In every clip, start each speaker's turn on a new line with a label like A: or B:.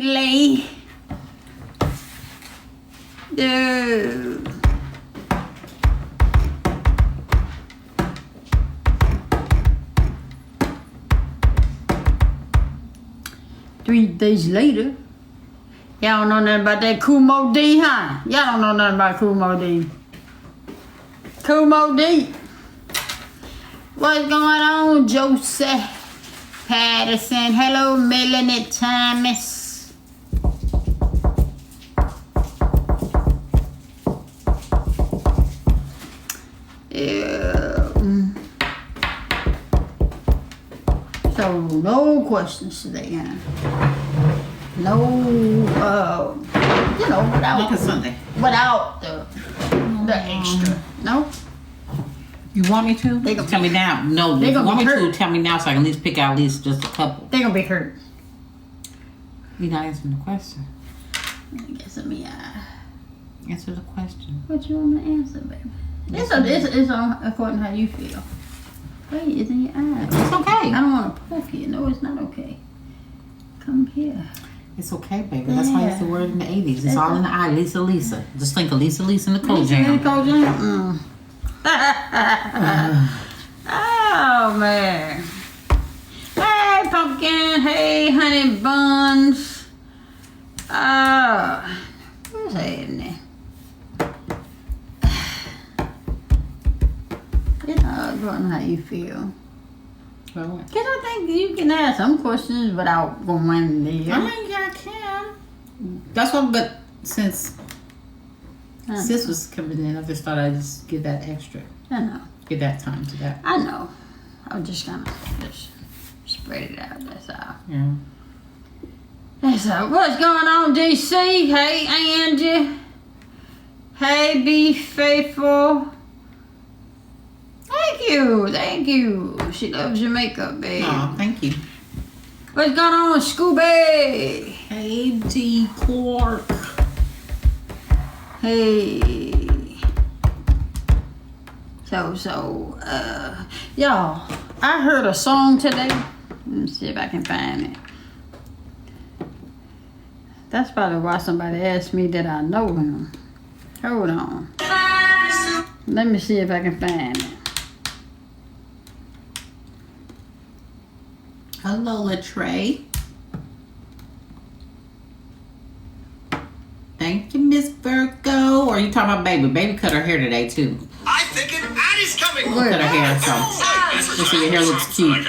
A: lately. Dude. Three days later. Y'all don't know nothing about that Kumo D, huh? Y'all don't know nothing about Kumo D. Kumo D. What's going on, Joseph Patterson? Hello, Melanie Thomas. Yeah. So, no questions today, huh? No, without the extra. No?
B: You want me to?
A: They gonna
B: tell me now. No,
A: they
B: you want me
A: hurt.
B: to tell me now so I can at least pick out at least just a couple.
A: They're gonna be hurt.
B: You're not answering the question.
A: I guess
B: Answer the question.
A: What you want to answer, baby? It's on according to how you feel. Wait, it's in your eyes.
B: It's okay.
A: I don't want to poke you. No, it's not okay. Come here.
B: It's okay, baby. That's why it's the word in the 80s. It's all in the eye. Lisa. Just think of Lisa and Nicole Jam.
A: Oh, man. Hey, pumpkin. Hey, honey buns. What's happening? According to how you feel.
B: Well,
A: Because I think you can ask some questions without going there.
B: I mean, yeah, I can. That's what, but since sis was coming in, I just thought I'd just give that extra.
A: I know.
B: Give that time to that.
A: I know. I was just gonna just spread it out, that's all.
B: Yeah.
A: That's all. What's going on, DC? Hey, Angie. Hey, Be Faithful. Thank you. She loves your makeup, babe.
B: Oh, thank you.
A: What's going on, Scooby?
B: Hey, D. Clark.
A: Hey. So, y'all, I heard a song today. Let me see if I can find it. That's probably why somebody asked me that I know him. Hold on. Let me see if I can find it.
B: Hello, Latrey. Thank you, Miss Virgo. Or are you talking about Baby? Baby cut her hair today, too.
C: I think an ad is coming.
B: Cut her hair, so. Let's see, your hair looks cute.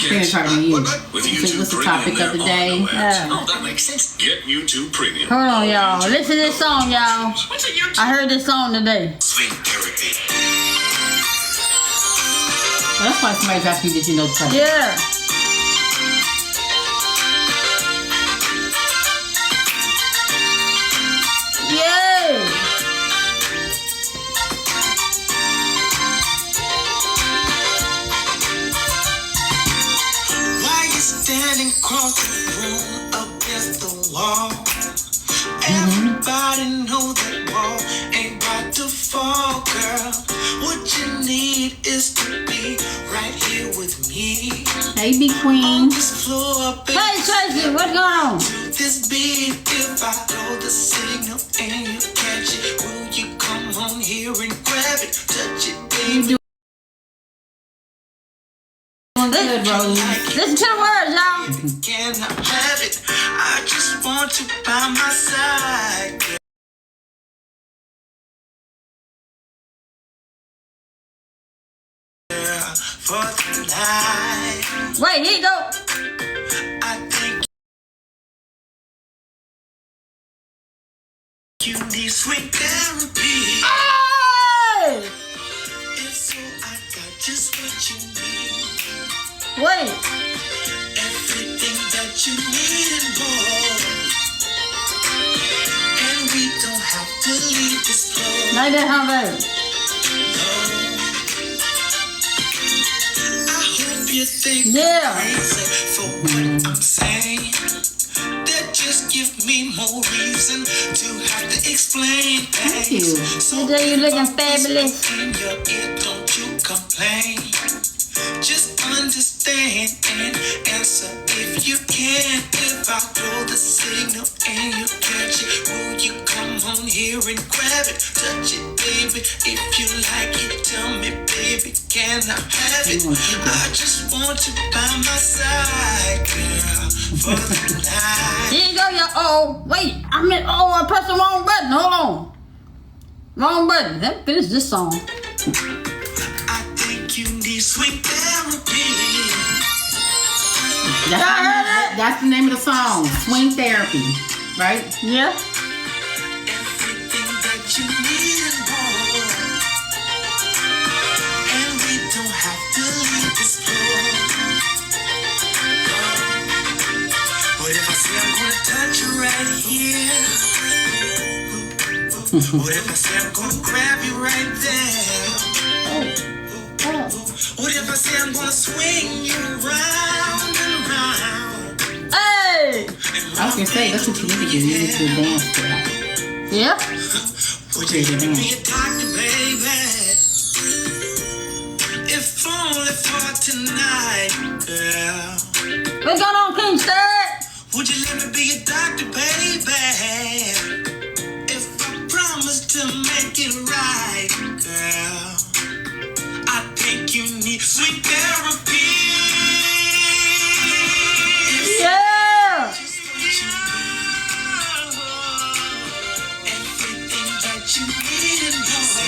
C: She
B: ain't talking to you.
C: With
B: So what's the topic of the day?
C: Oh, that makes sense. Get YouTube Premium.
A: Hold on, y'all. Listen to this song, y'all.
C: What's a YouTube?
A: I heard this song today.
C: Sweet therapy.
B: Well, that's why somebody's asking you, did you know the topic?
A: Yeah. Yay!
C: Why you standing across the room against the wall? Everybody know that wall ain't about to fall, girl. What you need is to be right here with me.
B: Hey, Big Queen.
C: This floor, baby.
A: Hey, Tracy, what's going on?
C: This beat, if I know the signal and you catch it, will you come on here and grab it, touch it, baby?
B: Good, Rose.
A: Listen to the words, y'all.
C: Can I have it? I just want you by my side, girl, for tonight.
A: Wait, here you go.
C: I think you need sweet therapy.
A: Hey!
C: If so, I got just what you need.
A: Wait.
C: Everything that you need and more. And we don't have to leave this floor.
A: Like that, huh, baby?
C: I hope you think
A: Yeah.
C: I'm crazy for what I'm saying. That just give me more reason to have to explain things.
B: Thank you.
C: So
A: Today you looking
C: if I
A: fabulous.
C: whisper in your ear, don't you complain. Just understand and answer if you can. if I throw the signal and you catch it? Will you come on here and grab it? Touch it, baby. If you like it, tell me, baby, can I have it? I just want you by my side, girl, for the night.
A: Here you go, y'all. Oh, wait. I pressed the wrong button. Hold on. Wrong button. Let me finish this song.
C: I think you need sweet therapy.
B: That's the name of the song, Swing Therapy, right?
A: Yeah.
C: Everything that you need and more. And we don't have to leave this floor. What if I say I'm gonna touch you right here? What if I say I'm gonna grab you right there? What if I say I'm gonna swing you round and round?
A: Hey!
B: I was gonna say, that's what you need to do. You need to dance to that.
A: Yeah.
C: Would you let me be a doctor, baby? If only for tonight, girl.
A: What's going on, King Stewart?
C: Would you let me be a doctor, baby? If I promise to make it right, girl. I think you need sweet therapy.
A: Yeah.
C: Everything that you need and more.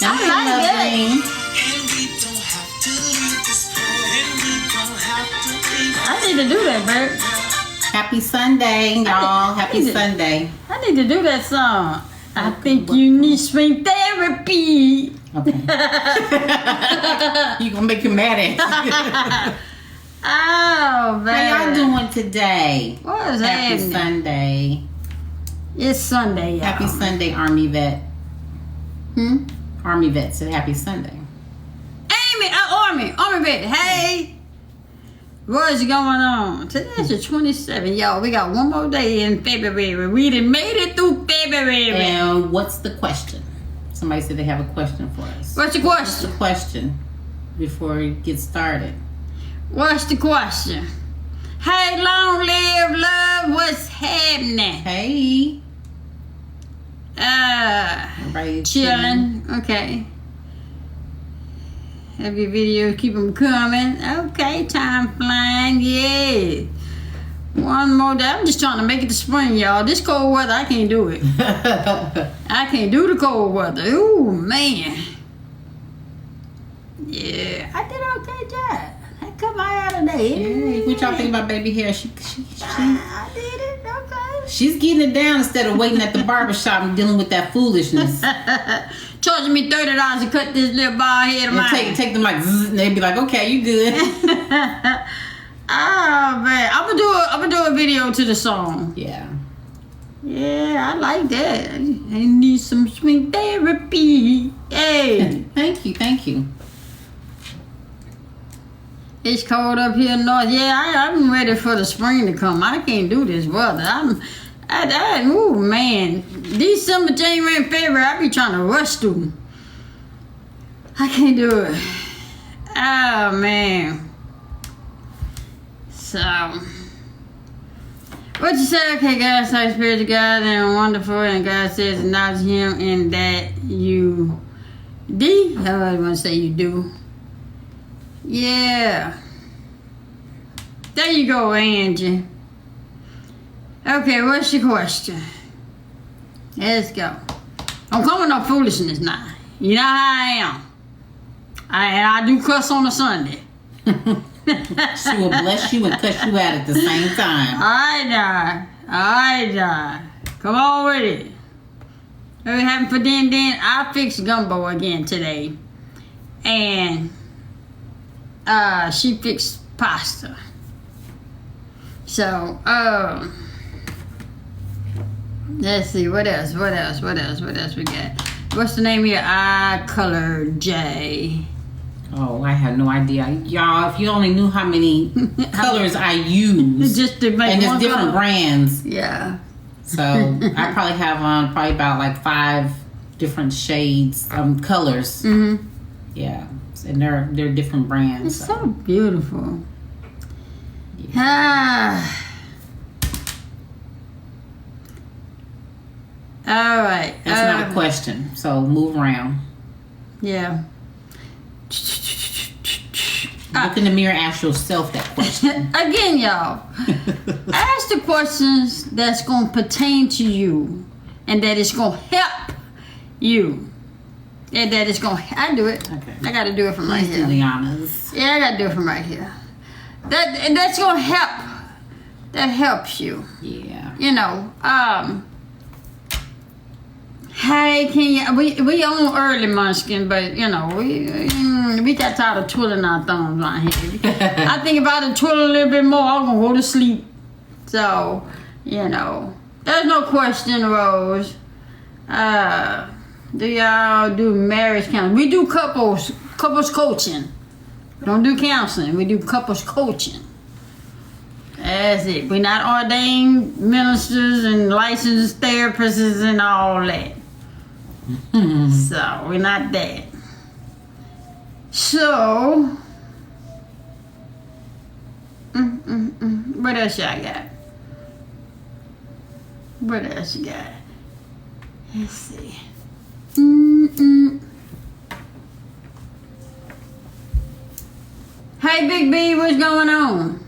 A: I like it.
C: And we don't have to leave this floor. And we don't have to leave.
A: I need to do that, Bert.
B: Happy Sunday, y'all. Happy Sunday.
A: I need to do that song. I think you need swing therapy.
B: Okay. You gonna make him mad at you.
A: Oh, man.
B: How y'all doing today?
A: What is
B: Happy
A: happening?
B: Sunday.
A: It's Sunday, y'all.
B: Happy Sunday, Army vet.
A: Hmm?
B: Army vet said happy Sunday.
A: Army vet. Hey. What's going on? Today's the 27th, y'all. We got one more day in February. We done made it through February.
B: And what's the question? Somebody said they have a question for us.
A: What's the
B: What's the
A: question?
B: question before we get started?
A: What's the question? Hey, long live love. What's happening?
B: Hey. Everybody
A: Chilling. Okay. Have your videos, keep them coming. Okay, time flying. Yeah. One more day. I'm just trying to make it to spring, y'all. This cold weather, I can't do it. I can't do the cold weather. Ooh, man. Yeah. I did an okay job. I cut my hair today.
B: Hey, what y'all think about baby hair?
A: I did it. Okay.
B: She's getting it down instead of waiting at the barbershop and dealing with that foolishness.
A: Charging me $30 to cut this little bald head of mine.
B: Take them like, zzz, and they'd be like, okay, you good.
A: Oh man, I'm gonna do a video to the song.
B: Yeah.
A: Yeah, I like that. I need some swing therapy. Hey,
B: Thank you.
A: it's cold up here north. Yeah, I'm ready for the spring to come. I can't do this weather. Ooh man, December, January, and February, I be trying to rush through. I can't do it. Oh man. So, what you say? Okay, God, so spirit to God and wonderful, and God says acknowledge Him in that you D. I want to say you do. Yeah. There you go, Angie. Okay, what's your question? Let's go. Don't come with no foolishness now. You know how I am. I do cuss on a Sunday.
B: She will bless you and cuss you out at the same time.
A: Alright, now. Come on with it. What we having for then? I fixed gumbo again today. And she fixed pasta. So, let's see, what else we got? What's the name of your eye color, J?
B: Oh, I have no idea. Y'all, if you only knew how many colors I use.
A: Just to make
B: and there's
A: one
B: different
A: color.
B: brands.
A: Yeah.
B: So I probably have probably about like 5 different shades, colors.
A: Mm-hmm.
B: Yeah. And they're different brands.
A: It's so beautiful. Ah. All right.
B: That's not a question. So move around.
A: Yeah.
B: Look in the mirror and ask yourself that question.
A: Again, y'all. Ask the questions that's going to pertain to you and that is going to help you. And that is going to... I do it.
B: Okay.
A: I got to do it from right
B: Please
A: here.
B: do the honors.
A: Yeah, I got to do it from right here. That's going to help. That helps you.
B: Yeah.
A: You know, hey, can you, we on early munchkin, but you know, we got tired of twiddling our thumbs right here. I think if I twiddle a little bit more, I'm gonna go to sleep. So, you know, there's no question, Rose. Do y'all do marriage counseling? We do couples coaching. Don't do counseling. We do couples coaching. That's it. We're not ordained ministers and licensed therapists and all that. So, we're not that. So, what else y'all got? What else you got? Let's see. Hey, Big B, what's going on?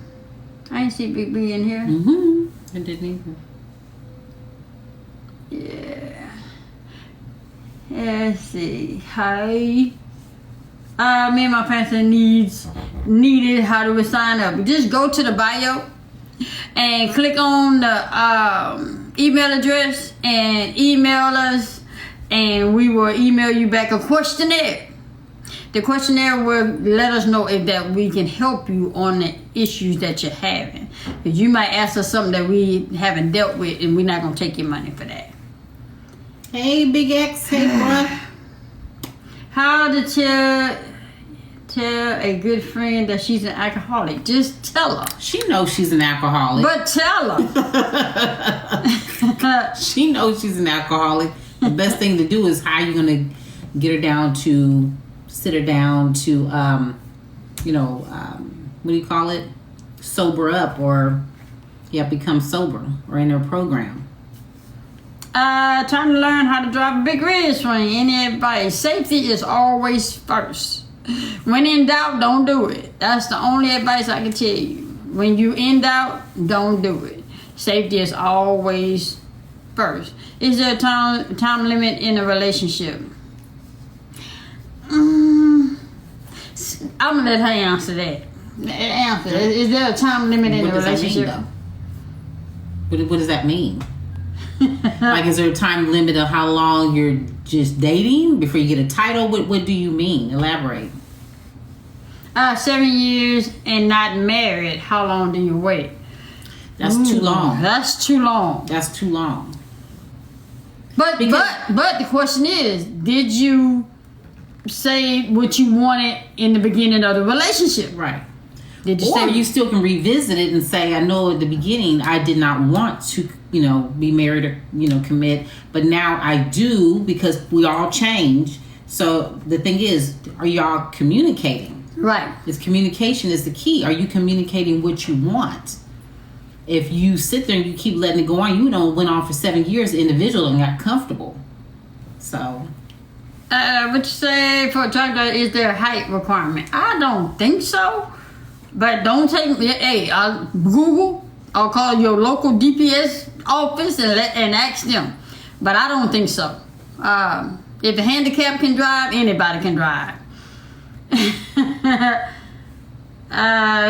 A: I didn't see Big B in here.
B: I didn't either.
A: Yeah. Let's see. Hi. Me and my pastor needed how do we sign up? Just go to the bio and click on the email address and email us, and we will email you back a questionnaire. The questionnaire will let us know if that we can help you on the issues that you're having. Because you might ask us something that we haven't dealt with, and we're not going to take your money for that.
B: Hey, Big X. Hey, bro.
A: How to tell a good friend that she's an alcoholic? Just tell her.
B: She knows she's an alcoholic.
A: But tell her.
B: She knows she's an alcoholic. The best thing to do is how you're going to get her down to... sit her down to, what do you call it? Sober up, or become sober, or in her program.
A: Trying to learn how to drive a big red swing. Any advice? Safety is always first. When in doubt, don't do it. That's the only advice I can tell you. When you in doubt, don't do it. Safety is always first. Is there a time limit in a relationship? I'm gonna let her answer that. Is there a time limit in a relationship?
B: What does that mean? Like, is there a time limit of how long you're just dating before you get a title? What do you mean? Elaborate.
A: 7 years and not married. How long do you wait?
B: That's too long.
A: That's too long.
B: That's too long.
A: But the question is, did you say what you wanted in the beginning of the relationship?
B: Right.
A: Did you
B: or
A: say
B: you still can revisit it and say, I know at the beginning I did not want to, be married or, commit, but now I do because we all change. So the thing is, are y'all communicating?
A: Right.
B: Communication is the key. Are you communicating what you want? If you sit there and you keep letting it go on, went on for 7 years individual and got comfortable. So...
A: what you say for a doctor, is there a height requirement? I don't think so. But don't take me. Hey, I'll Google. I'll call your local DPS office and ask them. But I don't think so. If a handicap can drive, anybody can drive.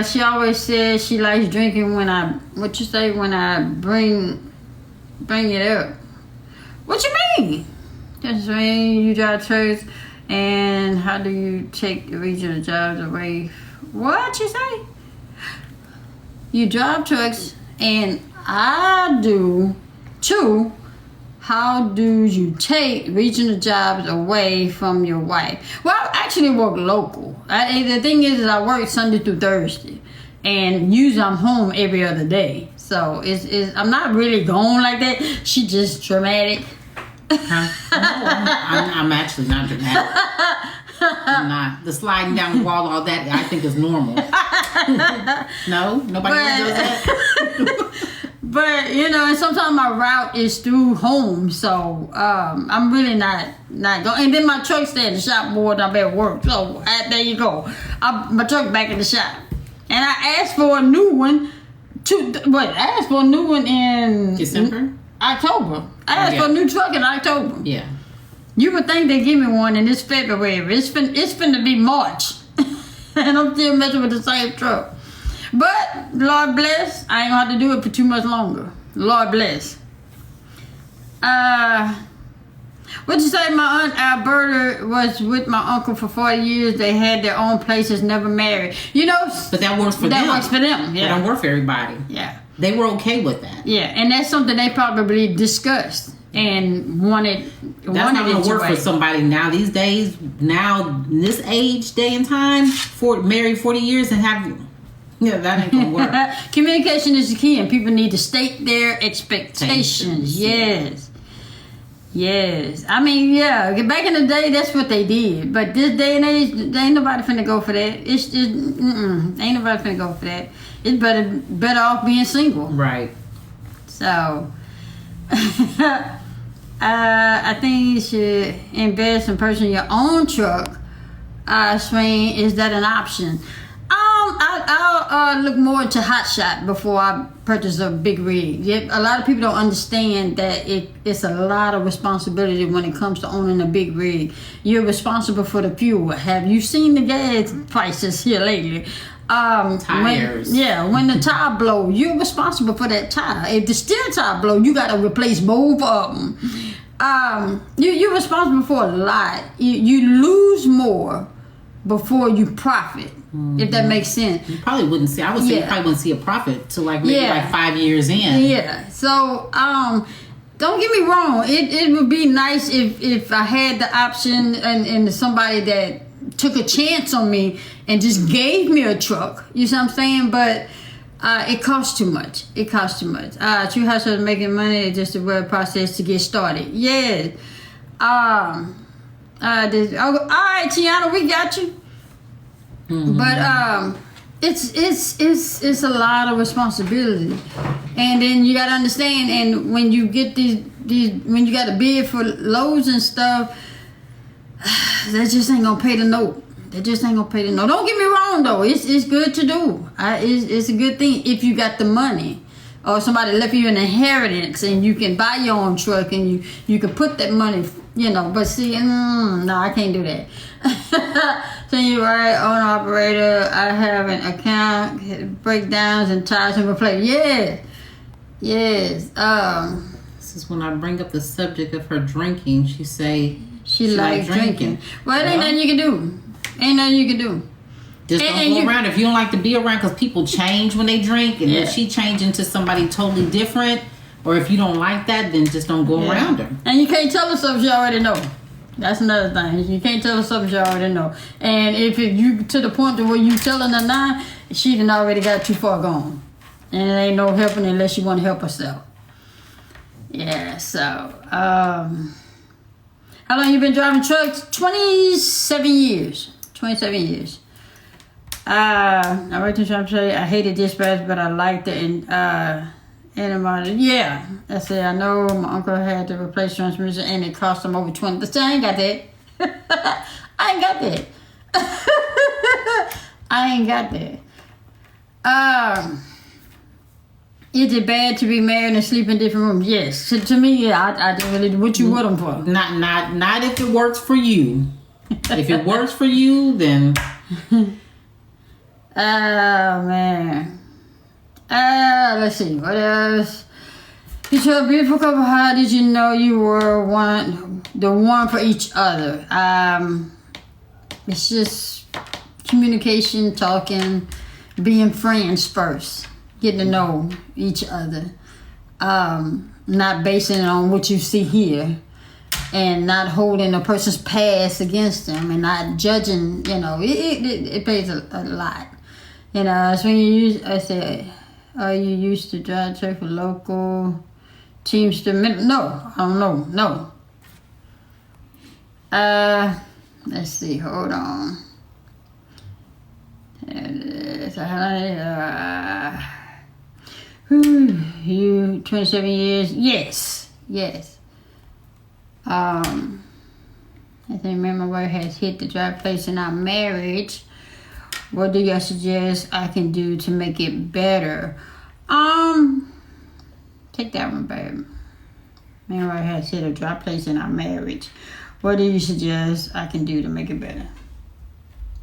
A: She always says she likes drinking when I bring it up. What you mean? That's when you drive trucks, and how do you take the regional jobs away? What you say? You drive trucks, and I do too. How do you take regional jobs away from your wife? Well, I actually work local. The thing is I work Sunday through Thursday, and usually I'm home every other day. So I'm not really going like that. She just dramatic.
B: Huh? No, I'm actually not dramatic. I'm not. The sliding down the wall, all that, I think is normal. No? Nobody else does that?
A: But But and sometimes my route is through home, so I'm really not going. And then my truck stay in the shop more than I'm at work. So there you go. My truck back in the shop, and I asked for a new one. I asked for a new one in
B: December,
A: October. I asked for a new truck in October.
B: Yeah.
A: You would think they give me one in this February. It's finna be March, and I'm still messing with the same truck. But Lord bless, I ain't gonna have to do it for too much longer. Lord bless. What you say? My aunt Alberta was with my uncle for 40 years. They had their own places, never married.
B: But that works for them.
A: That works for them. Yeah.
B: That don't work for everybody.
A: Yeah.
B: They were okay with that.
A: Yeah, and that's something they probably discussed and wanted.
B: That's not gonna work for somebody now these days. Now in this age, day and time, married 40 years and have. Yeah, that ain't gonna work.
A: Communication is the key, and people need to state their expectations. Yes. I mean, back in the day, that's what they did. But this day and age, there ain't nobody finna go for that. It's just, ain't nobody finna go for that. It's better off being single.
B: Right.
A: So, I think you should invest in purchasing your own truck. Swing, is that an option? I'll look more into hot shot before I purchase a big rig. A lot of people don't understand that it's a lot of responsibility when it comes to owning a big rig. You're responsible for the fuel. Have you seen the gas prices here lately?
B: Tires.
A: When the tire blow, you're responsible for that tire. If the steel tire blow, you got to replace both of them. You're responsible for a lot. You lose more before you profit. If that makes sense.
B: You probably wouldn't see. I would say you probably wouldn't see a profit till maybe 5 years in.
A: Yeah. So don't get me wrong. It would be nice if I had the option and somebody that took a chance on me and just gave me a truck. You see what I'm saying? But it costs too much. True hustlers making money is just a real process to get started. Yeah. All right, Tiana, we got you. Mm-hmm. But it's a lot of responsibility, and then you gotta understand. And when you get these when you gotta bid for loads and stuff, that just ain't gonna pay the note. Don't get me wrong though, it's good to do. It's a good thing if you got the money, or somebody left you an inheritance and you can buy your own truck and you can put that money. But see, no, I can't do that. So you right, owner operator, I have an account, breakdowns and tires and replace. Yes.
B: This is when I bring up the subject of her drinking. She say
A: she like drinking. Well, it ain't nothing you can do.
B: Just don't go around if you don't like to be around, because people change when they drink, and if she change into somebody totally different, or if you don't like that, then just don't go around her.
A: And you can't tell her something she already know. That's another thing. You can't tell her something she already know. And if you to the point to where you telling her now, she done already got too far gone. And it ain't no helping unless she want to help herself. Yeah, so, how long you been driving trucks? 27 years. I worked in Trump Trade. I hated dispatch, but I liked it. Animated. Yeah. I said, I know my uncle had to replace transmission and it cost him over 20. But I ain't got that. I ain't got that. Is it bad to be married and sleep in different rooms? Yes. To me, I don't really. What you with them for?
B: Not if it works for you. If it works for you, then.
A: Oh man. Let's see, what else? You're a beautiful couple. How did you know you were the one for each other? It's just communication, talking, being friends first, getting to know each other, not basing it on what you see here, and not holding a person's past against them, and not judging. It pays a lot. So when I say, are you used to drive truck for local Teamster? No, I don't know. No. Let's see. Hold on. You 27 years? Yes. I think remember where has hit the dry place in our marriage. What do you suggest I can do to make it better? Take that one, babe. Remember where has hit a dry place in our marriage. What do you suggest I can do to make it better?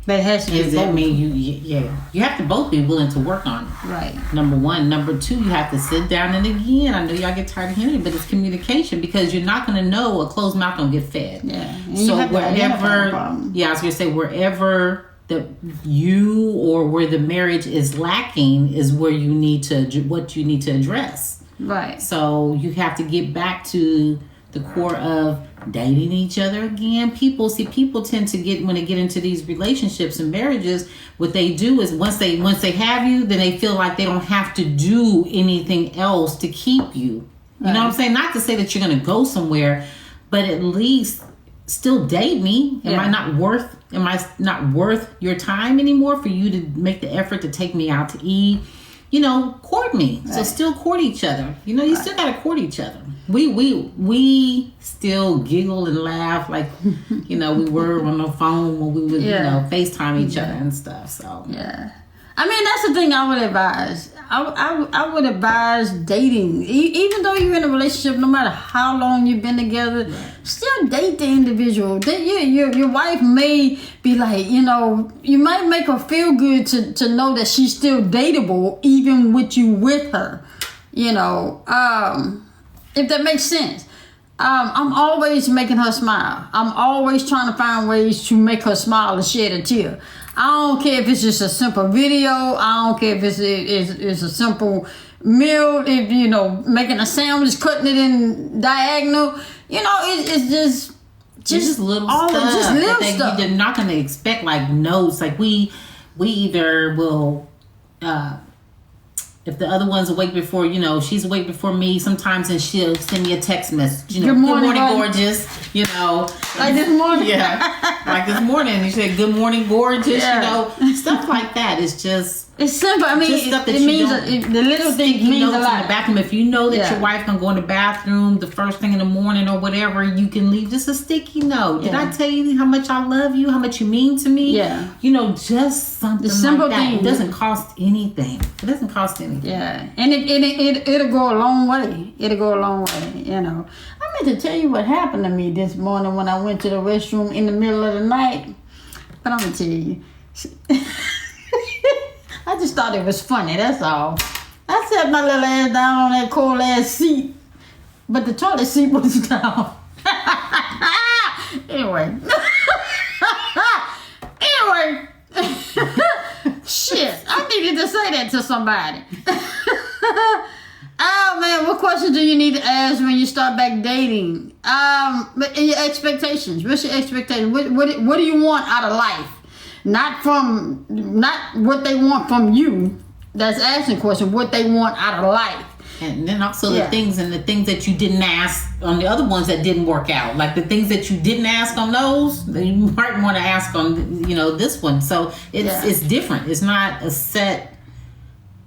A: But it has to be
B: Does that mean you have to both be willing to work on it.
A: Right.
B: Number one. Number two, you have to sit down, and again, I know y'all get tired of hearing it, but it's communication, because you're not going to know a closed mouth don't get fed.
A: Yeah. And
B: so
A: you have
B: wherever,
A: I was
B: going to say wherever that you or where the marriage is lacking is where you need to address.
A: Right.
B: So you have to get back to the core of dating each other again. People tend to get, when they get into these relationships and marriages, what they do is once they have you, then they feel like they don't have to do anything else to keep you. You know what I'm saying? Not to say that you're going to go somewhere, but at least still date me. Am I not worth your time anymore for you to make the effort to take me out to eat? Court me. Right. So still court each other. You still got to court each other. We still giggle and laugh like, we were on the phone when we would, FaceTime each other and stuff. So
A: yeah. I mean, that's the thing I would advise. I would advise dating. Even though you're in a relationship, no matter how long you've been together, still date the individual. Your wife may be like, you might make her feel good to know that she's still dateable, even with you with her. If that makes sense. I'm always making her smile. I'm always trying to find ways to make her smile and shed a tear. I don't care if it's just a simple video. I don't care if it's a simple meal. If, making a sandwich, cutting it in diagonal. It's just
B: little stuff.
A: Just little stuff.
B: You're not going to expect like notes. Like we either will... if the other one's awake before, she's awake before me sometimes, and she'll send me a text message. Good morning, gorgeous.
A: Like this morning.
B: Yeah. Like this morning. You said, good morning, gorgeous. Stuff like that.
A: It's simple. I mean, it means the little thing means a lot.
B: In the bathroom. If you know that your wife can go in the bathroom the first thing in the morning or whatever, you can leave just a sticky note. Did I tell you how much I love you? How much you mean to me?
A: Yeah.
B: just something
A: the simple
B: like that.
A: Thing.
B: It doesn't cost anything. It doesn't cost anything.
A: Yeah, and it'll go a long way. It'll go a long way. I meant to tell you what happened to me this morning when I went to the restroom in the middle of the night, but I'm gonna tell you. I just thought it was funny, that's all. I sat my little ass down on that cold ass seat, but the toilet seat was down. Anyway. Shit, I needed to say that to somebody. Oh man, what questions do you need to ask when you start back dating? But your expectations. What's your expectation? What do you want out of life? Not what they want from you. That's asking question. What they want out of life.
B: And then also the things that you didn't ask on the other ones that didn't work out. Like the things that you didn't ask on those, that you might want to ask on, this one. So it's different. It's not a set.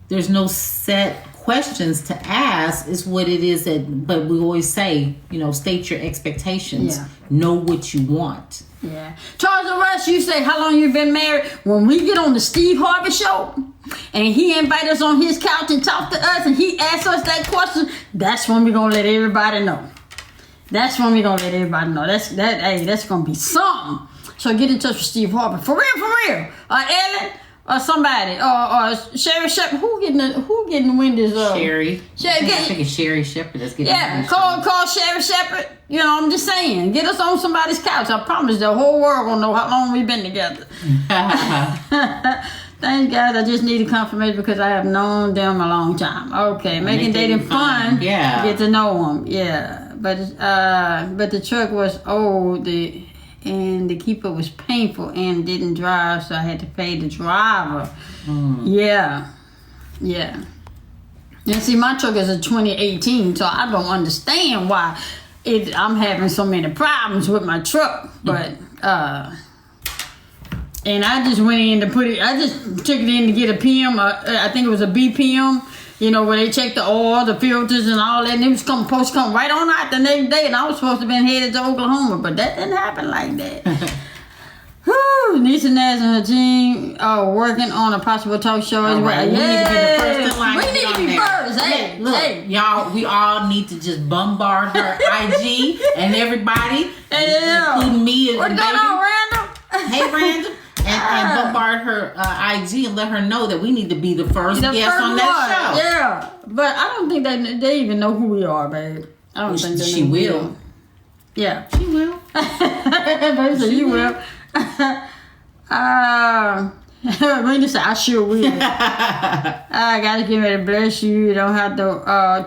B: There's no set questions to ask. Is what it is but we always say, state your expectations. Yeah. Know what you want.
A: Yeah. Charles and Russ, you say how long you been married? When we get on the Steve Harvey show and he invite us on his couch and talk to us and he asks us that question, that's when we're gonna let everybody know. That's when we're gonna let everybody know. That's gonna be something. So get in touch with Steve Harvey. For real. Ellen or somebody. Or Sherry Shepard. Who getting the wind is
B: Sherry. I think it's Sherry Shepard that's getting the
A: call Sherry Shepard. I'm just saying. Get us on somebody's couch. I promise the whole world will know how long we've been together. Thanks, guys. I just need a confirmation because I have known them a long time. Okay, making dating fun.
B: Yeah.
A: Get to know them. Yeah, but the truck was old. And the keeper was painful and didn't drive, so I had to pay the driver. Yeah. And see, my truck is a 2018, so I don't understand why I'm having so many problems with my truck. But and I just went in to I just took it in to get a PM. I think it was a BPM. You know, where they check the oil, the filters, and all that. And it was supposed to come right on out the next day, and I was supposed to have been headed to Oklahoma, but that didn't happen like that. Whew, Nisa Naz and her team are working on a possible talk show as well.
B: Right. We need to be the first in line.
A: We need to be first. Hey,
B: look, y'all, we all need to just bombard her IG and everybody, including me and
A: what's going on, Randall?
B: Hey, Randall. And bombard her IG and let her know that we need to be the first guest on that show.
A: Yeah, but I don't think they even know who we are, babe. I don't think they
B: she will.
A: Yeah,
B: she will.
A: She will. Randy said, I sure will. I gotta get ready to bless you. You don't have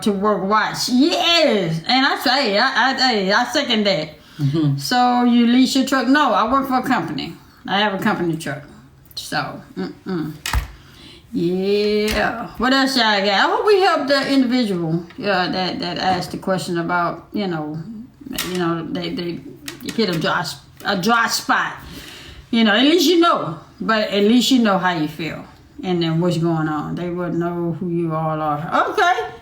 A: to work watch. Yes, and I say, I second that. Mm-hmm. So you lease your truck? No, I work for a company. I have a company truck. So, yeah. What else y'all got? I hope we helped the individual that asked the question about, they hit a dry spot. At least you know. But at least you know how you feel. And then what's going on. They wouldn't know who you all are. Okay.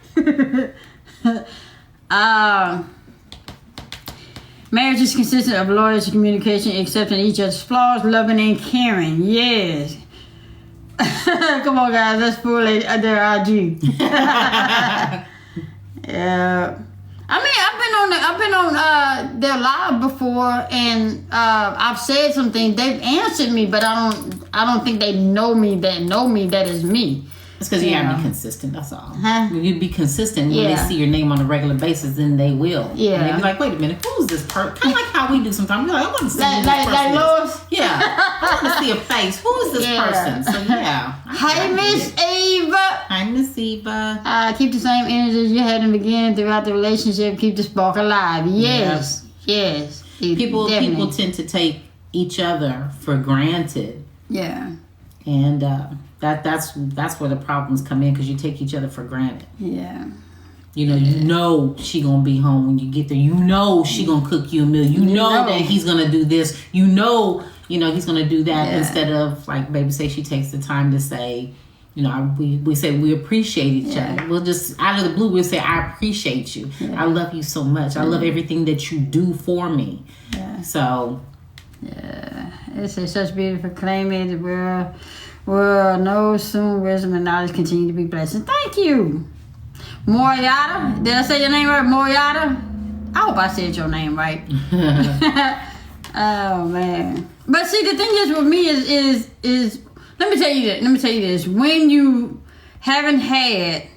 A: Marriage is consistent of loyalty, communication, accepting each other's flaws, loving and caring. Yes. Come on, guys. Let's pull their IG. Yeah. I mean, I've been on their live before, and I've said something. They've answered me, but I don't think they know me that is me.
B: It's because you gotta be consistent. That's all. When you be consistent, when they see your name on a regular basis, then they will. Yeah. And they be like, wait a minute, who's this person? Kind of like how we do sometimes. We're like, I want to see who this person
A: like Lois?
B: Yeah. I want to see a face. Who is this person? So yeah.
A: Hey, Miss Eva.
B: Hi, Miss Eva.
A: Keep the same energy you had in the beginning throughout the relationship. Keep the spark alive. Yes. Yes.
B: People tend to take each other for granted.
A: Yeah.
B: And that's where the problems come in, because you take each other for granted.
A: Yeah.
B: You know she gonna be home when you get there. You know she gonna cook you a meal. You know that he's gonna do this. You know he's gonna do that. Yeah. Instead of, like baby say, she takes the time to say, we say we appreciate each other. We'll just out of the blue we'll say, I appreciate you. Yeah. I love you so much. I love everything that you do for me. Yeah. So. Yeah, it's
A: such beautiful claim it. The world knows soon wisdom and knowledge continue to be blessings. Thank you, Moriata. Did I say your name right, Moriata? I hope I said your name right. Oh man! But see, the thing is with me is let me tell you this. When you haven't had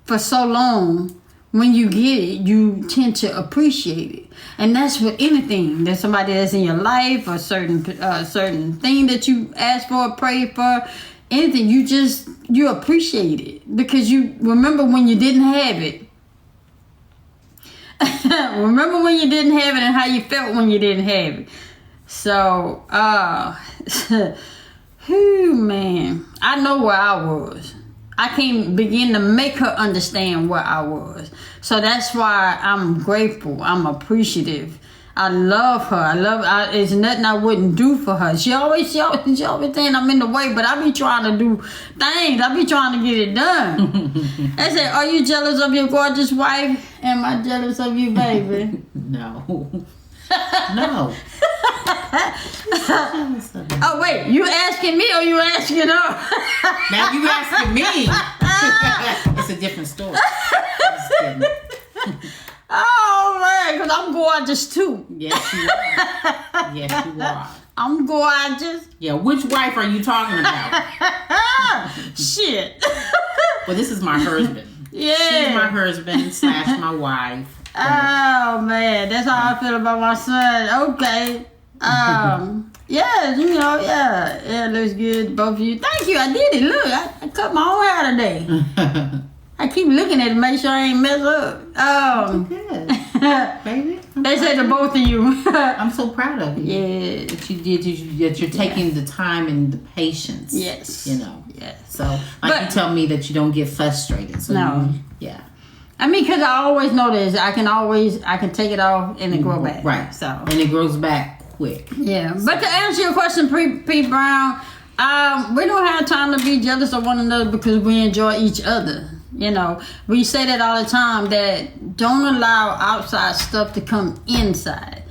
A: for so long, when you get it, you tend to appreciate it. And that's with anything. There's somebody that's in your life, or certain thing that you ask for, pray for, anything. You appreciate it because you remember when you didn't have it. Remember when you didn't have it and how you felt when you didn't have it. So, man, I know where I was. I can't begin to make her understand where I was. So that's why I'm grateful. I'm appreciative. I love her. It's nothing I wouldn't do for her. She always saying I'm in the way, but I be trying to do things. I be trying to get it done. They say, are you jealous of your gorgeous wife? Am I jealous of you, baby?
B: No. No.
A: Oh wait, you asking me or you asking her?
B: Now you asking me. It's a different story.
A: Oh man, because I'm gorgeous too.
B: Yes you are. Yes you are.
A: I'm gorgeous.
B: Yeah, which wife are you talking about?
A: Shit.
B: Well, this is my husband.
A: Yeah.
B: She's my husband / my wife.
A: Oh man, that's how I feel about my son. Okay. Yeah, it looks good, both of you. Thank you, I did it. Look, I cut my own hair today. I keep looking at it, make sure I ain't mess up.
B: Good. Baby.
A: They said to both of you.
B: I'm so proud of you.
A: Yeah.
B: That you did, that you're taking the time and the patience.
A: Yes.
B: Yes. So, you tell me that you don't get frustrated. So
A: no.
B: Yeah.
A: I mean, because I always know this. I can take it off and it grow back.
B: Right.
A: So.
B: And it grows back quick.
A: Yeah. But to answer your question, P. Brown, we don't have time to be jealous of one another because we enjoy each other. You know, we say that all the time, that don't allow outside stuff to come inside.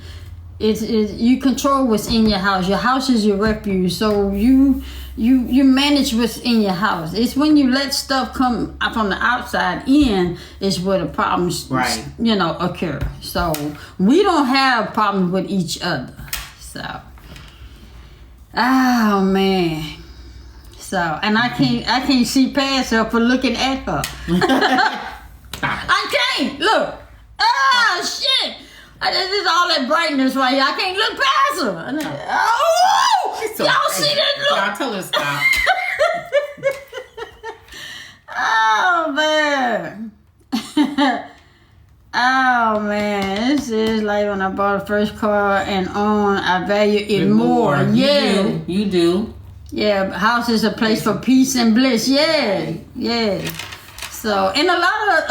A: It's you control what's in your house. Your house is your refuge, so you manage what's in your house. It's when you let stuff come from the outside in is where the problems,
B: right,
A: occur. So we don't have problems with each other. So, oh man. So, and I can't see past her for looking at her. I can't look. Ah, shit. This is all that brightness right here. I can't look past her. Oh,
B: so
A: y'all see that look?
B: Y'all tell her stop.
A: Oh man. Oh man, this is like when I bought the first car and I value it more. Yeah,
B: you do.
A: Yeah, house is a place for peace and bliss. Yeah, yeah. So, and a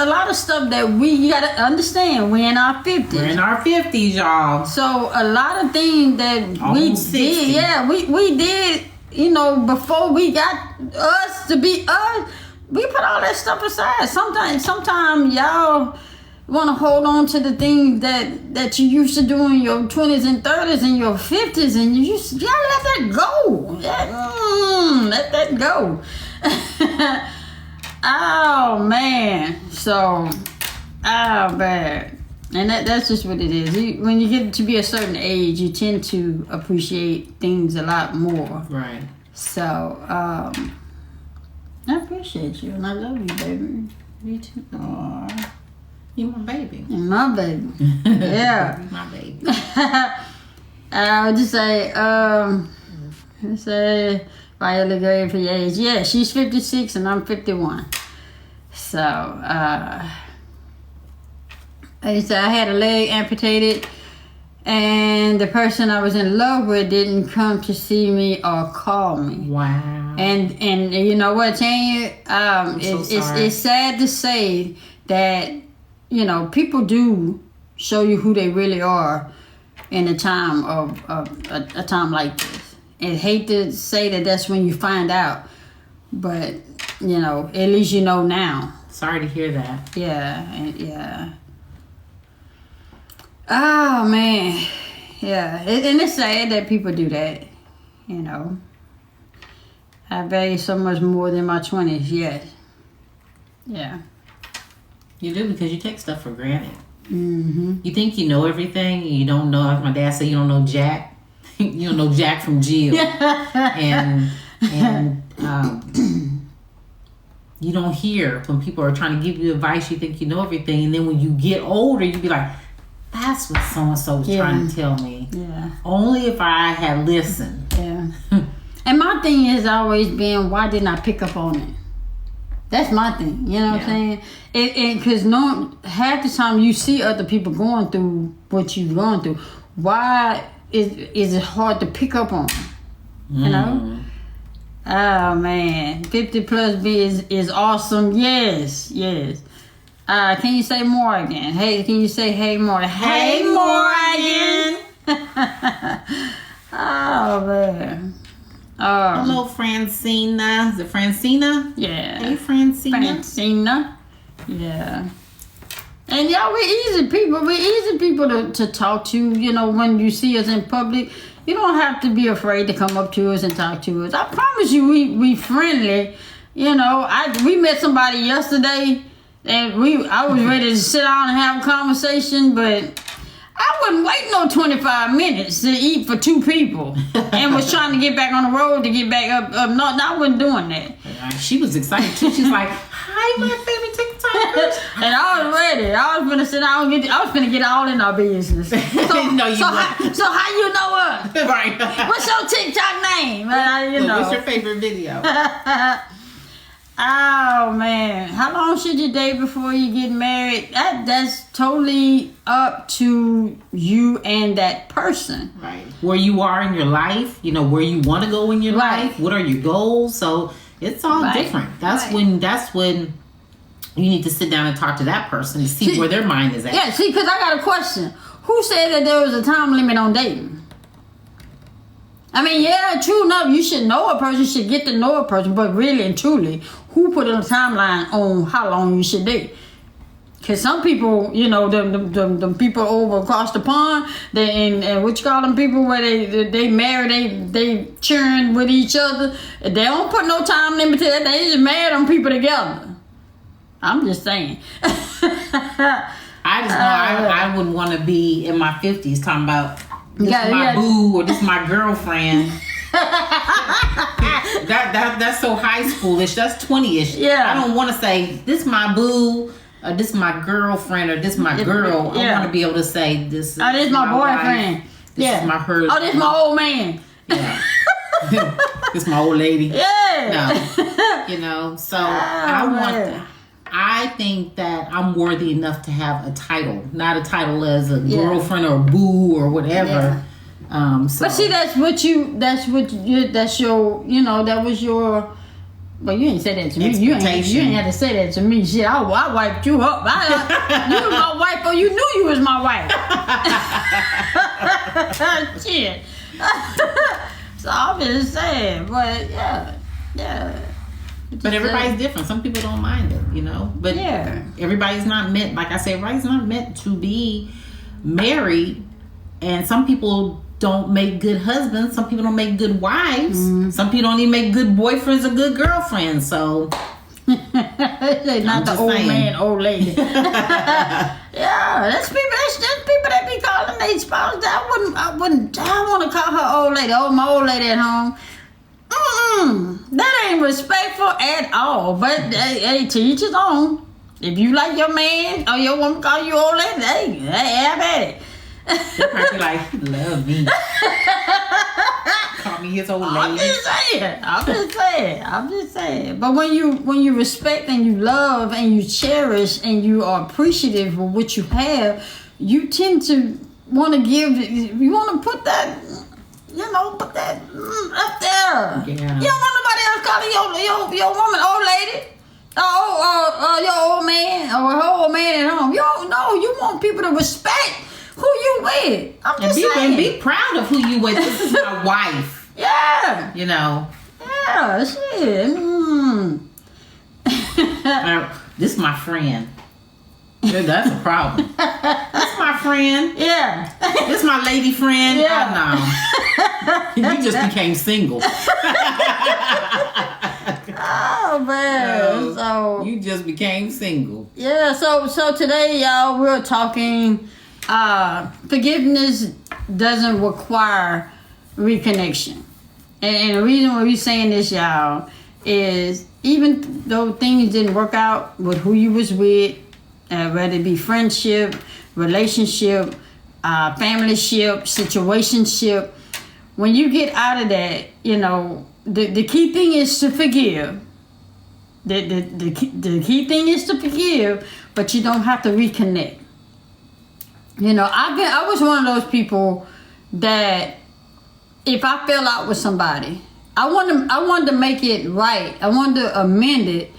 A: lot of stuff that you gotta understand. We're in our 50s.
B: We're in our 50s, y'all.
A: So a lot of things that
B: almost
A: we
B: 60.
A: did, yeah, we did. Before we got us to be us, we put all that stuff aside. Sometimes y'all want to hold on to the things that you used to do in your 20s and 30s and your 50s, and you gotta let that go. Let that go. Oh man, so bad, and that's just what it is. When you get to be a certain age, you tend to appreciate things a lot more.
B: Right.
A: So I appreciate you, and I love you, baby.
B: Me too. Aww. You my baby.
A: My baby. Yeah.
B: My baby.
A: I would just say, Viola Gray for your age. Yeah, she's 56 and I'm 51. So, I had a leg amputated, and the person I was in love with didn't come to see me or call me.
B: Wow.
A: And you know what, Tanya? It's sad to say that, people do show you who they really are in a time of a time like this. And hate to say that that's when you find out, but at least you know now.
B: Sorry to hear that.
A: Yeah. Oh man, yeah. And it's sad that people do that. I value so much more than my 20s. Yes. Yeah.
B: You do, because you take stuff for granted.
A: Mm-hmm.
B: You think you know everything, and you don't know. Like my dad said, you don't know Jack. You don't know Jack from Jill. and you don't hear when people are trying to give you advice. You think you know everything, and then when you get older, you be like, "That's what so and so was trying to tell me."
A: Yeah.
B: Only if I had listened.
A: Yeah. And my thing has always been, why didn't I pick up on it? That's my thing. You know what I'm saying? Because half the time you see other people going through what you're going through. Why is it hard to pick up on? You know? Oh man, 50 plus B is awesome. Yes. Can you say more again? Hey, can you say hey more? Hey more again. Oh man.
B: Hello, Francina. Is it Francina?
A: Yeah.
B: Hey, Francina.
A: Francina. Yeah. And y'all, we're easy people. We're easy people to talk to. When you see us in public, you don't have to be afraid to come up to us and talk to us. I promise you, we friendly. We met somebody yesterday, and I was ready to sit down and have a conversation, but I wouldn't wait no 25 minutes to eat for 2 people, and was trying to get back on the road to get back up north. I wasn't doing that.
B: She was excited too. She's like, "Hi, my favorite TikTokers."
A: And I was ready. I was gonna sit down and I was gonna get all in our business. So how you know us?
B: Right.
A: What's your TikTok name?
B: What's your favorite video?
A: Oh man, how long should you date before you get married? That's totally up to you and that person.
B: Right. Where you are in your life, where you want to go in your life. What are your goals? So it's all different. That's when you need to sit down and talk to that person to see where their mind is at.
A: Yeah, because I got a question. Who said that there was a time limit on dating? I mean, yeah, true enough, you should know a person, you should get to know a person, but really and truly, who put a timeline on how long you should date? Because some people, you know, the people over across the pond, and what you call them people where they marry, they churn with each other, they don't put no time limit to that, they just marry them people together. I'm just saying.
B: I just know I wouldn't want to be in my 50s talking about this is my boo or this is my girlfriend. That's so high schoolish. That's 20ish.
A: Yeah.
B: I don't want to say this my boo or this my girlfriend or this my girl.
A: Yeah.
B: I want to be able to say this.
A: Oh, this is my boyfriend.
B: Wife. This is my husband.
A: Oh, this my old man.
B: Yeah. This my old lady.
A: Yeah.
B: No. You know. So I think that I'm worthy enough to have a title, not a title as a girlfriend or boo or whatever.
A: Yeah.
B: So.
A: But see, that was your, you know, that was your. Well, you ain't say that to me. You ain't had to say that to me. Shit, I wiped you up. You was my wife, or you knew you was my wife. Shit. So I'm just saying, but yeah.
B: But everybody's different. Some people don't mind it, you know. But everybody's not meant, like I said, everybody's not meant to be married. And some people don't make good husbands. Some people don't make good wives. Some people don't even make good boyfriends or good girlfriends. So
A: they're not the old saying. Man, old lady. Yeah, that's people that be calling their spouse. I don't want to call her old lady. Oh, my old lady at home. That ain't respectful at all. But hey, to each his own. If you like your man or your woman call you old lady, hey, have at it.
B: They probably like, love me. Call me his old lady.
A: I'm just saying. But when you respect and you love and you cherish and you are appreciative of what you have, you tend to want to give. You want to put that. You know, put that up there.
B: Yeah.
A: You don't want nobody else calling your woman old lady. Or your old man or her old man at home. You don't know. You want people to respect who you with. I'm just saying.
B: And be proud of who you with. This is my wife.
A: Yeah.
B: You know.
A: Yeah, shit.
B: This is my friend. That's a problem. That's my friend.
A: Yeah.
B: This is my lady friend.
A: Yeah.
B: Oh, no. You just became single.
A: Oh man. So
B: you just became single.
A: Yeah, so today, y'all, we're talking forgiveness doesn't require reconnection. And the reason why we're saying this, y'all, is even though things didn't work out with who you was with, whether it be friendship, relationship, familyship, situationship, when you get out of that, you know, the key thing is to forgive. The key thing is to forgive, but you don't have to reconnect. You know, I was one of those people that if I fell out with somebody, I wanted to make it right. I wanted to amend it.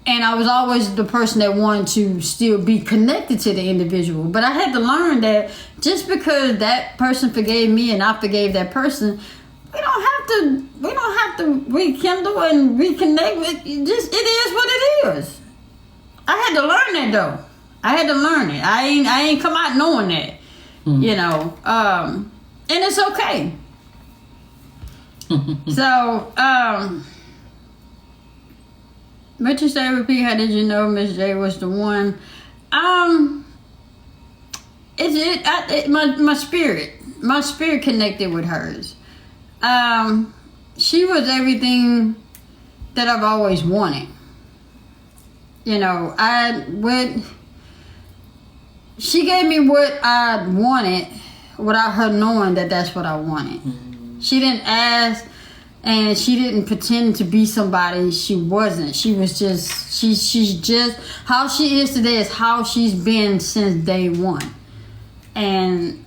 A: And I was always the person that wanted to still be connected to the individual. But I had to learn that just because that person forgave me and I forgave that person, we don't have to rekindle and reconnect with it. Just it is what it is. I had to learn that though. I had to learn it. I ain't come out knowing that. You know. And it's okay. So, what you say, repeat, how did you know Miss J was the one? My spirit connected with hers. She was everything that I've always wanted. You know, she gave me what I wanted without her knowing that that's what I wanted. She didn't ask. And she didn't pretend to be somebody she wasn't. She was just, she's just, how she is today is how she's been since day one. And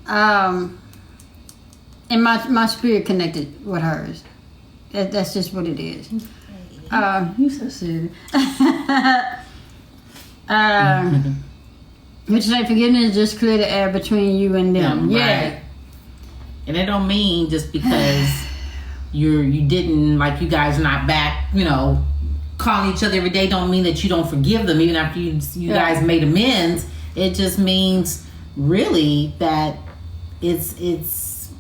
A: my spirit connected with hers. That's just what it is. You so silly. Which is like forgiveness just clear the air between you and them.
B: Yeah.
A: Right.
B: And it don't mean just because you didn't, like, you guys not back, calling each other every day, don't mean that you don't forgive them even after you guys made amends. It just means really that it's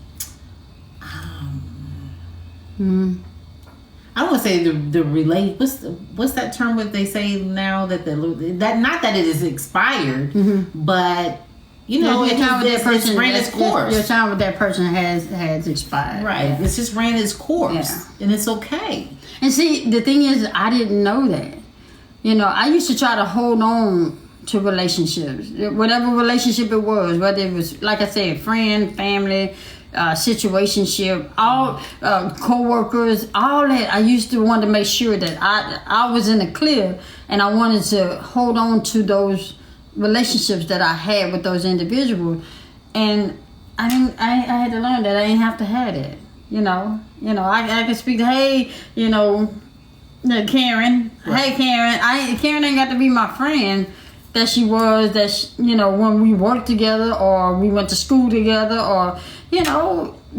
B: I don't want to say the relate. What's that term? What they say now that not that it is expired, but it's ran its course.
A: Your time with that person has expired.
B: Right. Yeah. It's just ran its course, and it's okay.
A: And see, the thing is, I didn't know that. I used to try to hold on to relationships, whatever relationship it was, whether it was, like I said, friend, family, situationship, all co-workers, all that. I used to want to make sure that I was in the clear, and I wanted to hold on to those relationships that I had with those individuals. And I had to learn that I didn't have to have that. I could speak to, hey, Karen. Right. Hey, Karen. Karen ain't got to be my friend that she was, when we worked together or we went to school together, or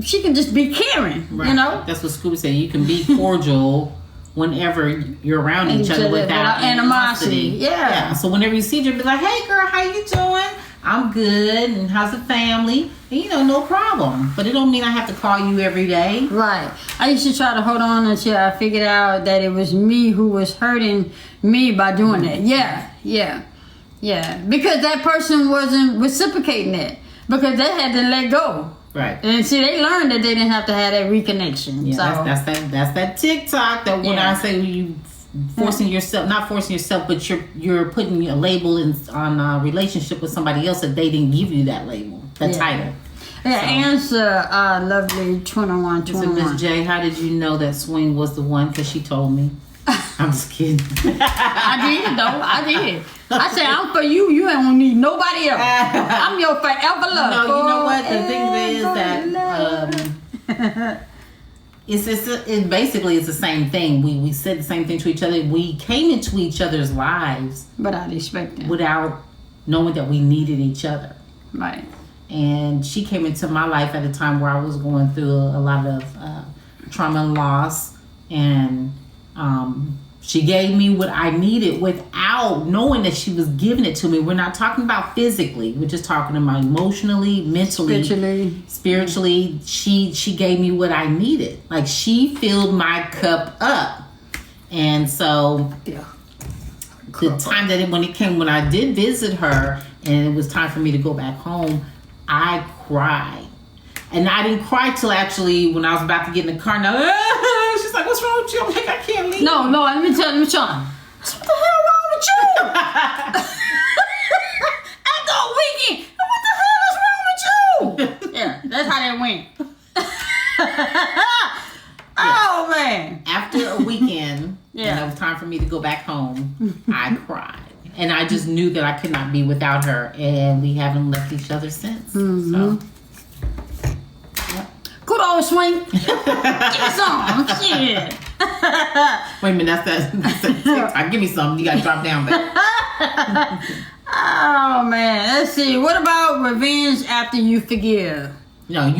A: she can just be Karen.
B: Right. That's what Scooby said. You can be cordial whenever you're around each other without animosity. Yeah. So whenever you see her, be like, hey girl, how you doing? I'm good. And how's the family? And, no problem. But it don't mean I have to call you every day.
A: Right. I used to try to hold on until I figured out that it was me who was hurting me by doing that. Yeah. Because that person wasn't reciprocating it. Because they had to let go.
B: Right.
A: And see, they learned that they didn't have to have that reconnection.
B: Yeah,
A: so
B: that's that TikTok that when I say you forcing yourself, not forcing yourself, but you're putting a label on a relationship with somebody else that they didn't give you that label, title.
A: Yeah, answer lovely 21.
B: So Miss J, how did you know that Swing was the one? Because she told me. I'm just kidding.
A: I did. I said, I'm for you. You don't need nobody else. I'm your forever love.
B: No, you know what? The thing is that it's basically the same thing. We said the same thing to each other. We came into each other's lives without knowing that we needed each other.
A: Right.
B: And she came into my life at a time where I was going through a lot of trauma and loss, and she gave me what I needed without knowing that she was giving it to me. We're not talking about physically. We're just talking about emotionally, mentally, spiritually. She gave me what I needed. Like, she filled my cup up. And so the time that when I did visit her and it was time for me to go back home, I cried. And I didn't cry till actually when I was about to get in the car. Now, she's like, what's wrong with you? I'm like, I can't leave.
A: No, let me tell you. I said, what the hell wrong with you? After a weekend, what the hell is wrong with you? Yeah, that's how that went. Oh, man.
B: After a weekend, and it was time for me to go back home, I cried. And I just knew that I could not be without her. And we haven't left each other since. So.
A: Good old Swing. Give me some. Shit.
B: Wait a minute, that's TikTok. Give me some. You gotta drop down there.
A: Oh man, let's see. What about revenge after you forgive?
B: No.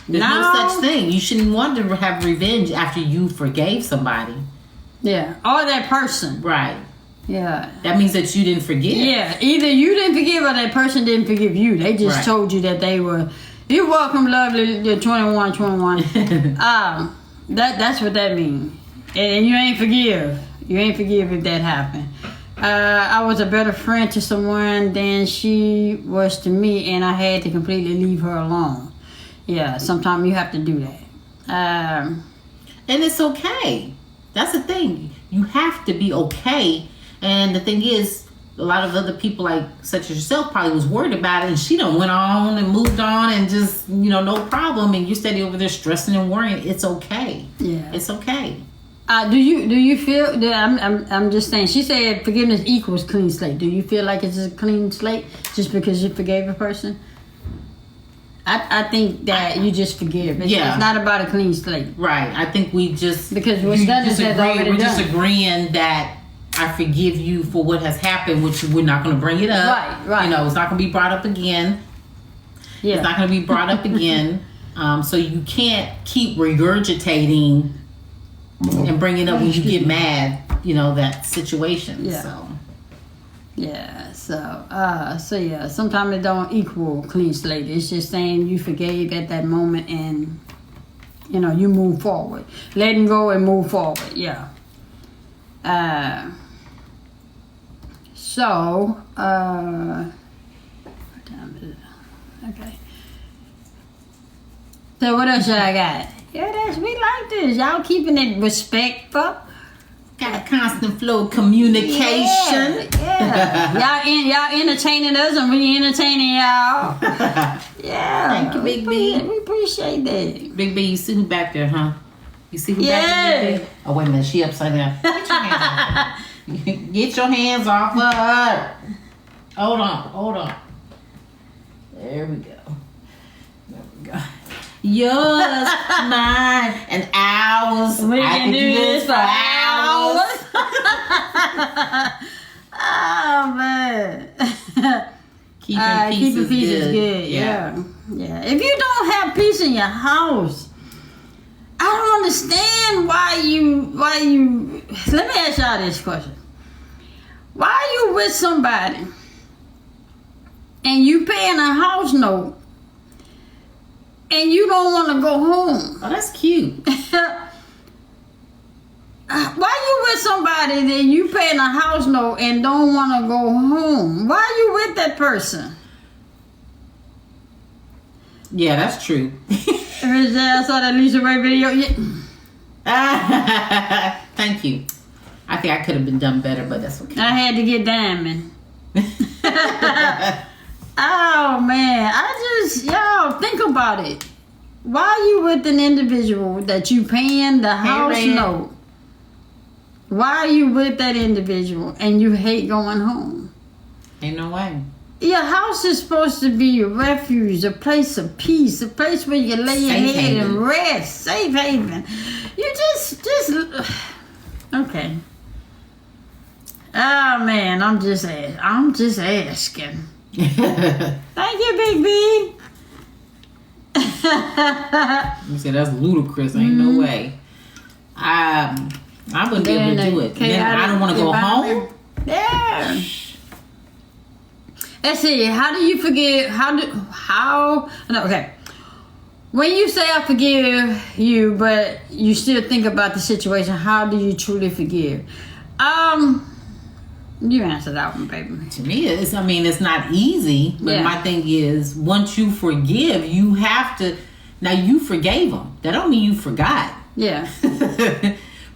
B: There's no such thing. You shouldn't want to have revenge after you forgave somebody.
A: Yeah, or that person.
B: Right.
A: Yeah.
B: That means that you didn't forgive. Yeah,
A: either you didn't forgive or that person didn't forgive you. They just told you that they were. You're welcome, lovely 21. That's what that means. And you ain't forgive. You ain't forgive if that happened. I was a better friend to someone than she was to me, and I had to completely leave her alone. Yeah, sometimes you have to do that.
B: And it's okay. That's the thing. You have to be okay. And the thing is, a lot of other people, like such as yourself, probably was worried about it, and she done went on and moved on and just, no problem. And you steady over there stressing and worrying. It's okay. Yeah, it's okay.
A: Do you feel that I'm just saying? She said forgiveness equals clean slate. Do you feel like it's a clean slate just because you forgave a person? I think that you just forgive. It's not about a clean slate.
B: Right. I think we just
A: because what's done is already done.
B: We're just agreeing that I forgive you for what has happened, which we're not going to bring it up.
A: Right.
B: It's not going to be brought up again. Yeah. It's not going to be brought up again. So you can't keep regurgitating and bring it up when you get mad, that situation.
A: Yeah.
B: So.
A: Yeah, so yeah, sometimes it don't equal clean slate. It's just saying you forgave at that moment and, you move forward. Letting go and move forward, yeah. What time is it? Okay. So what else I got? Yeah, we like this. Y'all keeping it respectful.
B: Got a constant flow of communication.
A: Yeah. y'all entertaining us and we entertaining y'all. Yeah.
B: Thank you, Big B.
A: We appreciate that.
B: Big B, you see who back there, huh? You see who back there, Big B? Oh, wait a minute. She upside down. Get your hands off her. Get your hands off her. Hold on. There we go. Yours, mine, and ours.
A: We
B: I
A: can do this for hours. Oh man.
B: Keeping peace is good.
A: Yeah. If you don't have peace in your house, I don't understand why you. Let me ask y'all this question: why are you with somebody and you paying a house note? And you don't want to go home.
B: Oh, that's cute.
A: Why you with somebody that you paying a house note and don't want to go home? Why you with that person?
B: Yeah, that's true.
A: I saw that Lisa Ray video. Yeah.
B: Thank you. I think I could have been done better, but that's okay.
A: I had to get diamond. Oh man, y'all think about it. Why you with an individual that you paying the house note? Why are you with that individual and you hate going home?
B: Ain't no way.
A: Your house is supposed to be a refuge, a place of peace, a place where you can lay your head and rest, safe haven. You just okay. Oh man, I'm just asking. Thank you, Big B.
B: You said that's ludicrous. Ain't no way. I wouldn't be able to do it. Then I don't want to go home.
A: Yeah. Let's see. How do you forgive? Okay. When you say I forgive you, but you still think about the situation, how do you truly forgive? You answer that one, baby.
B: To me, it's not easy. But my thing is, once you forgive, you have to. Now you forgave them. That don't mean you forgot.
A: Yeah.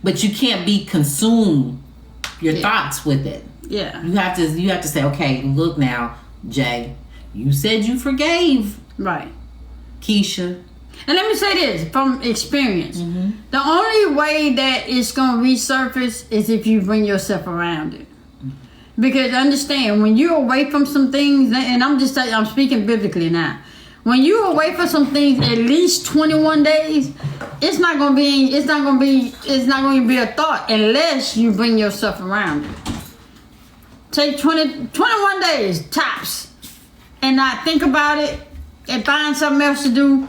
B: But you can't be consumed your thoughts with it.
A: Yeah.
B: You have to say, okay, look now, Jay, you said you forgave.
A: Right.
B: Keisha.
A: And let me say this from experience.
B: Mm-hmm.
A: The only way that it's going to resurface is if you bring yourself around it. Because understand, when you're away from some things, and I'm speaking biblically now. When you're away from some things at least 21 days, it's not going to be a thought unless you bring yourself around it. Take 21 days tops and not think about it and find something else to do.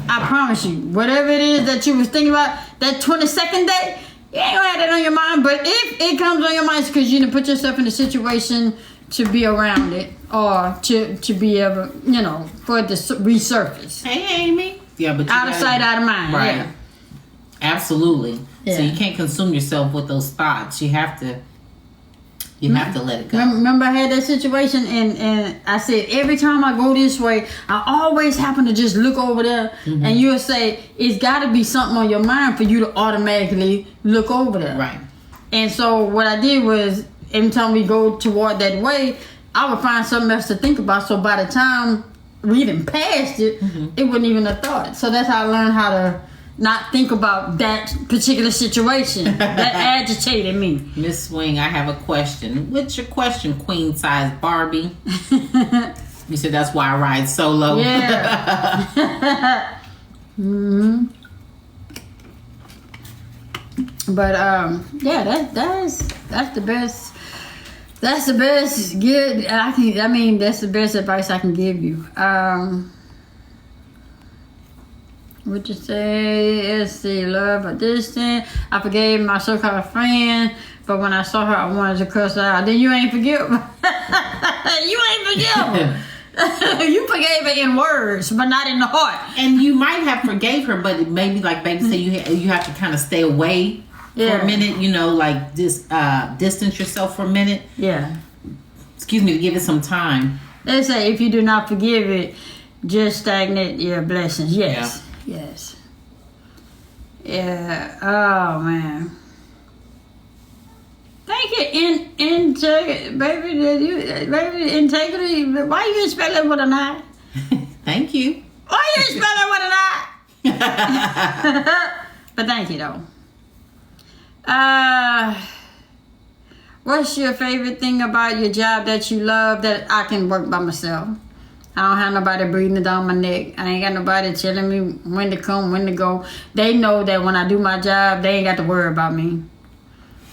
A: I promise you, whatever it is that you was thinking about, that 22nd day, you ain't gonna have that on your mind. But if it comes on your mind, it's because you didn't put yourself in a situation to be around it or to be able, for it to resurface.
B: Hey, Amy. Yeah, but
A: out of sight, out of mind.
B: Right.
A: Yeah.
B: Absolutely.
A: Yeah.
B: So you can't consume yourself with those thoughts. You have to let it go.
A: Remember I had that situation and I said every time I go this way, I always happen to just look over there and you'll say it's got to be something on your mind for you to automatically look over there.
B: Right.
A: And so what I did was every time we go toward that way, I would find something else to think about. So by the time we even passed it, it wasn't even a thought. So that's how I learned how to not think about that particular situation that agitated me.
B: Miss Swing, I have a question. What's your question, queen size Barbie? You said that's why I ride solo.
A: Yeah. But that's the best. That's the best. Good. That's the best advice I can give you. What you say? Let's see. Love or distance. I forgave my so-called friend, but when I saw her, I wanted to cuss her out. Then you ain't forgive. You ain't forgive. You forgave her in words, but not in the heart.
B: And you might have forgave her, but maybe like baby said, you have to kind of stay away for a minute. You know, like distance yourself for a minute.
A: Yeah.
B: Excuse me, to give it some time.
A: They say if you do not forgive it, just stagnate your blessings. Yes. Yeah. Yes. Yeah. Oh man. Thank you, integrity, baby. Integrity. Why you spell it with an I?
B: Thank you.
A: Why you spell it with an I? But thank you though. What's your favorite thing about your job that you love that I can work by myself? I don't have nobody breathing down my neck. I ain't got nobody telling me when to come, when to go. They know that when I do my job, they ain't got to worry about me.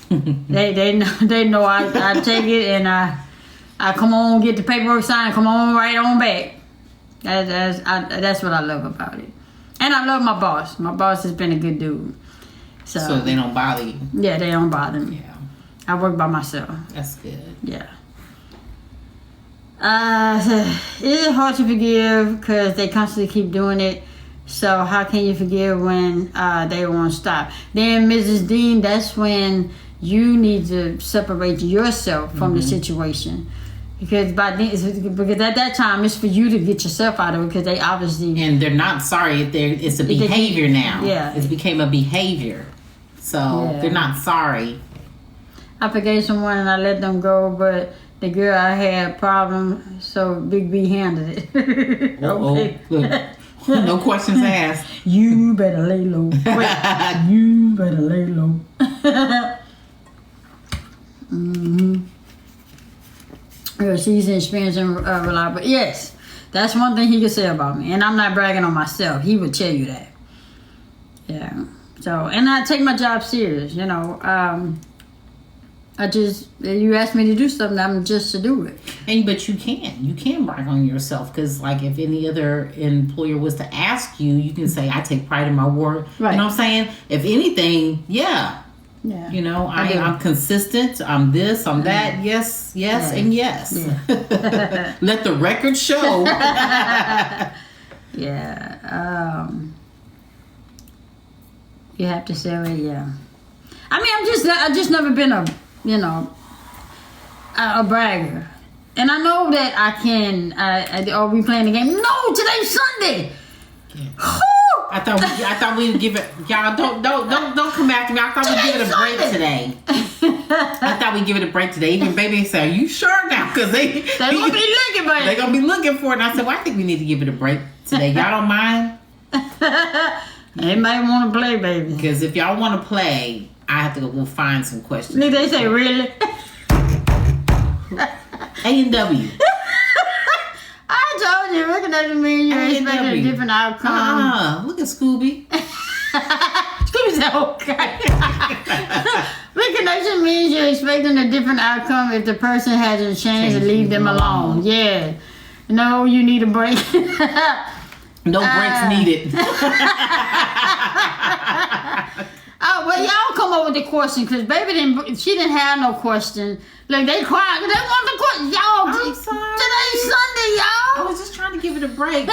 A: they know I take it and I come on, get the paperwork signed, come on right on back. That's what I love about it. And I love my boss. My boss has been a good dude.
B: So they don't bother you.
A: Yeah, they don't bother me.
B: Yeah.
A: I work by myself.
B: That's good.
A: Yeah. It's hard to forgive because they constantly keep doing it. So how can you forgive when they won't stop? Then Mrs. Dean, that's when you need to separate yourself from the situation. Because at that time it's for you to get yourself out of it because they obviously...
B: And they're not sorry. It's a behavior now.
A: Yeah.
B: It's became a behavior. So they're not sorry.
A: I forgave someone and I let them go, but the girl I had problems, so Big B handled it. Okay.
B: No questions asked.
A: You better lay low. Wait, you better lay low. Yeah, she's experiencing reliable. Yes, that's one thing he could say about me, and I'm not bragging on myself. He would tell you that. Yeah. So, and I take my job serious. You know, you ask me to do something, I'm just to do it.
B: But you can brag on yourself because, like, if any other employer was to ask you, you can say, "I take pride in my work." Right. You know what I'm saying? If anything, yeah. You know, I'm consistent. I'm this. I'm that. Yes, and yes. Yeah. Let the record show.
A: Yeah. You have to say it. Yeah. I mean, I just never been a bragger, and I know that I can. Are we playing the game? No, today's Sunday.
B: Yeah. I thought we'd give it. Y'all don't come after me. I thought we'd give it a break today. I thought we'd give it a break today. Even baby said, "Are you sure now?" Because they
A: gonna be looking, baby.
B: They gonna be looking for it. And I said, "Well, I think we need to give it a break today. Y'all don't mind?"
A: They might want to play, baby.
B: Because if y'all want to play, I have to go find some questions.
A: They say, really?
B: A&W.
A: I told you, recognition means you're expecting a different outcome.
B: Look at Scooby.
A: Scooby said, okay. Recognition means you're expecting a different outcome if the person hasn't changed, leave them alone. Yeah. No, you need a break.
B: No breaks needed.
A: Well, y'all come up with the question because baby she didn't have no question. Like they cried, they want the question. Y'all,
B: I'm sorry.
A: Today's Sunday, y'all.
B: I was just trying to give it a break.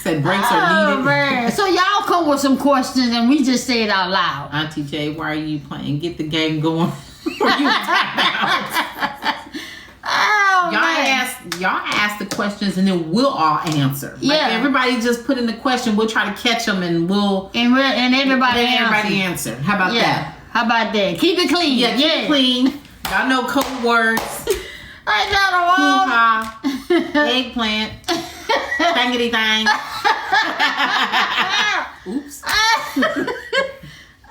B: Said breaks are needed.
A: Man. So y'all come with some questions and we just say it out loud.
B: Auntie J, why are you playing? Get the game going. Y'all ask the questions and then we'll all answer. Like everybody just put in the question. We'll try to catch them and everybody answer. How about that?
A: How about that? Keep it clean.
B: Yeah, keep it clean. Y'all know code words. Hoo-ha. Eggplant. Thangity thang. Oops.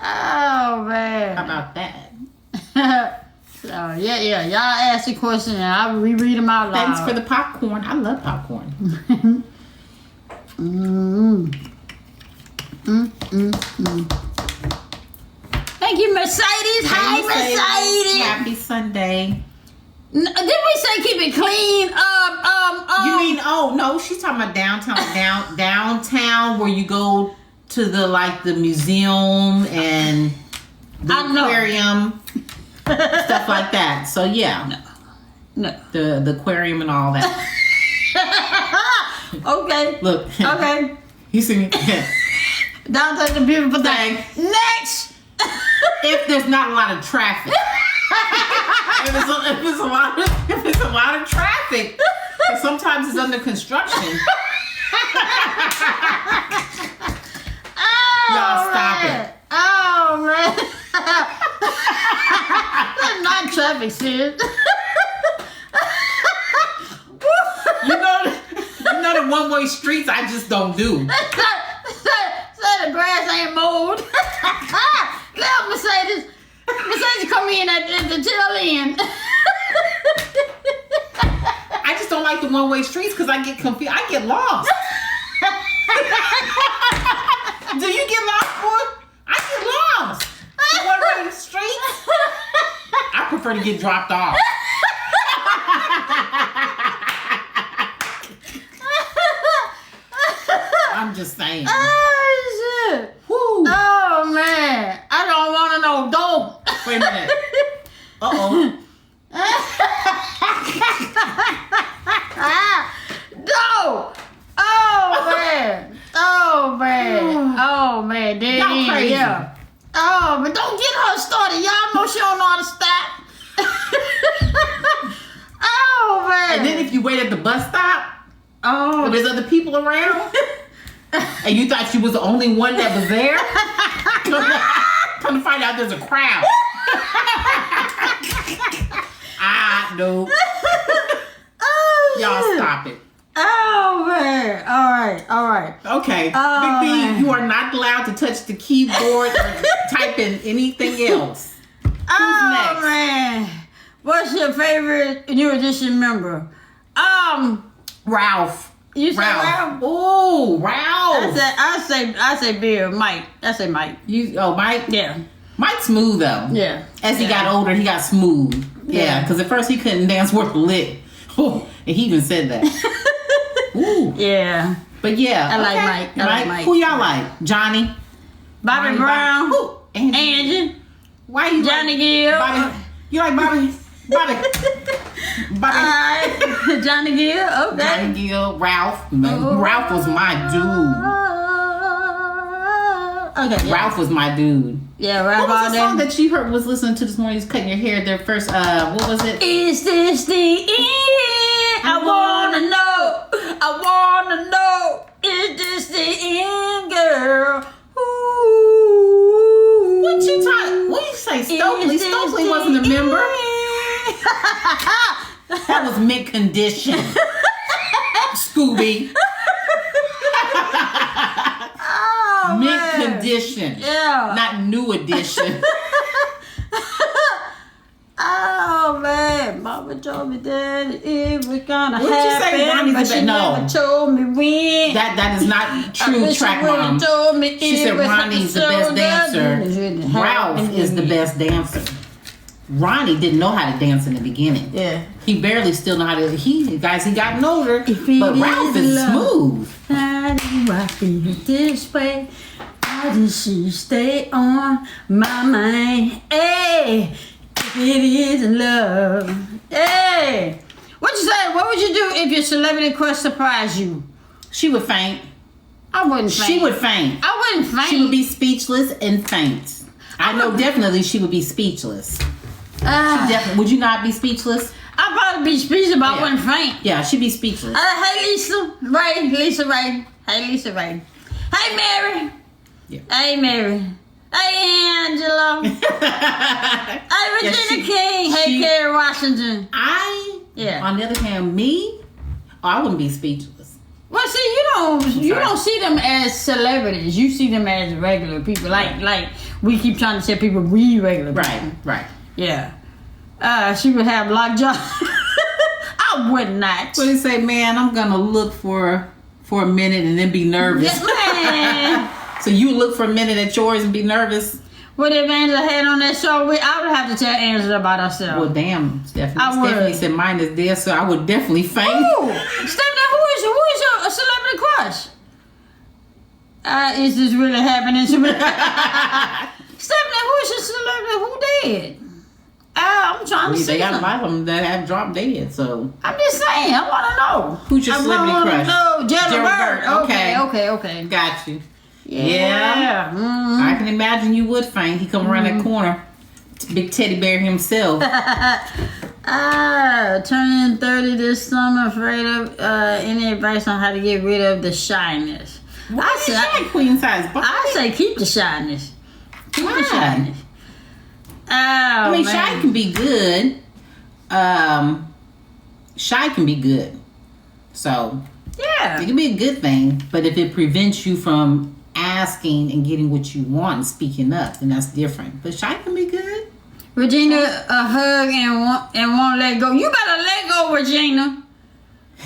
A: Oh man.
B: How about that?
A: So y'all ask the question and I'll reread them out loud.
B: Thanks for the popcorn. I love popcorn.
A: Thank you, Mercedes. Hi, Mercedes.
B: Happy Sunday.
A: Didn't we say keep it clean?
B: You mean No, she's talking about downtown where you go to the museum and the aquarium, stuff like that. So yeah,
A: no,
B: the aquarium and all that.
A: Okay.
B: Look.
A: Okay.
B: You see me?
A: Downtown's a beautiful thing. Next.
B: If there's not a lot of traffic. if it's a lot of traffic, and sometimes it's under construction. Y'all stop it.
A: Oh man. That's not traffic, sis.
B: You know the one-way streets I just don't do.
A: Say the grass ain't mowed. Let Mercedes come in at the tail end.
B: I just don't like the one-way streets because I get confused. I get lost. Do you get lost, boy? I get lost. The one-way streets. I prefer to get dropped off. I'm just saying.
A: Oh shit.
B: Woo.
A: Oh man. I don't want to know. Don't.
B: Wait a minute. Uh-oh.
A: No. Oh man. Oh man. Oh man. There
B: Y'all
A: it is.
B: crazy.
A: Yeah. Oh, but don't get her started. Y'all know she don't know how to stop. Oh man.
B: And then if you wait at the bus stop,
A: Oh.
B: there's other people around, and you thought you was the only one that was there, come to find out there's a crowd. No.
A: Oh,
B: Y'all
A: shit.
B: stop it.
A: Oh man. All right.
B: Okay.
A: Oh,
B: Big B,
A: man.
B: you are not allowed to touch the keyboard or type in anything else.
A: Oh
B: next?
A: man. What's your favorite New Edition member?
B: Ralph.
A: You say Ralph?
B: Oh, Ralph.
A: I say Bill. Mike. I say Mike.
B: Mike?
A: Yeah.
B: Mike's smooth though.
A: Yeah.
B: As he got older, he got smooth. Yeah, because at first he couldn't dance worth a lick. Oh, and he even said that. Ooh.
A: Yeah.
B: But yeah.
A: I like Mike. I like Mike.
B: Who y'all like? Johnny?
A: Bobby Brown.
B: Who?
A: Angie.
B: Why you
A: Johnny
B: like
A: Gill.
B: Bobby? You like Bobby? Bobby.
A: Johnny Gill. Okay.
B: Johnny Gill. Ralph. Ralph was my dude.
A: Okay. Yeah.
B: Ralph was my dude.
A: Yeah, Ralph.
B: What was the song
A: there.
B: that you was listening to this morning? He's cutting your hair. Their first, what was it?
A: Is this the end? I wanna know. Is this the end, girl? Ooh.
B: What you say? Stokely? Stokely wasn't a member. That was mid condition. Scooby.
A: Oh,
B: Mid
A: man.
B: condition.
A: Yeah.
B: Not new edition.
A: Oh man, Mama told me that it was gonna
B: What'd you say,
A: happen,
B: Ronnie's
A: but
B: the
A: she
B: no.
A: never told me when.
B: That is not
A: I
B: true,
A: wish
B: track
A: she would've
B: mom.
A: told me
B: She
A: it
B: said
A: was
B: Ronnie's the
A: so
B: best
A: good.
B: dancer. Ralph is the best dancer. Ronnie didn't know how to dance in the beginning.
A: Yeah.
B: He barely still know how to. He gotten older,
A: If it
B: but Ralph is
A: love,
B: smooth.
A: How do I feel this way? How does she stay on my mind? Hey, if it is love. Hey, what you say? What would you do if your celebrity crush surprised you?
B: She would faint.
A: I wouldn't faint.
B: She would faint.
A: I wouldn't faint.
B: She would be speechless and faint. I know definitely she would be speechless. Would you not be speechless?
A: I'd probably be speechless, but I wouldn't faint.
B: Yeah, she'd be speechless.
A: Hey, Lisa Ray. Lisa Ray. Hey, Lisa Ray. Hey, Mary.
B: Yeah.
A: Hey, Mary. Hey, Angela. Hey, Regina King. Hey, Kerry Washington.
B: On the other hand, I wouldn't be speechless.
A: Well, see, you don't see them as celebrities. You see them as regular people. Like we keep trying to say people we regular people.
B: Right.
A: Yeah. She would have lockjaw. I would not.
B: What do you say, man? I'm gonna look for a minute and then be nervous.
A: Yes, man.
B: So you look for a minute at yours and be nervous?
A: What if Angela had on that show? I would have to tell Angela about herself.
B: Well, damn, Stephanie.
A: I would.
B: Stephanie said mine is there, so I would definitely faint.
A: Ooh, Stephanie, who Is this really happening to me? Stephanie, who is your celebrity? Who dead? I'm trying to see.
B: They got a
A: something.
B: lot of them that have dropped dead, so.
A: I'm just saying, I want to know.
B: Who's your celebrity crush?
A: No, Gerald Bird.
B: Okay.
A: Okay.
B: Got you.
A: Yeah. Mm-hmm.
B: I can imagine you would faint. He come around that corner. Big teddy bear himself.
A: Turning 30 this summer. Afraid of any advice on how to get rid of the shyness?
B: I say queen size.
A: I say keep the shyness. Keep the
B: Why?
A: shyness.
B: I mean, shy can be good. Shy can be good. So,
A: yeah,
B: it can be a good thing. But if it prevents you from asking and getting what you want and speaking up, then that's different. But shy can be good.
A: Regina, a hug and won't let go. You better let go, Regina.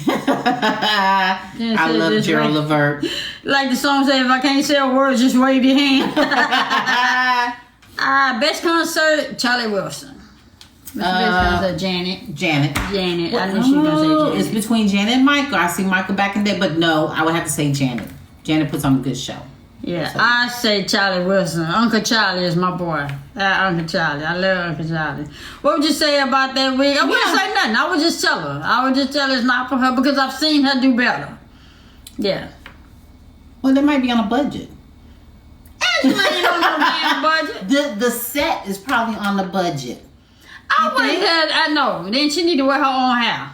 B: I love Gerald Levert.
A: Like the song said, if I can't say a word, just wave your hand. Best concert, Charlie Wilson. Best concert, Janet.
B: Janet.
A: I knew she was going to say Janet.
B: It's between Janet and Michael. I see Michael back in there, but no, I would have to say Janet. Janet puts on a good show.
A: Yeah,
B: So.
A: I say Charlie Wilson. Uncle Charlie is my boy. Uncle Charlie. I love Uncle Charlie. What would you say about that wig? I wouldn't say nothing. I would just tell her. It's not for her because I've seen her do better. Yeah.
B: Well, they might be on a budget.
A: Angela ain't on no damn budget.
B: The set is probably on the budget.
A: I know. Then she need to wear her own hair.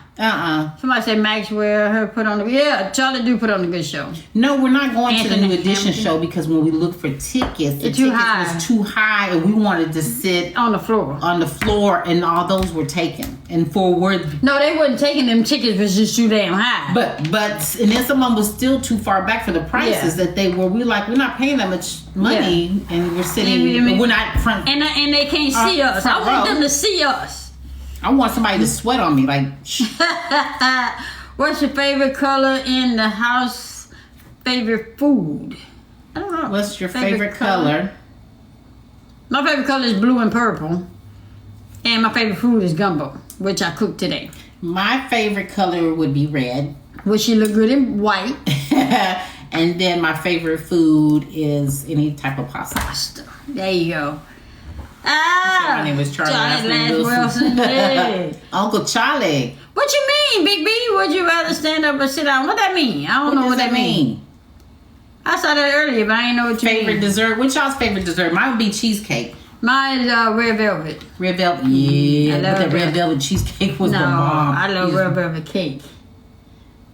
A: Somebody say Maxwell, her put on the... Yeah, Charlie do put on a good show.
B: No, we're not going to the
A: Anthony
B: New Edition
A: Hamilton.
B: show because when we looked for tickets, the
A: It's too
B: tickets
A: high.
B: was too high and we wanted to sit
A: On the floor.
B: on the floor and all those were taken. And for word...
A: No, they wasn't taking them tickets. Was just too damn high.
B: But and then someone was still too far back for the prices that they were. We're not paying that much money and we're sitting... we're not front...
A: And they can't see us. I want them to see us.
B: I want somebody to sweat on me like...
A: What's your favorite color in the house? Favorite food? I don't know.
B: What's your favorite color?
A: My favorite color is blue and purple. And my favorite food is gumbo, which I cooked today.
B: My favorite color would be red.
A: Which she look good in white.
B: And then my favorite food is any type of pasta.
A: There you go.
B: My name was Charlie
A: Wilson. Yeah.
B: Uncle Charlie.
A: What you mean, Big B? Would you rather stand up or sit down? What that mean? I don't know what that mean. I saw that earlier, but I didn't know what you
B: Favorite
A: mean.
B: dessert? What's y'all's favorite dessert? Mine would be cheesecake.
A: Mine is red velvet.
B: Red velvet. Yeah,
A: I
B: but
A: love
B: that
A: red
B: red velvet cheesecake was the bomb.
A: I love red velvet cake.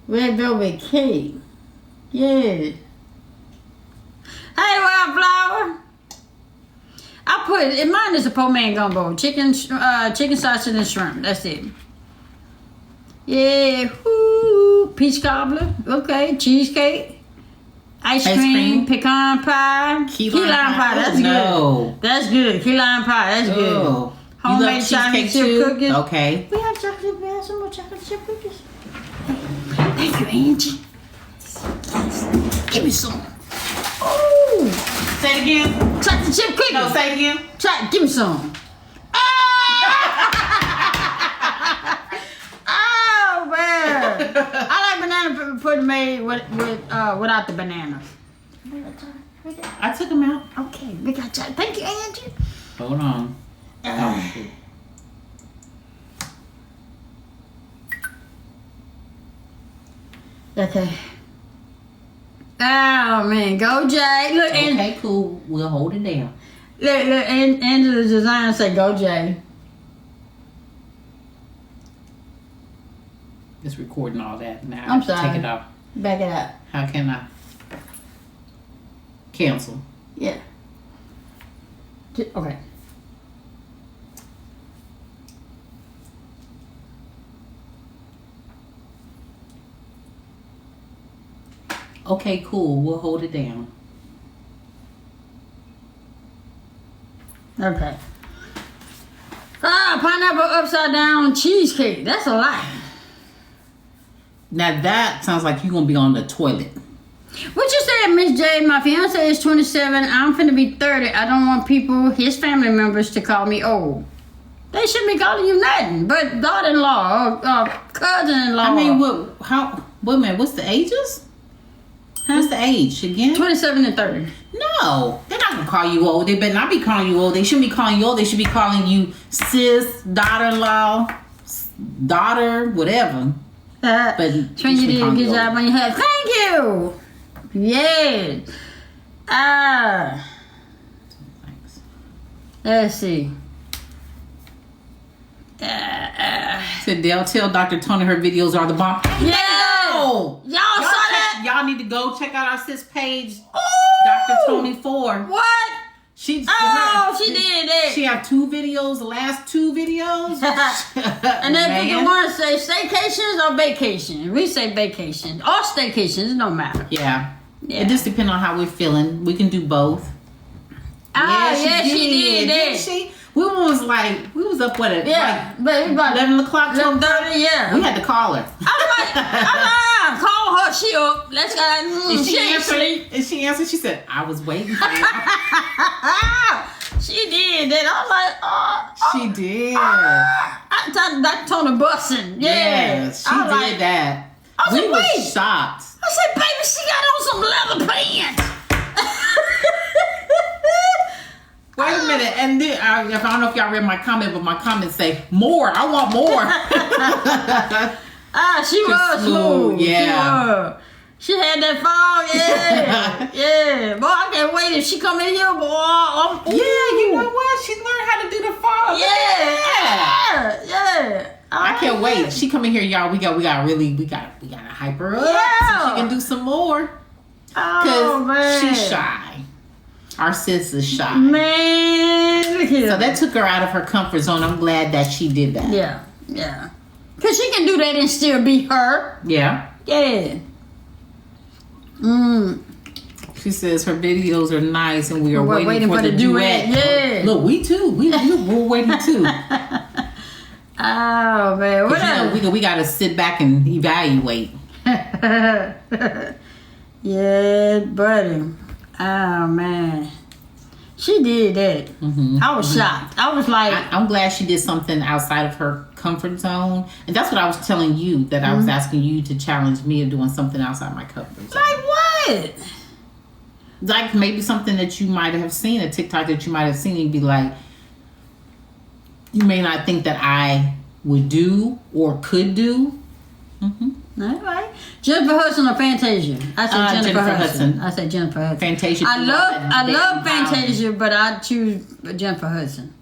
A: Red velvet cake. Yeah. Hey, Wildflower. I put mine is a po man gumbo, chicken sausage and shrimp. That's it. Yeah, whoo, peach cobbler. Okay, cheesecake, ice cream, pecan pie, key lime pie. That's good. That's good. Key lime pie. That's good.
B: Oh.
A: Homemade chocolate chip cookies.
B: Okay.
A: We have chocolate. We have some more chocolate chip cookies. Thank you, Angie. Give me some. Oh.
B: Say it again.
A: Chocolate chip cookies.
B: No, say it again.
A: Give me some. Oh man! I like banana pudding made without the bananas.
B: I took them out.
A: Okay, we got chocolate. Thank you, Angie.
B: Hold on. Oh, shoot.
A: Okay. Oh man, go Jay! Look,
B: Okay, cool. We'll hold it down.
A: Look, Angela's design say go Jay.
B: It's recording all that now.
A: I'm sorry.
B: Take it off.
A: Back it up.
B: How can I cancel?
A: Yeah. Okay.
B: Okay, cool. We'll hold it down.
A: Okay. Pineapple upside down cheesecake. That's a lot.
B: Now that sounds like you're gonna be on the toilet.
A: What you said, Miss J? My fiance is 27. I'm finna be 30. I don't want people, his family members, to call me old. They shouldn't be calling you nothing but daughter-in-law or cousin-in-law.
B: I mean, what's the ages? What's the age again?
A: 27 and 30.
B: No, they're not gonna call you old. They better not be calling you old. They shouldn't be calling you old. They should be calling you sis, daughter-in-law, daughter, whatever. But
A: Trini, you did a good job on your head. Thank you. Yes.
B: Thanks.
A: Let's see.
B: Said they'll tell Dr. Toni her videos are the bomb.
A: Yeah.
B: No.
A: Y'all saw that?
B: Y'all need to go check out our sis page,
A: Ooh.
B: Dr. Toni 4.
A: What?
B: She
A: did it.
B: She had 2 videos, the last 2 videos.
A: And then people want to say staycations or vacation. We say vacation. Or staycations, it don't matter.
B: Yeah. It just depends on how we're feeling. We can do both.
A: She did.
B: Didn't she? We was up what at
A: but about
B: 11 o'clock,
A: 11:30, yeah.
B: We had to call her.
A: Call her, she up. Let's go.
B: And she answered, she said, I was waiting for you.
A: She did that. I was like,
B: she did.
A: I thought Dr. Toni busting.
B: Yeah, she did that. We were shocked.
A: I said, baby, she got on some leather pants.
B: Wait a minute, and then, I don't know if y'all read my comment, but my comments say, more, I want more.
A: She was smooth.
B: Yeah.
A: She had that fall, yeah. Boy, I can't wait if she come in here, boy.
B: You know what? She learned how to do the fall.
A: Yeah.
B: I can't wait. She come in here, y'all. We gotta hype her up so she can do some more. Cause she's shy. Our sis is shy.
A: Man, look here.
B: So that took her out of her comfort zone. I'm glad that she did that.
A: Yeah. Cause she can do that and still be her.
B: Yeah. She says her videos are nice and we are waiting for the duet.
A: Yeah.
B: Look, we too. We're waiting too.
A: Oh man, what else?
B: We gotta sit back and evaluate.
A: Yeah, buddy. Oh man, she did that.
B: Mm-hmm.
A: I was shocked. I was like,
B: I'm glad she did something outside of her comfort zone, and that's what I was telling you. That I was asking you to challenge me of doing something outside my comfort zone.
A: like what?
B: Like maybe something that you might have seen, a TikTok that you might have seen, and be like, you may not think that I would do or could do. Mm-hmm.
A: All right. Jennifer Hudson or Fantasia? I said Jennifer Hudson. I said Jennifer Hudson.
B: Fantasia.
A: I love Fantasia, but I choose Jennifer Hudson.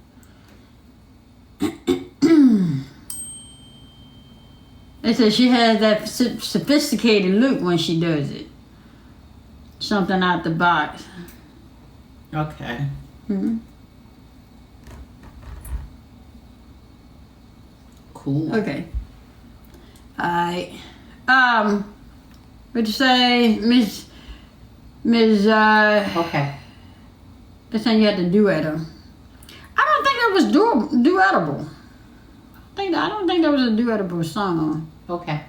A: They said she has that sophisticated look when she does it. Something out the box.
B: Okay.
A: Mm-hmm.
B: Cool.
A: Okay. Alright. What'd you say, Miss
B: Okay.
A: This thing you had to duet her. I don't think that was duetable. I don't think that was a duetable song.
B: Okay.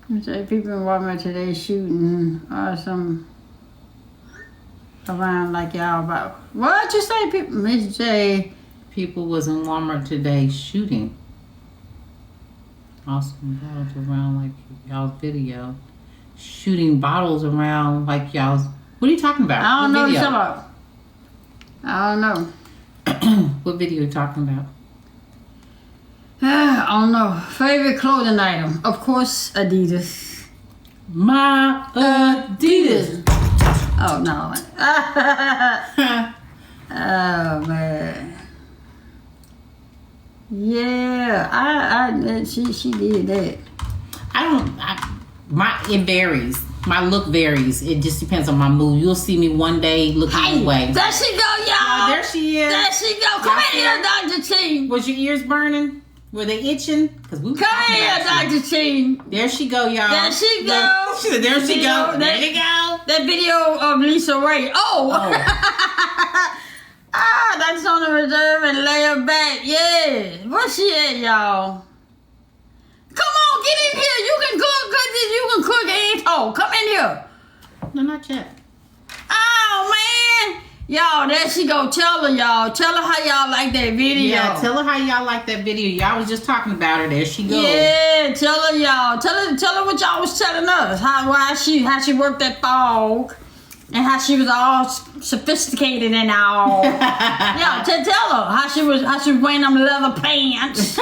A: You say people in Walmart today shooting or some around like y'all about. What you say, people? Miss J.
B: People was in Walmart today shooting. Awesome bottles around like y'all's video. Shooting bottles around like y'all's. What are you talking about?
A: I don't know what you're talking about. I don't know.
B: What video are you talking about?
A: I don't know. Favorite clothing item? Of course, Adidas.
B: My Adidas.
A: Oh, no. Oh, man. Yeah, she did that.
B: It varies. My look varies. It just depends on my mood. You'll see me one day looking one way.
A: There she go, y'all.
B: There she is.
A: There she go. Come in here, Dr. T.
B: Was your ears burning? Were they itching? Because we
A: Come here, Dr. T.
B: There she go, y'all.
A: There she go.
B: She said, there she go. There you go.
A: That video of Lisa Ray. Oh. That's on the reserve and lay her back. Yeah. Where's she at, y'all? Come on, get in here. You can cook and talk. Come in here.
B: No, not yet.
A: Oh, man. Y'all, there she go. Tell her, y'all. Tell her how y'all like that video.
B: Yeah, tell her how y'all like that video. Y'all was just talking about her. There she goes.
A: Yeah, tell her, y'all. Tell her what y'all was telling us. How she worked that fog. And how she was all sophisticated and all. Yeah, tell her how she was wearing them leather pants.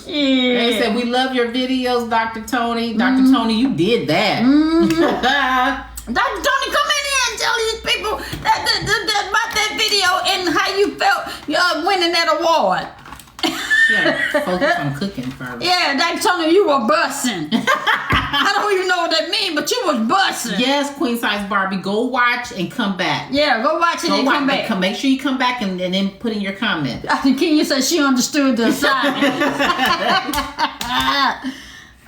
A: Yeah.
B: They said, we love your videos, Dr. Toni. Dr. Toni, you did that.
A: Dr. Toni, come in here and tell these people that about that video and how you felt winning that award.
B: Yeah, focus on cooking first.
A: Yeah, Dr. Toni, you were bussing. I don't even know what that means, but you was bussing.
B: Yes, Queen Size Barbie, go watch and come back.
A: Yeah, go watch it and come back.
B: Make sure you come back and then put in your comment.
A: Kenya said she understood the assignment.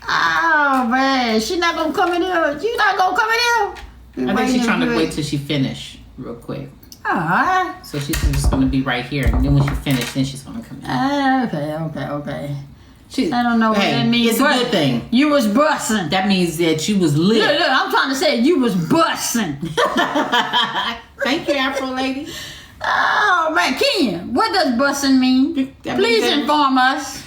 A: Oh man, she not gonna come in here. You not gonna come in here.
B: I think she's trying to wait till she finish real quick.
A: Alright.
B: So she's just gonna be right here, and then when she finishes, then she's gonna come in.
A: Okay. I don't know what that means.
B: It's a good thing.
A: You was bussing.
B: That means that you was lit.
A: Look, I'm trying to say you was bussing.
B: Thank you, Afro lady.
A: Oh man, Kenya, what does bussing mean? Please inform us.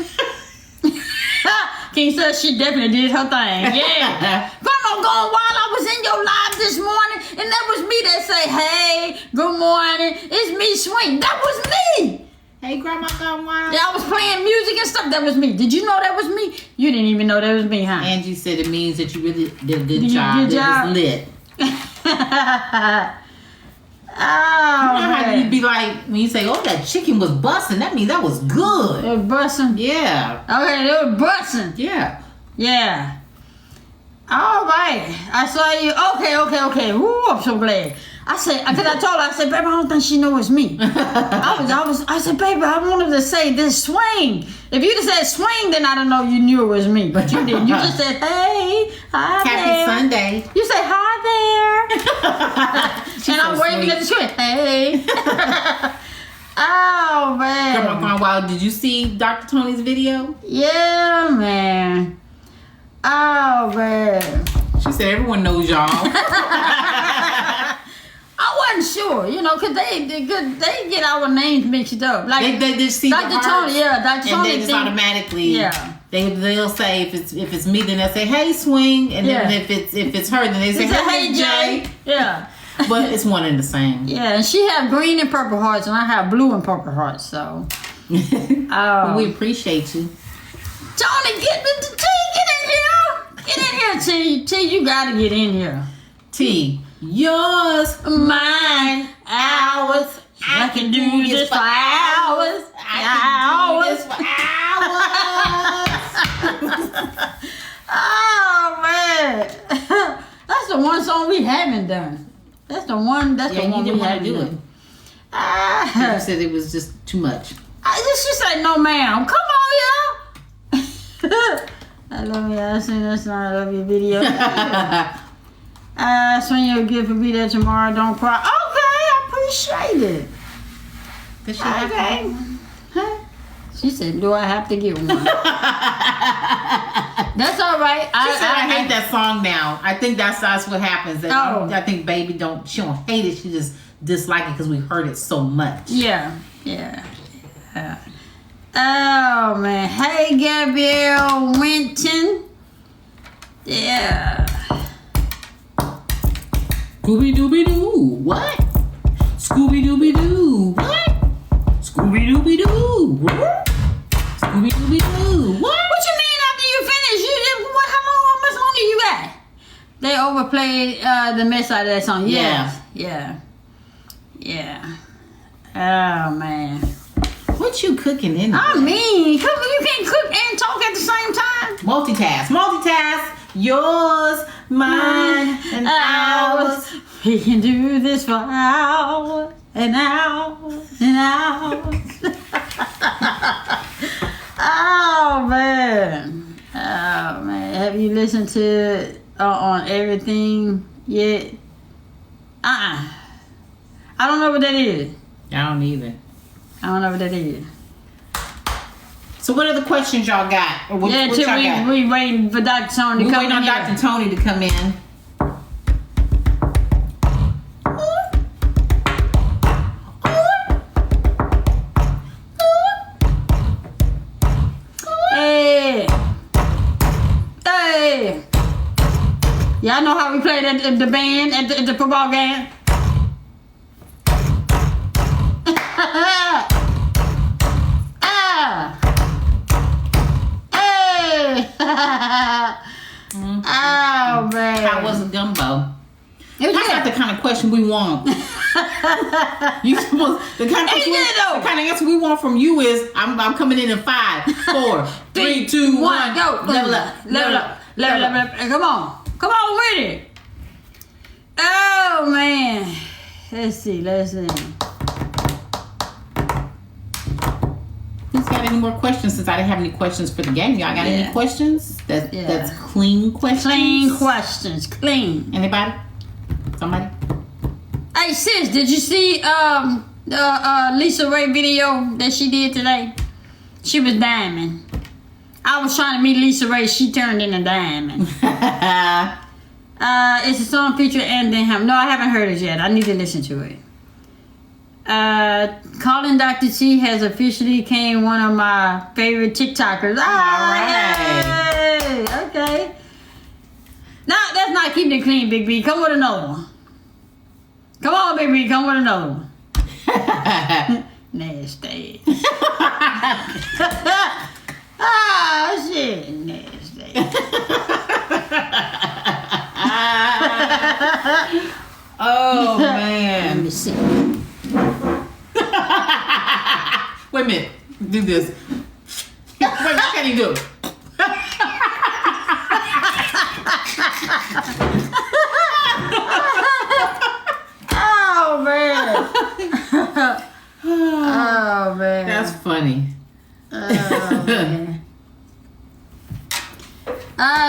A: Kenya said she definitely did her thing. Yeah. Grandma going while I was in your live this morning, and that was me that say, hey, good morning, it's me, Swing. That was me.
B: Hey, Grandma gone wild.
A: Yeah, I was playing music and stuff. That was me. Did you know that was me? You didn't even know that was me, huh?
B: Angie said it means that you really did a good job.
A: Good job.
B: It was lit.
A: Oh,
B: you know how you be like, when you say, oh, that chicken was busting, that means that was good.
A: It was busting?
B: Yeah.
A: Okay, it was busting.
B: Yeah.
A: Yeah. All right. I saw you. Okay. Woo, I'm so glad. I said, because I told her, I said, baby, I don't think she knows it's me. I said, baby, I wanted to say this swing. If you'd have said swing, then I don't know you knew it was me. But you didn't. You just said, hey, hi there.
B: Happy Sunday.
A: You say, hi there. And I'm waving at the screen. Hey. Oh, man.
B: Grandma Wild, did you see Dr. Toni's video?
A: Yeah, man. Oh, man.
B: She said, everyone knows y'all.
A: I wasn't sure, because they get our names mixed up. Like
B: they just see
A: Dr. Toni, Dr. Toni,
B: and they just automatically, they'll say if it's me, then they'll say hey Swing, and then if it's her, then they say hey Jay.
A: Yeah,
B: but it's one and the same.
A: Yeah, and she have green and purple hearts, and I have blue and purple hearts. So,
B: well, we appreciate you.
A: Toni, get in here. Get in here, T, you gotta get in here.
B: T. Yours,
A: mine, ours. I can do this for hours. Oh man, that's the one song we haven't done. That's the one. That's the one we haven't do it.
B: You said it was just too much.
A: She said, "No, ma'am. Come on, y'all." I love you. I sing that song. I love your video. Swing your gift will be there tomorrow. Don't cry. Okay, I appreciate it.
B: Does she have one?
A: Huh? She said, "Do I have to get one?" That's all right.
B: She said, "I hate that song now." I think that's what happens. I think baby she don't hate it. She just dislike it because we heard it so much.
A: Yeah. Oh man. Hey, Gabrielle Winton. Yeah.
B: Scooby Dooby Doo. What? Scooby Dooby Doo. What? Scooby Dooby Doo. What? Scooby Dooby Doo. What?
A: What you mean after you finish? How much longer you got? They overplayed the mess out of that song. Yeah. Oh man.
B: What you cooking in there?
A: I mean, you can't cook and talk at the same time.
B: Multitask. Yours, mine, and ours.
A: We can do this for hours and hours and hours. Oh man. Have you listened to it on everything yet? I don't know what that is.
B: I don't either.
A: I don't know what that is.
B: So what other questions y'all got? What y'all got?
A: We waiting for Dr. Toni to come in.
B: We're waiting on Dr. Toni to come in.
A: Y'all know how we played at the band at the football game? Hey! Oh, man.
B: How was the gumbo?
A: It was
B: That's not the kind of question we want. You supposed the kind of answer we want from you is I'm coming in 5, 4, 3, 2, 1,
A: go. Level up. Come on with it. Oh man. Let's see.
B: Who's got any more questions? Since I didn't have any questions for the game, y'all got any questions? That's clean questions.
A: Clean questions. Clean.
B: Anybody? Somebody?
A: Hey sis, did you see the Lisa Ray video that she did today? She was diamond. I was trying to meet Lisa Ray. She turned into diamond. It's a song featured and then him. No, I haven't heard it yet. I need to listen to it. Calling Dr. T has officially became one of my favorite TikTokers.
B: All right.
A: Yay! Okay. No, that's not keeping it clean, Big B. Come with another one. Come on, Big B. Come with another one. Nasty. Oh, shit. Nasty.
B: Oh, man.
A: Let me see.
B: Wait a minute. Do this. Wait, what can you do?
A: Oh, man. Oh, man.
B: That's funny.
A: Oh, man.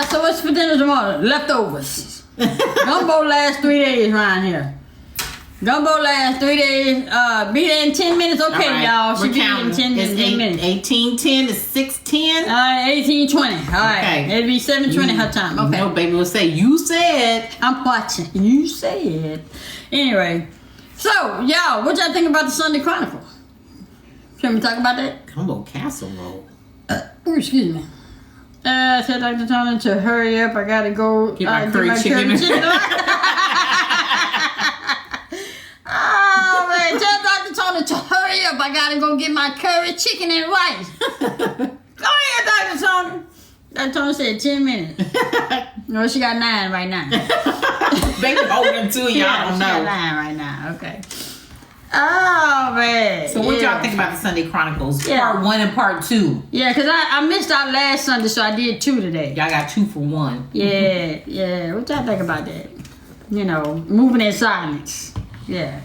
A: So what's for dinner tomorrow? Leftovers. Gumbo lasts 3 days around here. Gumbo lasts 3 days. Be there in 10 minutes. Okay,
B: right.
A: y'all. She
B: We're
A: be in
B: counting.
A: 10 minutes.
B: 18:10 is 6:10.
A: 18:20. All right.
B: Okay.
A: It'll be 7:20 her time. Okay.
B: No, baby will say, you said.
A: I'm watching. You said. Anyway. So, y'all, what y'all think about the Sunday Chronicle? Can we talk about that?
B: Gumbo casserole.
A: Excuse me. I said Dr. Toni to hurry up. I gotta go
B: Get my curry chicken.
A: Oh man, tell Dr. Toni to hurry up. I gotta go get my curry chicken and rice. Go ahead, Dr. Toni. Dr. Toni said 10 minutes. No, she got 9 right now.
B: Baby holding too, y'all don't
A: she
B: know.
A: got 9 right now. Okay. Oh man.
B: So what y'all think about the Sunday Chronicles?
A: Yeah.
B: Part 1 and part 2.
A: Yeah, because I missed out last Sunday, so I did 2 today.
B: Y'all got 2 for 1.
A: Yeah. What y'all think about that? You know, moving in silence. Yeah.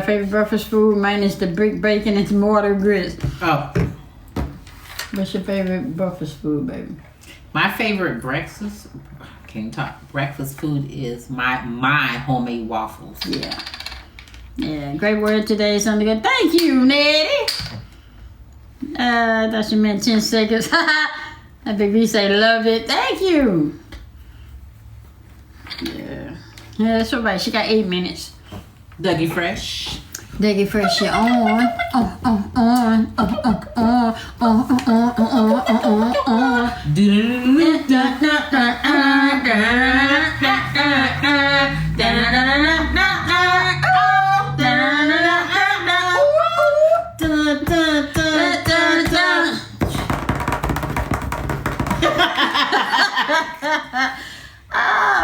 A: Favorite breakfast food? Mine is the brick bacon and mortar grits.
B: Oh.
A: What's your favorite breakfast food, baby?
B: My favorite breakfast food is my homemade waffles.
A: Yeah. Great word today, Sunday good. Thank you, Nettie. I thought you meant 10 seconds. I think we say love it. Thank you. Yeah, that's all right. She got 8 minutes.
B: Dougie Fresh.
A: Dougie Fresh, you're on.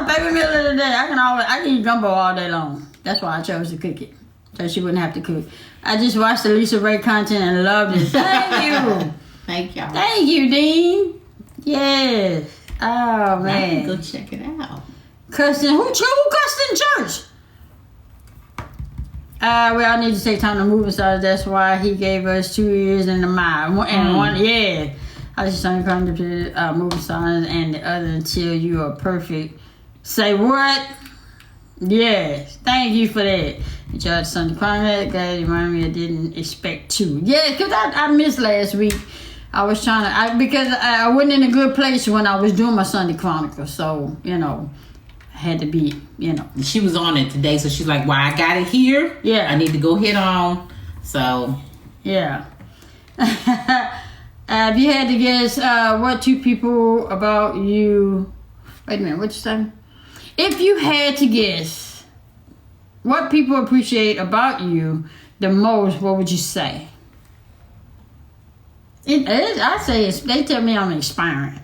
A: Baby, middle of the day, I can eat gumbo all day long. That's why I chose to cook it, so she wouldn't have to cook. I just watched the Lisa Ray content and loved it. Thank you.
B: Thank y'all.
A: Thank you, Dean. Yes. Oh man.
B: Go check it out.
A: Cussing. Who cussed in church? We all need to take time to move aside. That's why he gave us 2 ears and a mouth. And one, yeah. I just trying to come to move aside and the other until you are perfect. Say what? Yes. Thank you for that. Judge Sunday Chronicle, guys, remind me I didn't expect to. Yeah, because I missed last week. I was trying to, because I wasn't in a good place when I was doing my Sunday Chronicle. So, I had to be,
B: She was on it today, so she's like, well, I got it here.
A: Yeah.
B: I need to go hit on. So.
A: Yeah. If you had to guess what two people about you... Wait a minute, what you saying? If you had to guess what people appreciate about you the most, what would you say? I say they tell me I'm inspiring.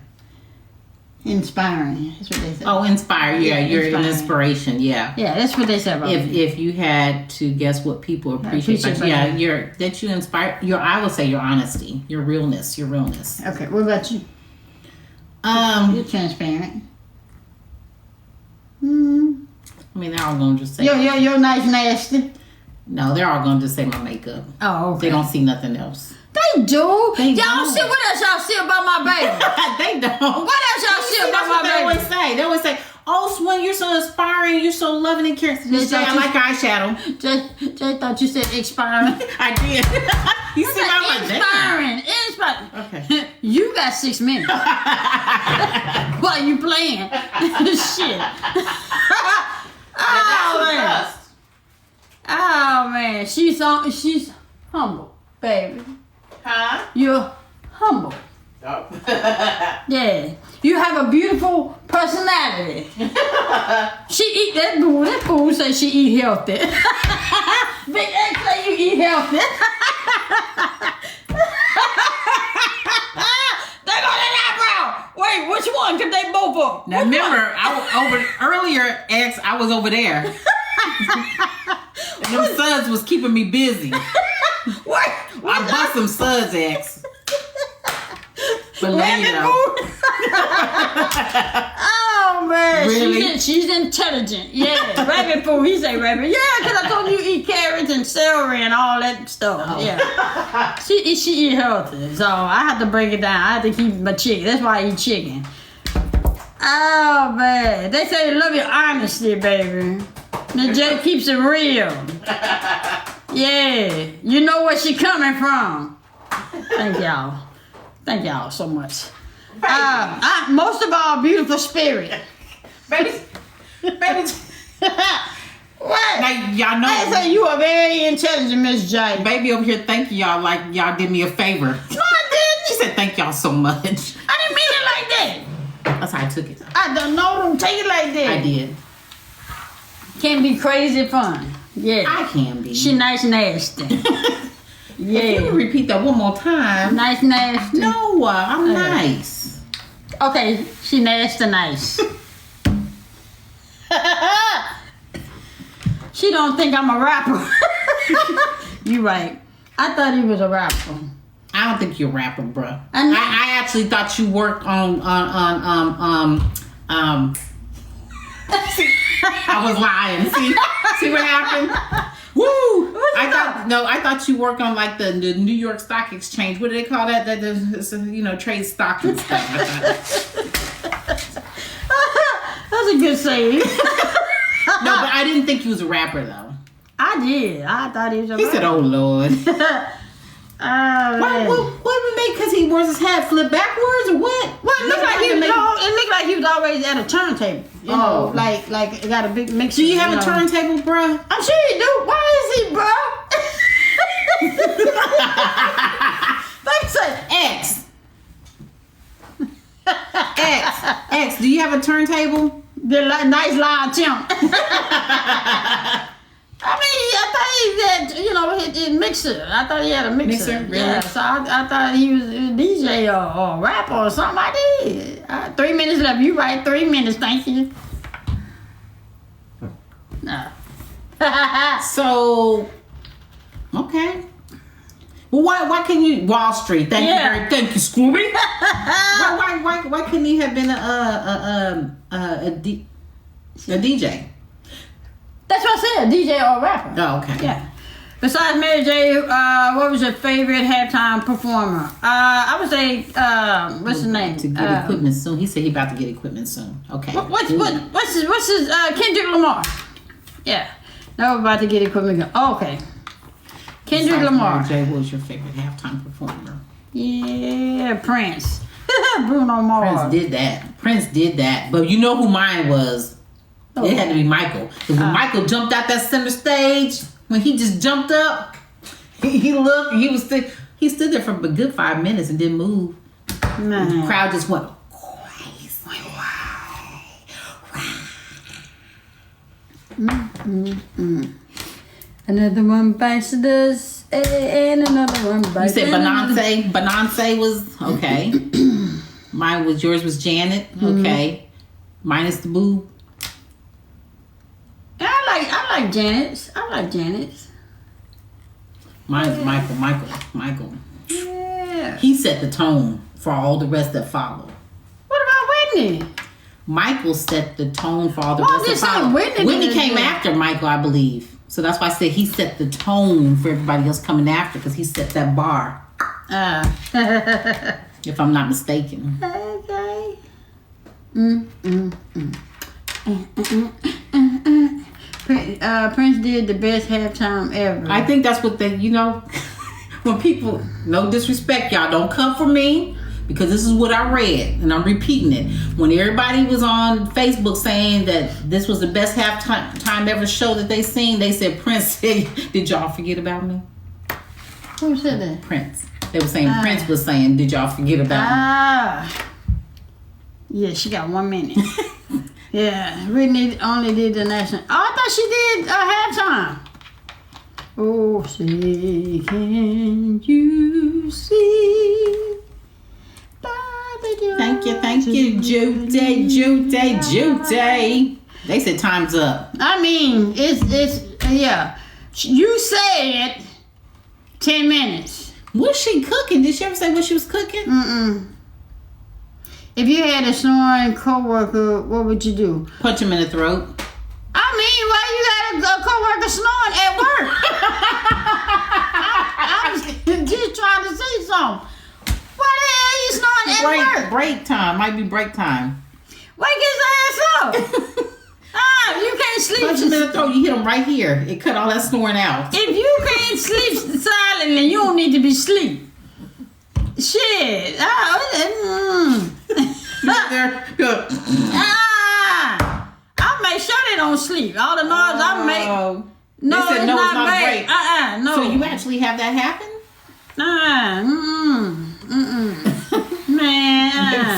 A: Inspiring. That's what they say.
B: Oh, inspire. Yeah, you're an inspiration. Yeah.
A: Yeah, that's what they say about me.
B: If you had to guess what people appreciate about you, that you inspire. I would say your honesty, your realness.
A: Okay, what about you? You're transparent.
B: I mean, they're all going to just say.
A: You're nice, nasty.
B: No, they're all going to just say my makeup.
A: Oh, okay.
B: They don't see nothing else.
A: They do. Y'all
B: don't.
A: see what else y'all see about my baby?
B: They don't.
A: What else y'all see about my baby?
B: They always say, "Oh, Swin, you're so inspiring. You're so loving and caring." I like eyeshadow.
A: Jay thought you said expiring.
B: I did. You see my
A: inspiring.
B: Okay.
A: You got 6 minutes. What you playing? Shit. Oh man, she's humble, baby.
B: Huh?
A: You're humble.
B: Oh.
A: Yeah. You have a beautiful personality. She eat that boo. That boo say she eat healthy. Big X say you eat healthy. They got an eyebrow. Wait, which one? Cause they both up.
B: Now remember, I was over there. And them suds was keeping me busy.
A: What?
B: I bought some suds, X. But later.
A: Oh man,
B: Really?
A: she's intelligent. Yeah, rabbit food. He say rabbit. Yeah, cause I told you eat carrots and celery and all that stuff.
B: Oh.
A: Yeah, she eat healthy. So I have to break it down. I have to keep my chicken. That's why I eat chicken. Oh man, they say they love your honesty, baby. The J keeps it real. Yeah, you know where she coming from. Thank y'all. Thank y'all so much. Most of all, beautiful spirit.
B: Baby.
A: What?
B: Now, y'all know.
A: I say you are very intelligent, Miss J.
B: Baby over here thanking y'all like y'all did me a favor.
A: No, I didn't.
B: She said thank y'all so much.
A: I didn't mean it like that.
B: That's how I took it.
A: I don't know. Don't take it like that.
B: I did.
A: Can be crazy fun. Yeah.
B: I can be.
A: She nice nasty. Yeah.
B: If you would repeat that one more time.
A: Nice nasty.
B: No, I'm nice.
A: Okay, she nasty nice. She don't think I'm a rapper. You right. I thought he was a rapper.
B: I don't think you're a rapper, bro.
A: I
B: actually thought you worked on I was lying. See what happened? Woo! I thought you worked on like the New York Stock Exchange. What do they call that? Trade stock and stuff.
A: That's a good saying.
B: No, but I didn't think he was a rapper though.
A: I did. I thought he was a rapper.
B: He said, "Oh Lord."
A: Man.
B: What would make? Because he wears his hat flipped backwards or what?
A: Well, it looked like he was always at a turntable. You know, like it got a big mixer.
B: Do you have a turntable, bruh?
A: I'm sure you do. Why is he, bro? Like say
B: X. Do you have a turntable?
A: The nice loud chimp. I thought he had, his mixer. I thought he had a mixer.
B: Really?
A: Yeah, so I thought he was a DJ or rapper or something. I did. 3 minutes left. You right, 3 minutes. Thank you. No.
B: So, okay. Well, why can you Wall Street? Thank you, Scooby. why couldn't he have been a DJ?
A: That's what I said, DJ or rapper.
B: Oh, okay.
A: Yeah. Besides Mary J, what was your favorite halftime performer? I would say, what's his name?
B: To get equipment soon. He said he about to get equipment soon. Okay.
A: What's his Kendrick Lamar? Yeah. Now we're about to get equipment. Oh, okay. Kendrick Lamar.
B: Mary J, what was your favorite halftime performer?
A: Yeah, Prince. Bruno Mars.
B: Prince did that. But you know who mine was? Oh. It had to be Michael. Because when Michael jumped out that center stage, when he just jumped up, he looked, he was He stood there for a good 5 minutes and didn't move.
A: Man.
B: The crowd just went crazy.
A: Another one bites the dust, and another one
B: You
A: bites.
B: said Benance. Benance was okay. Yours was Janet. Okay. Minus the boob.
A: I like Janet's. I like Janet's.
B: Mine was Michael.
A: Yeah.
B: He set the tone for all the rest that followed.
A: What about Whitney?
B: Michael set the tone for all the
A: Well,
B: rest that
A: I'm
B: followed.
A: just saying, Whitney
B: came
A: did.
B: after Michael, I believe. So that's why I said he set the tone for everybody else coming after, because he set that bar. If I'm not mistaken.
A: Okay. Prince did the best halftime ever.
B: I think that's what they, when people, no disrespect, y'all don't come for me, because this is what I read and I'm repeating it. When everybody was on Facebook saying that this was the best halftime ever show that they seen, they said Prince said, did y'all forget about me?
A: Who said that?
B: Prince. They were saying Prince was saying, did y'all forget about me?
A: Yeah, she got 1 minute. Yeah, Whitney only did the national. Oh, I thought she did halftime. Oh, say, can you see?
B: Thank you, Judy. They said time's up.
A: I mean, it's yeah. You said 10 minutes.
B: What's she cooking? Did she ever say what she was cooking?
A: Mm-mm. If you had a snoring coworker, what would you do?
B: Punch him in the throat.
A: I mean, why you got a coworker snoring at work? I'm just trying to see something. Why the hell you snoring at work?
B: Break time. Might be break time.
A: Wake his ass up. You can't sleep.
B: Punch him in the throat. You hit him right here. It cut all that snoring out.
A: If you can't sleep silently, you don't need to be asleep. Shit. I'll make sure they don't sleep. All the noise I make. No,
B: they said
A: it's
B: no,
A: not
B: it's not
A: great.
B: great.
A: No.
B: So you actually have that happen?
A: Man.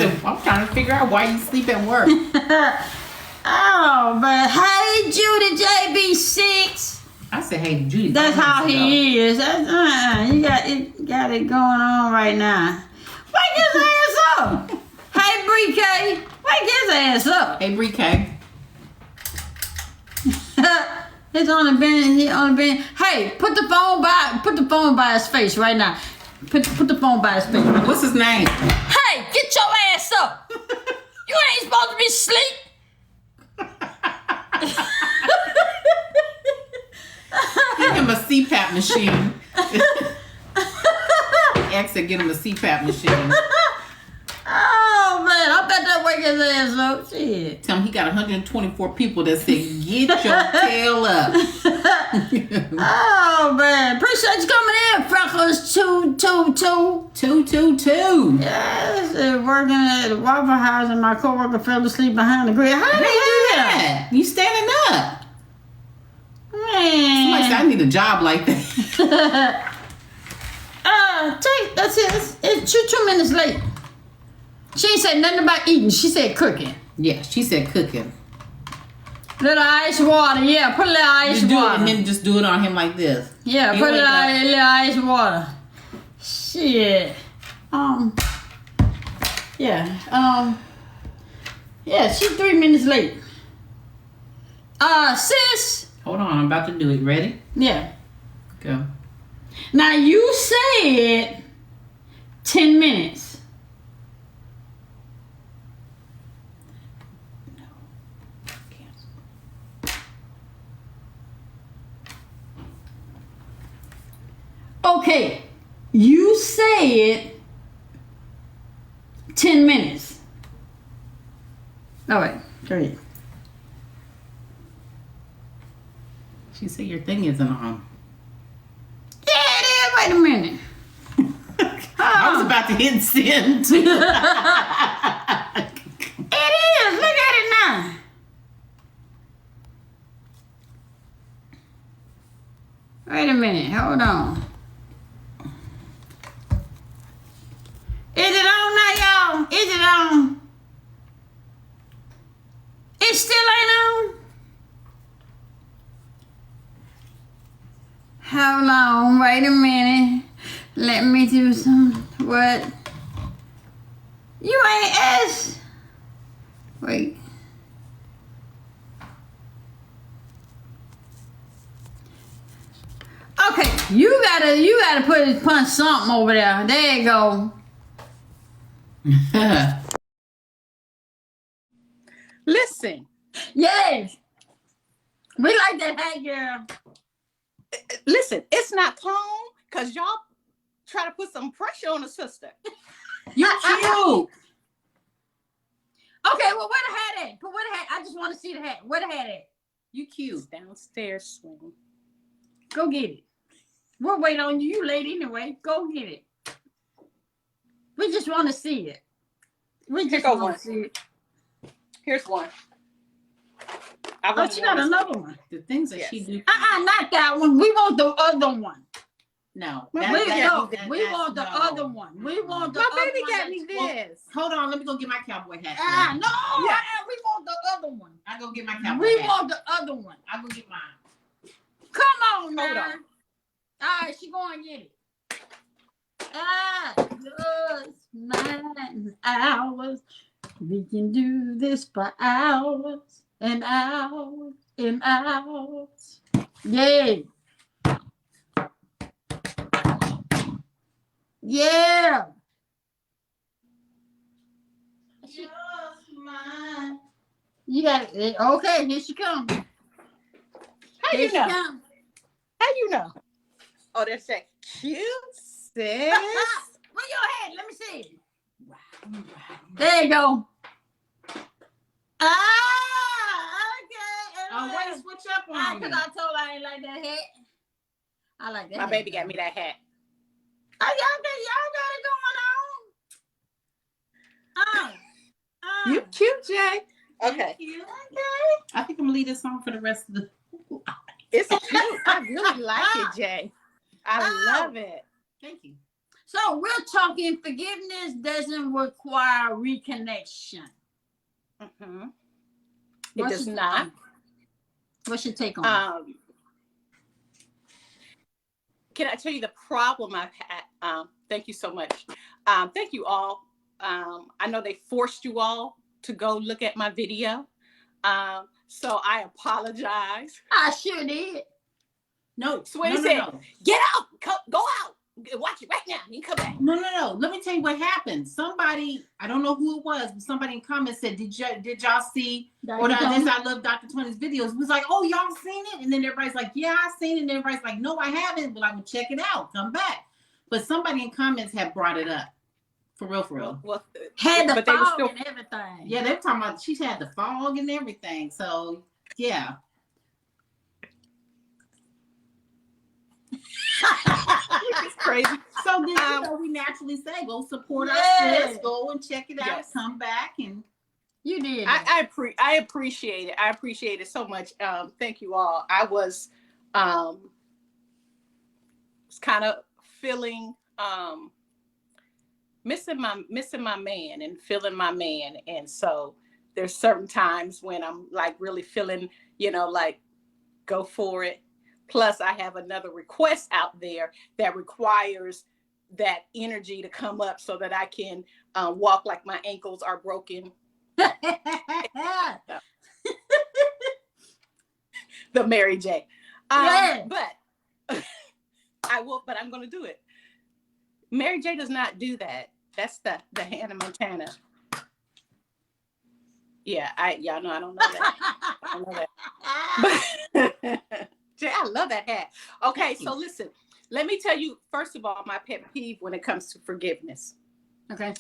B: So I'm trying to figure out why you sleep at work.
A: Oh, but hey, Judy JB6.
B: I said, hey, Judy.
A: That's how he is. That's, you got it going on right now. Wake his ass up. Hey, Bree K. Wake his ass up.
B: Hey, Bree K.
A: He only been. Hey, put the phone by his face right now. Put the phone by his face.
B: What's his name?
A: Hey, get your ass up. You ain't supposed to be asleep.
B: Get him a CPAP machine. X said get him a CPAP machine.
A: Oh man, I bet that wake his ass up. Shit.
B: Tell him he got 124 people that said get your tail up.
A: Oh man, appreciate you coming in, Freckles 222.
B: 222.
A: Yes, working at the Waffle House and my coworker fell asleep behind the grill. How did he do that?
B: You standing up.
A: Man.
B: Somebody said I need a job like that.
A: That's it. It's 2 minutes late. She ain't said nothing about eating. She said cooking.
B: Yeah, she said cooking.
A: Little ice water. Yeah, put a little ice water.
B: And then just do it on him like this.
A: Yeah, put a little ice water. Shit. Yeah, she's 3 minutes late. Sis.
B: Hold on, I'm about to do it. Ready?
A: Yeah.
B: Go.
A: Now you said 10 minutes.
B: No. Cancel.
A: Okay. You said 10 minutes. All right. Go ahead.
B: She said your thing isn't on.
A: Yeah, it is. Wait a minute.
B: I was about to hit send.
A: It is. Look at it now. Wait a minute. Hold on. Hold on, wait a minute. Let me do some. What? You ain't asked. Wait. Okay, you gotta punch something over there. There you go.
D: Listen.
A: Yes. We like that hat, girl.
D: Listen, it's not clone because y'all try to put some pressure on the sister.
B: You cute.
A: Okay, well, where the hat at? Where the hat? I just want to see the hat. Where the hat at?
B: You cute.
D: It's downstairs swing.
A: Go get it. We'll wait on you. You late anyway. Go get it. We just want to see it. We just want to see it.
D: Here's one.
A: Oh, she got another one.
B: The things that she do.
A: Not that one. We want the other one.
B: No.
A: We want the other one. We want the
D: My
A: other
D: baby
A: one.
D: got me this.
B: Hold on. Let me go get my cowboy hat.
A: No.
D: Yeah.
A: We want the other one.
B: I go get my cowboy hat.
A: We want the other one.
B: I go get mine.
A: Come on,
D: Hold
A: now.
D: on.
A: All right, she going to get it. Just mine hours. We can do this for hours and hours and hours. Yay. Yeah. Just mine. You got it. Okay, here she comes.
D: How you know? How you know? Oh, that's that cute, sis.
A: Where your head? Let me see. There you go. Okay.
B: Oh, wait, switch up on me.
A: Because I told her I ain't like that hat. I like that
D: My
A: hat.
D: baby got me that hat.
A: Oh, y'all got it going on.
D: You cute, Jay. Okay.
A: You
B: I think I'm gonna leave this on for the rest of the.
D: It's cute. I really like it, Jay. I love it.
B: Thank you.
A: So we're talking forgiveness doesn't require reconnection.
D: Mm-hmm. It does not.
A: What's your take on it?
D: Can I tell you the problem I've had? Thank you so much. Thank you all. I know they forced you all to go look at my video. So I apologize.
A: I sure did.
D: No, Sweetie said, get out, go out, watch it right now. You come back.
B: No. Let me tell you what happened. Somebody, I don't know who it was, but somebody in comments said, "Did y'all see?" Or this I love Dr. Toni's videos. It was like, "Oh, y'all seen it?" And then everybody's like, "Yeah, I seen it." And everybody's like, "No, I haven't." But I will check it out. Come back. But somebody in comments had brought it up. For real.
D: Well,
A: had the
D: but
A: fog
D: they were still
A: and everything.
B: Yeah, they were talking about she's had the fog and everything. So yeah.
D: It's crazy.
B: So then we naturally say go support our sis, go and check it out, come back, and
A: you did.
D: I appreciate it. I appreciate it so much. Thank you all. I was kind of feeling missing my man and feeling my man, and so there's certain times when I'm like really feeling, like go for it. Plus, I have another request out there that requires that energy to come up so that I can walk like my ankles are broken. The Mary J. But I will. But I'm going to do it. Mary J. does not do that. That's the Hannah Montana. Yeah, y'all know I don't know that. I don't know that. But Jay, I love that hat. Okay, so listen, let me tell you, first of all, my pet peeve when it comes to forgiveness.
A: Okay.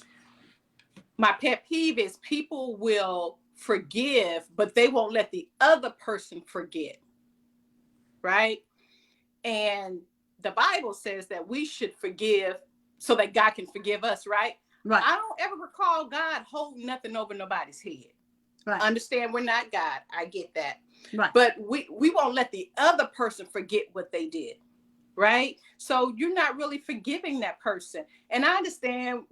D: My pet peeve is people will forgive, but they won't let the other person forget. Right? And the Bible says that we should forgive so that God can forgive us, right?
A: Right.
D: I don't ever recall God holding nothing over nobody's head. Right. Understand we're not God. I get that. Right. But we won't let the other person forget what they did. Right. So you're not really forgiving that person. And I understand,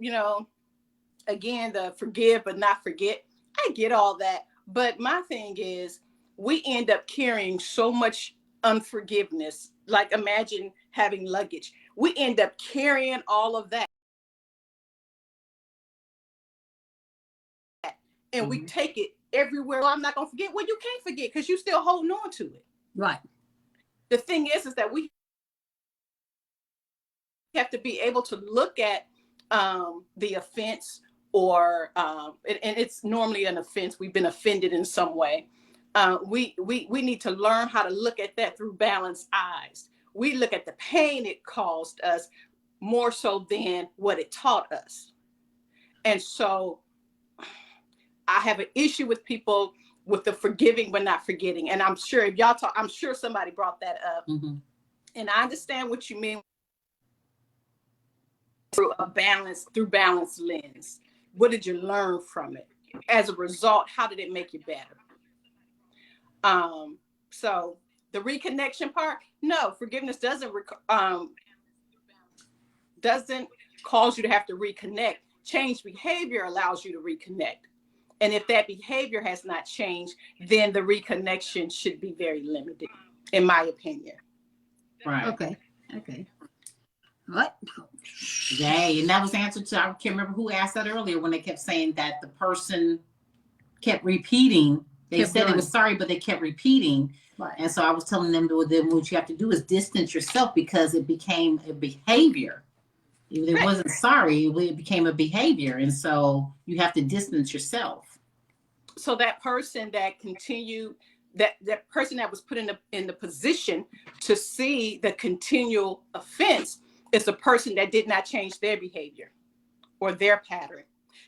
D: again, the forgive but not forget. I get all that. But my thing is we end up carrying so much unforgiveness like imagine having luggage. We end up carrying all of that. And we take it everywhere. Well, I'm not gonna forget. Well, you can't forget because you're still holding on to it.
A: Right.
D: The thing is that we have to be able to look at the offense, or and it's normally an offense. We've been offended in some way. We need to learn how to look at that through balanced eyes. We look at the pain it caused us more so than what it taught us. And so I have an issue with people with the forgiving but not forgetting. And I'm sure if y'all talk, I'm sure somebody brought that up. Mm-hmm. And I understand what you mean through balanced lens. What did you learn from it? As a result, how did it make you better? So the reconnection part, no, forgiveness doesn't cause you to have to reconnect. Change behavior allows you to reconnect. And if that behavior has not changed, then the reconnection should be very limited, in my opinion.
B: Right.
A: Okay. What?
B: Yay. And that was the answer to, I can't remember who asked that earlier when they kept saying that the person kept repeating. They said it was sorry, but they kept repeating. Right. And so I was telling them what you have to do is distance yourself, because it became a behavior. It wasn't sorry, it became a behavior. And so you have to distance yourself.
D: So that person that continued, that person that was put in the position to see the continual offense is the person that did not change their behavior or their pattern.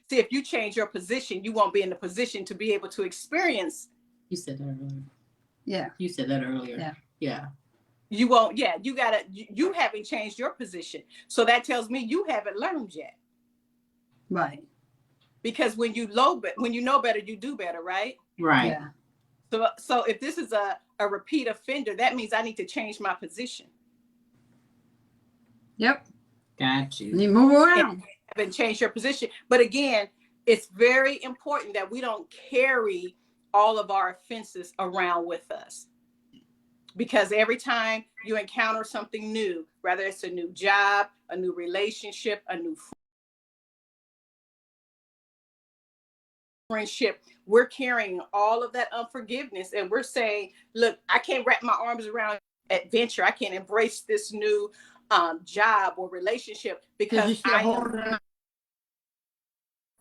D: See, if you change your position, you won't be in the position to be able to experience.
B: You said that earlier.
A: Yeah.
B: You said that earlier.
A: Yeah.
B: Yeah.
D: You won't. Yeah. You haven't changed your position. So that tells me you haven't learned yet.
A: Right.
D: Because when you know better, you do better, right?
B: Right.
A: Yeah.
D: So if this is a repeat offender, that means I need to change my position.
A: Yep.
B: Got you.
A: You move around.
D: And change your position. But again, it's very important that we don't carry all of our offenses around with us. Because every time you encounter something new, whether it's a new job, a new relationship, a new friendship, we're carrying all of that unforgiveness, and we're saying, look, I can't wrap my arms around adventure. I can't embrace this new job or relationship because I am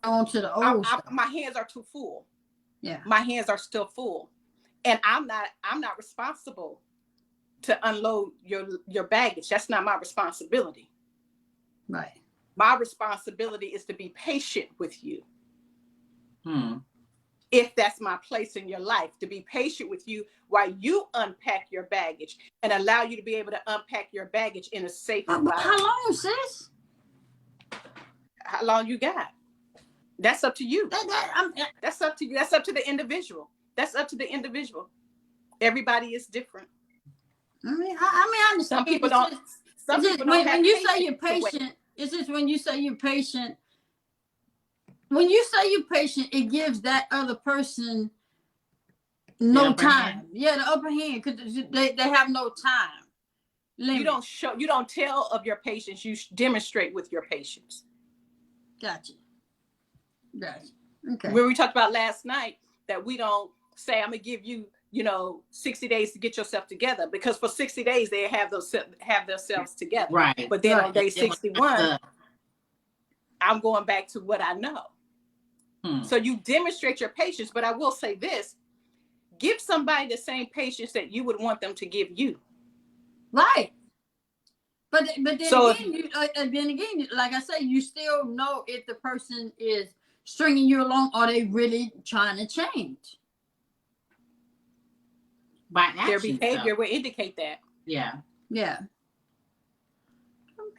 A: on to the old stuff.
D: My hands are too full.
A: Yeah.
D: My hands are still full. And I'm not responsible to unload your baggage. That's not my responsibility.
A: Right.
D: My responsibility is to be patient with you. If that's my place in your life, to be patient with you while you unpack your baggage and allow you to be able to unpack your baggage in a safe environment.
A: How long, sis?
D: How long you got? That's up to you. That's up to you. That's up to the individual. That's up to the individual. Everybody is different.
A: I mean, I understand.
D: Some people don't. Some people don't have
A: when you say you're patient, it's just when you say you're patient. When you say you're patient, it gives that other person no time. Yeah, the upper hand, because they have no time limit.
D: You don't tell of your patience. You demonstrate with your patience.
A: Gotcha. Okay.
D: When we talked about last night that we don't say, I'm gonna give you, 60 days to get yourself together, because for 60 days they have themselves together.
B: Right.
D: But then on day 61, I'm going back to what I know. So you demonstrate your patience, but I will say this: give somebody the same patience that you would want them to give you.
A: Right. But then again, like I say, you still know if the person is stringing you along or they really trying to change.
B: By action,
D: their behavior will indicate that.
B: Yeah.
A: Yeah.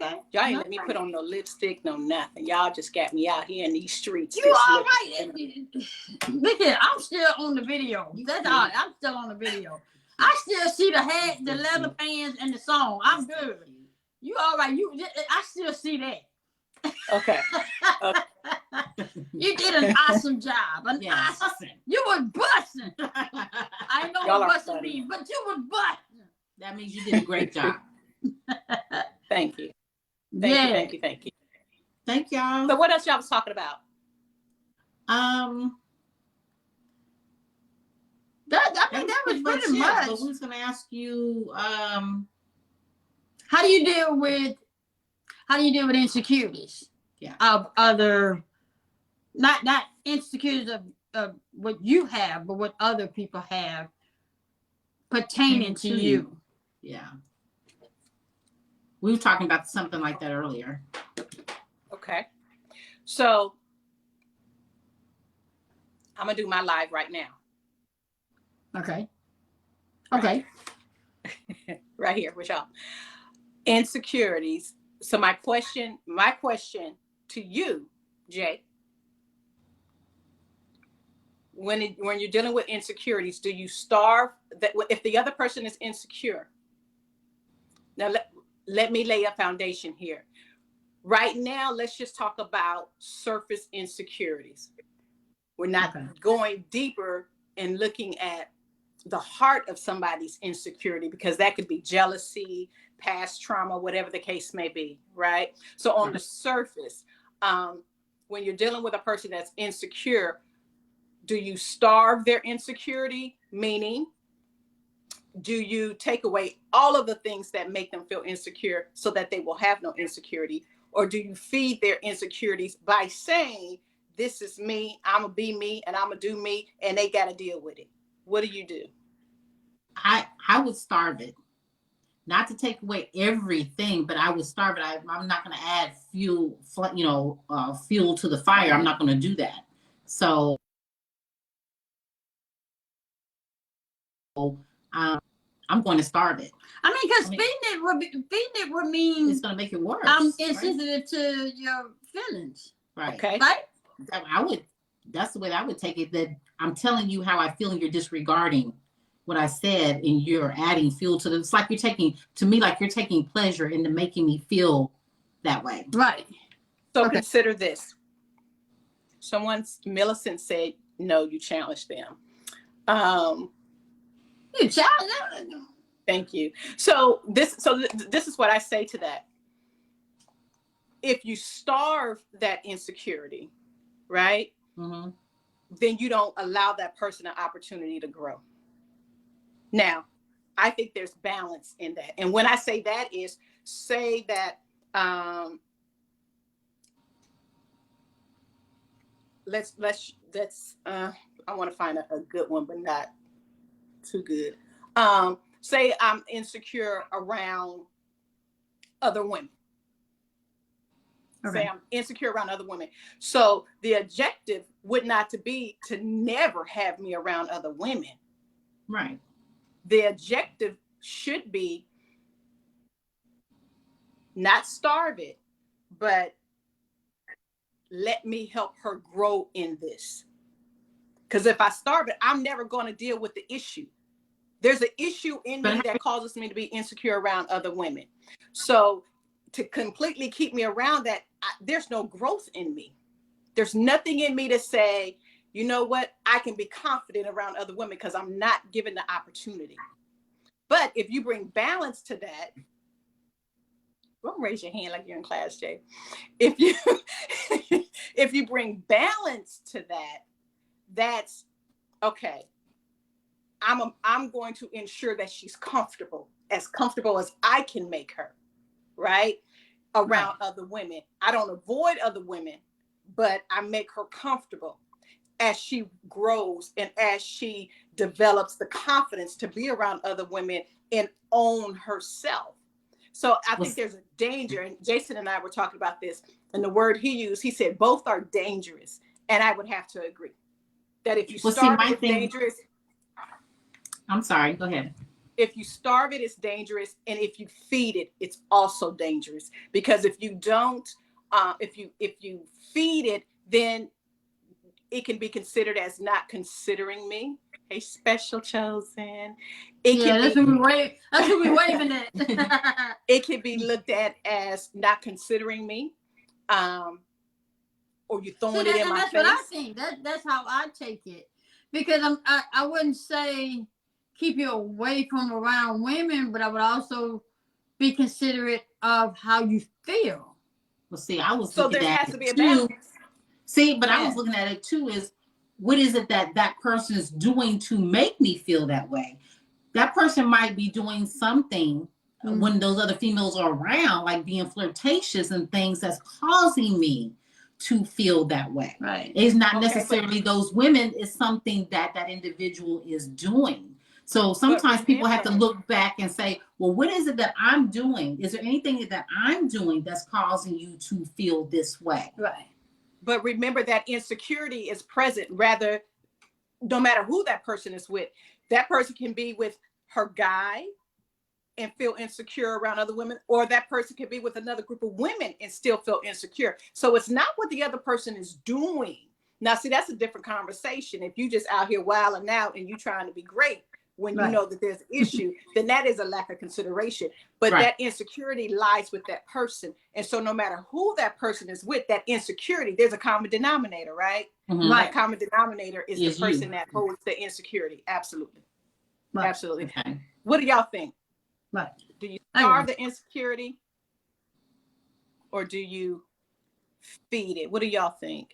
A: Okay.
D: Y'all ain't let me put on no lipstick, no nothing. Y'all just got me out here in these streets.
A: You all right? Look here, I'm still on the video. That's all. I'm still on the video. I still see the hat, the leather pants, and the song. I'm good. You all right? I still see that.
D: Okay.
A: You did an awesome job. You was busting. I know what busting means, but you was busting.
B: That means you did a great job.
D: Thank you. Thank you.
B: Thank y'all.
D: So what else y'all was talking about?
A: I think that was pretty much.
B: But we was gonna ask you,
A: how do you deal with insecurities?
B: Yeah.
A: Of other, not insecurities of what you have, but what other people have pertaining to you.
B: Yeah. We were talking about something like that earlier.
D: Okay. So I'm gonna do my live right now.
A: Okay.
D: Right here with y'all. Insecurities. So my question to you, Jay, when you're dealing with insecurities, do you starve that if the other person is insecure? Now let me lay a foundation here. Right now, let's just talk about surface insecurities. We're not going deeper and looking at the heart of somebody's insecurity, because that could be jealousy, past trauma, whatever the case may be, right? So on the surface, when you're dealing with a person that's insecure, do you starve their insecurity? Meaning, do you take away all of the things that make them feel insecure so that they will have no insecurity? Or do you feed their insecurities by saying, this is me, I'm gonna be me, and I'm gonna do me, and they gotta deal with it? What do you do?
B: I would starve it. Not to take away everything, but I would starve it. I'm not going to add fuel to the fire. I'm not going to do that. So I'm going to starve it.
A: I mean, because feeding it would mean
B: it's going to make it worse.
A: I'm insensitive to your feelings.
B: Right.
D: Okay.
B: Right? That's the way I would take it, that I'm telling you how I feel and you're disregarding what I said, and you're adding fuel to it. It's like you're taking pleasure into making me feel that way.
A: Right.
D: So consider this. Millicent said, no, you challenged them.
A: You challenge them.
D: Thank you. So this is what I say to that. If you starve that insecurity, right?
B: Mm-hmm.
D: Then you don't allow that person an opportunity to grow. Now, I think there's balance in that. And when I say that is, say that, I want to find a good one, but not too good. Say I'm insecure around other women.
A: Okay.
D: Say I'm insecure around other women. So the objective would not to be to never have me around other women.
B: Right.
D: The objective should be not starve it, but let me help her grow in this. Because if I starve it, I'm never going to deal with the issue. There's an issue in me that causes me to be insecure around other women. So to completely keep me around that, there's no growth in me. There's nothing in me to say, you know what, I can be confident around other women because I'm not given the opportunity. But if you bring balance to that, don't raise your hand like you're in class, Jay. If you bring balance to that, that's okay. I'm going to ensure that she's comfortable as I can make her, right? Around other women. I don't avoid other women, but I make her comfortable as she grows and as she develops the confidence to be around other women and own herself. So I think there's a danger, and Jason and I were talking about this, and the word he used, he said both are dangerous, and I would have to agree that if you starve it, it's dangerous.
B: I'm sorry, go ahead.
D: If you starve it, it's dangerous, and if you feed it, it's also dangerous, because if you don't, if you feed it, then it can be considered as not considering me. Hey, special chosen.
A: That's what we waving at.
D: It can be looked at as not considering me, or you throwing it in my face.
A: That's what I think. That's how I take it, because I wouldn't say keep you away from around women, but I would also be considerate of how you feel.
B: Well, see, I was
D: so
B: looking
D: there
B: at
D: has to be a
B: too.
D: balance.
B: See, but I was looking at it too is what is it that person is doing to make me feel that way? That person might be doing something when those other females are around, like being flirtatious and things that's causing me to feel that way.
A: Right.
B: It's not necessarily those women, it's something that that individual is doing. So sometimes people have to look back and say, well, what is it that I'm doing? Is there anything that I'm doing that's causing you to feel this way?
A: Right.
D: But remember that insecurity is present, rather, no matter who that person is with. That person can be with her guy and feel insecure around other women, or that person can be with another group of women and still feel insecure. So it's not what the other person is doing. Now, see, that's a different conversation. If you just out here wilding out and you trying to be great when you know that there's an issue, then that is a lack of consideration. But that insecurity lies with that person. And so no matter who that person is with, that insecurity, there's a common denominator, right?
B: Mm-hmm.
D: That common denominator is the person that holds the insecurity. Absolutely. Right. Absolutely. Okay. What do y'all think?
A: Right.
D: Do you starve the insecurity or do you feed it? What do y'all think?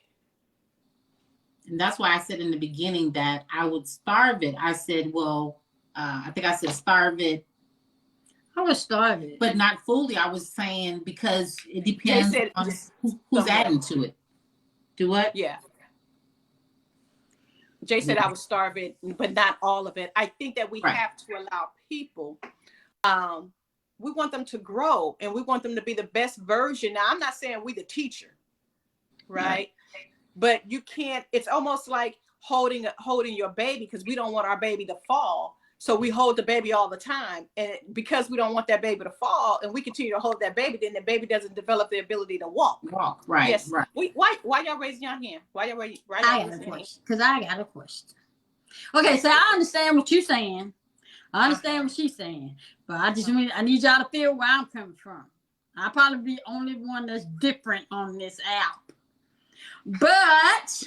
B: And that's why I said in the beginning that I would starve it. I said, well, I think I said starve it.
A: I would starve it.
B: But not fully. I was saying because it depends on who's adding to it. Do what?
D: Yeah. Jay said I would starve it, but not all of it. I think that we have to allow people, we want them to grow and we want them to be the best version. Now, I'm not saying we the teacher, right? But you can't, it's almost like holding your baby, because we don't want our baby to fall. So we hold the baby all the time. And because we don't want that baby to fall and we continue to hold that baby, then the baby doesn't develop the ability to walk.
B: Right.
D: Yes.
B: Right.
D: Why y'all raising your hand? Why y'all raising your hand?
A: Because I got a question. Okay, so I understand what you're saying. I understand what she's saying. But I need y'all to feel where I'm coming from. I'll probably be the only one that's different on this app. But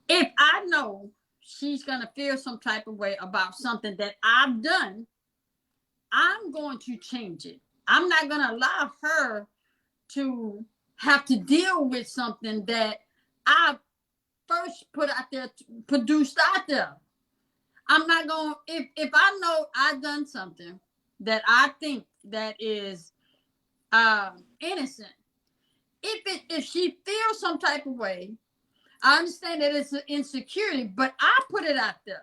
A: if I know she's going to feel some type of way about something that I've done, I'm going to change it. I'm not going to allow her to have to deal with something that I first put out there, produced out there. I'm not going to, if I know I've done something that I think that is innocent, if she feels some type of way, I understand that it's an insecurity, but I put it out there.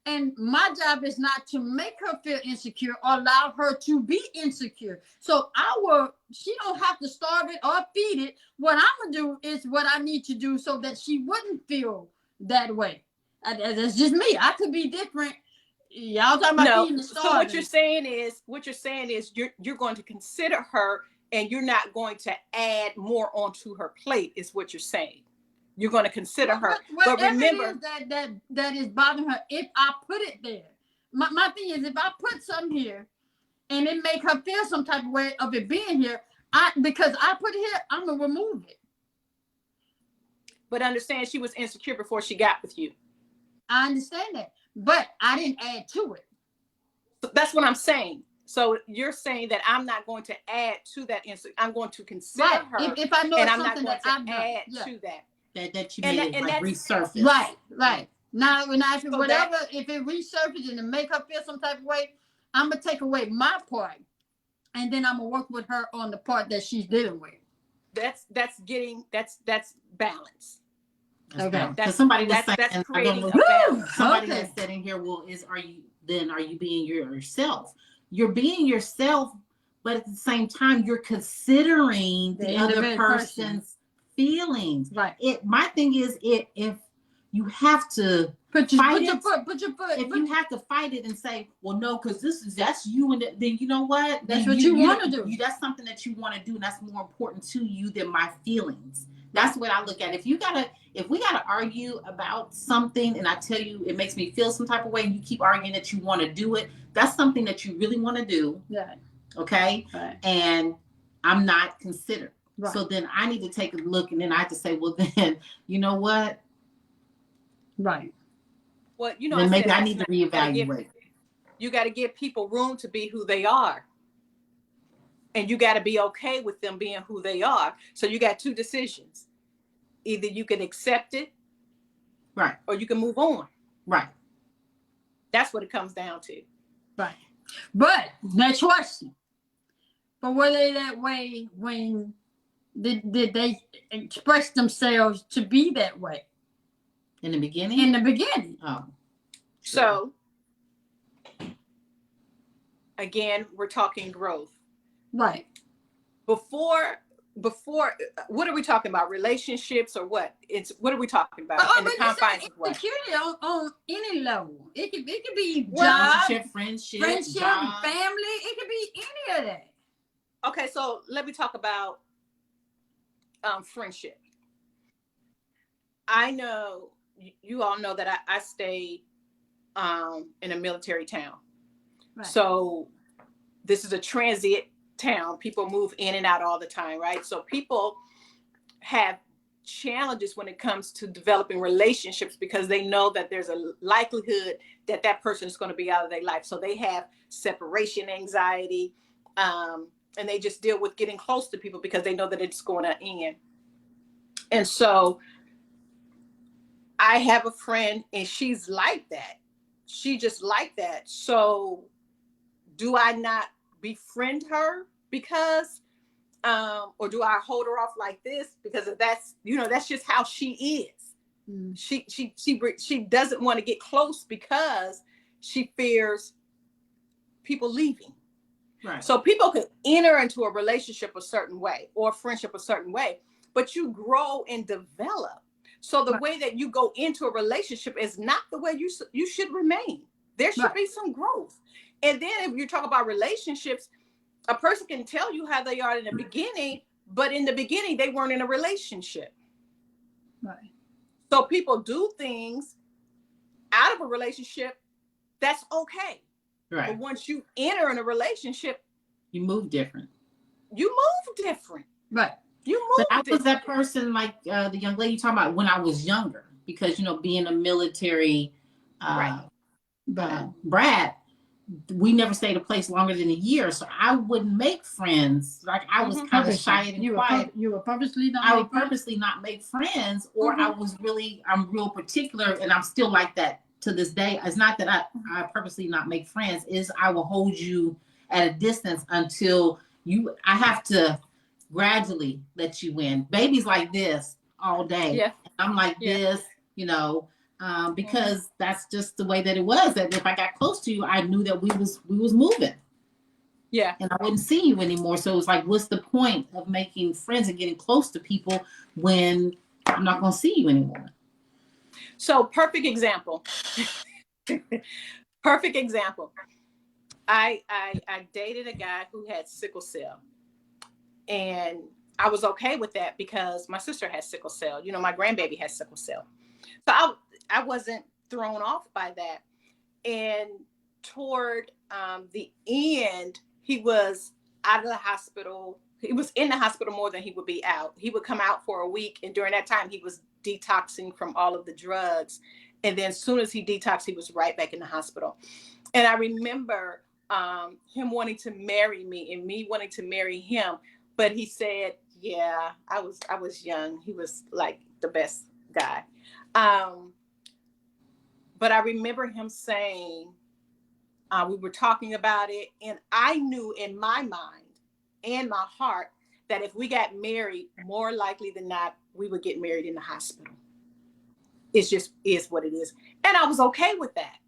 A: And my job is not to make her feel insecure or allow her to be insecure. So she don't have to starve it or feed it. What I'm going to do is what I need to do so that she wouldn't feel that way. That's just me. I could be different. Y'all talking about feeding the starving.
D: So what you're saying is you're going to consider her and you're not going to add more onto her plate is what you're saying. You're going to consider her. But remember
A: it is that is bothering her, if I put it there. My thing is, if I put something here and it make her feel some type of way of it being here, because I put it here, I'm going to remove it.
D: But understand she was insecure before she got with you.
A: I understand that. But I didn't add to it.
D: So that's what I'm saying. So you're saying that I'm not going to add to that insecurity. I'm going to consider her.
A: If I know
D: and
A: it's
D: I'm not
A: something
D: going
A: that
D: to add to that.
B: That you made resurface.
A: Right. Now, if it resurfaces and it make her feel some type of way, I'm going to take away my part. And then I'm going to work with her on the part that she's dealing with.
D: That's balance.
B: Okay. Because somebody was saying,
D: that's creating a balance.
B: Somebody has said in here, well, are you being yourself? You're being yourself, but at the same time, you're considering the other person's feelings.
A: Right.
B: My thing is, if you have to put your foot. If you have to fight it and say, well, no, because that's you, and then you know what?
A: That's what you want to do.
B: That's something that you want to do, and that's more important to you than my feelings. That's what I look at. If we gotta argue about something, and I tell you it makes me feel some type of way, and you keep arguing that you want to do it, that's something that you really want to do.
A: Yeah.
B: Okay.
A: Right.
B: And I'm not considered.
A: Right.
B: So then I need to take a look, and then I have to say, well, then you know what?
A: Right.
D: Well, you know,
B: then
D: I
B: maybe
D: said
B: I need to reevaluate.
D: You got to give people room to be who they are. And you got to be okay with them being who they are. So you got two decisions. Either you can accept it,
B: right,
D: or you can move on.
B: Right.
D: That's what it comes down to.
A: Right. But next question. But were they that way when did they express themselves to be that way?
B: In the beginning?
A: In the beginning.
B: Oh.
D: Sure. So again, we're talking growth.
A: Right.
D: Before, what are we talking about? Relationships or what? What are we talking about?
A: Oh,
D: in the confines of what?
A: Insecurity on any level. It could be
B: job,
A: friendship,
B: job.
A: family. It could be any of that.
D: Okay, so let me talk about friendship. I know you all know that I stay in a military town. Right. So this is a transient town. People move in and out all the time, right? So people have challenges when it comes to developing relationships because they know that there's a likelihood that that person is going to be out of their life. So they have separation anxiety, and they just deal with getting close to people because they know that it's going to end. And so I have a friend and she's like that. She just like that. So do I not befriend her because, or do I hold her off like this? Because that's, you know, that's just how she is. Mm. She doesn't want to get close because she fears people leaving. Right. So people can enter into a relationship a certain way or a friendship a certain way, but you grow and develop. So the way that you go into a relationship is not the way you should remain. There should be some growth. And then if you talk about relationships, a person can tell you how they are in the beginning, but in the beginning, they weren't in a relationship. Right. So people do things out of a relationship, that's okay. Right. But once you enter in a relationship,
B: you move different.
A: Right.
B: You move. But I was that person like the young lady you're talking about when I was younger, because you know, being a military brat, we never stayed a place longer than a year, so I wouldn't make friends. Like I was kind of shy and quiet.
A: You were purposely not.
B: I would purposely not make friends, or I'm real particular, and I'm still like that to this day. It's not that I purposely not make friends. Is I will hold you at a distance until I have to gradually let you in. Baby's like this all day. Yeah. I'm like this, you know. Because that's just the way that it was. That if I got close to you, I knew that we was moving. Yeah. And I wouldn't see you anymore. So it's like, what's the point of making friends and getting close to people when I'm not going to see you anymore?
D: So perfect example. Perfect example. I dated a guy who had sickle cell, and I was okay with that because my sister has sickle cell. You know, my grandbaby has sickle cell. So I wasn't thrown off by that. And toward the end, he was out of the hospital. He was in the hospital more than he would be out. He would come out for a week. And during that time, he was detoxing from all of the drugs. And then as soon as he detoxed, he was right back in the hospital. And I remember him wanting to marry me and me wanting to marry him. But he said, yeah, I was young. He was like the best guy. But I remember him saying, we were talking about it, and I knew in my mind and my heart that if we got married, more likely than not, we would get married in the hospital. It just is what it is. And I was okay with that.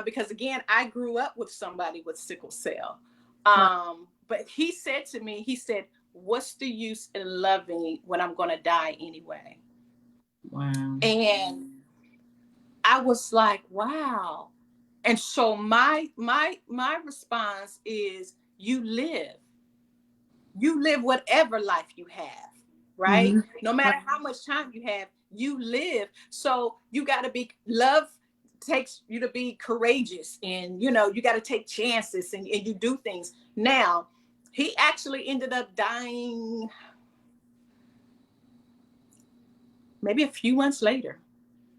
D: Because again, I grew up with somebody with sickle cell. But he said to me, what's the use in loving me when I'm going to die anyway?
B: Wow.
D: And I was like, wow. And so my response is, you live whatever life you have, right? Mm-hmm. No matter how much time you have, you live. So you got to love takes you to be courageous, and, you know, you got to take chances and you do things. Now, he actually ended up dying maybe a few months later.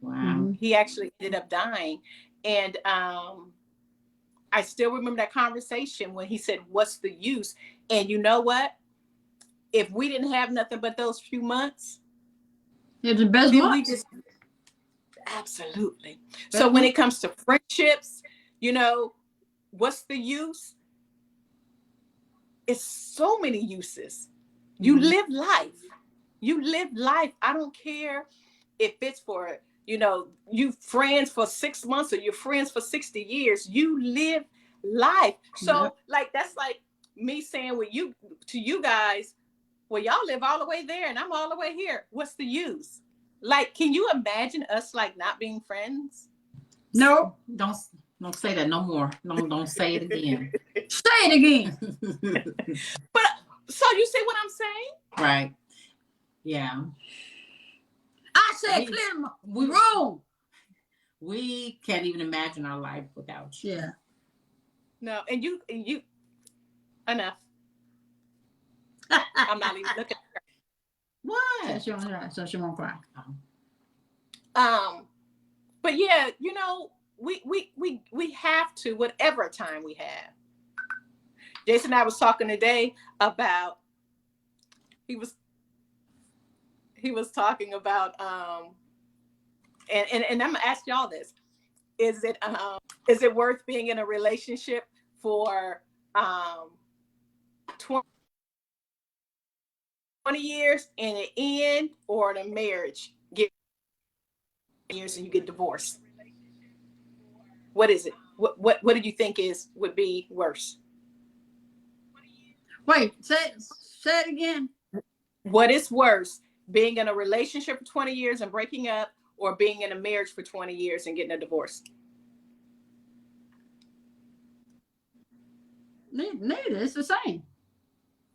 B: Wow.
D: He actually ended up dying. And I still remember that conversation when he said, what's the use? And you know what? If we didn't have nothing but those few months,
A: it's the best months.
D: Absolutely. So when it comes to friendships, you know, what's the use? It's so many uses. You live life. You live life. I don't care if it's for, you know, you friends for 6 months or you're friends for 60 years. You live life. So like, that's like me saying to you guys, well, y'all live all the way there and I'm all the way here. What's the use? Like, can you imagine us like not being friends?
B: No, don't say that no more. No, don't say it again.
A: Say it again.
D: But so you see what I'm saying?
B: Right. Yeah.
A: I said clear the room.
B: We can't even imagine our life without you.
A: Yeah.
D: No, and you enough. I'm not even looking at her.
B: What?
A: So she won't cry.
D: But yeah, you know, we have to, whatever time we have. Jason and I was talking today about he was talking about and I'm gonna ask y'all this. Is it worth being in a relationship for 20 years and it end, or the marriage get years and you get divorced? What is it? What do you think would be worse?
A: Wait, say it again.
D: What is worse, being in a relationship for 20 years and breaking up, or being in a marriage for 20 years and getting a divorce?
A: Neither. It's the same.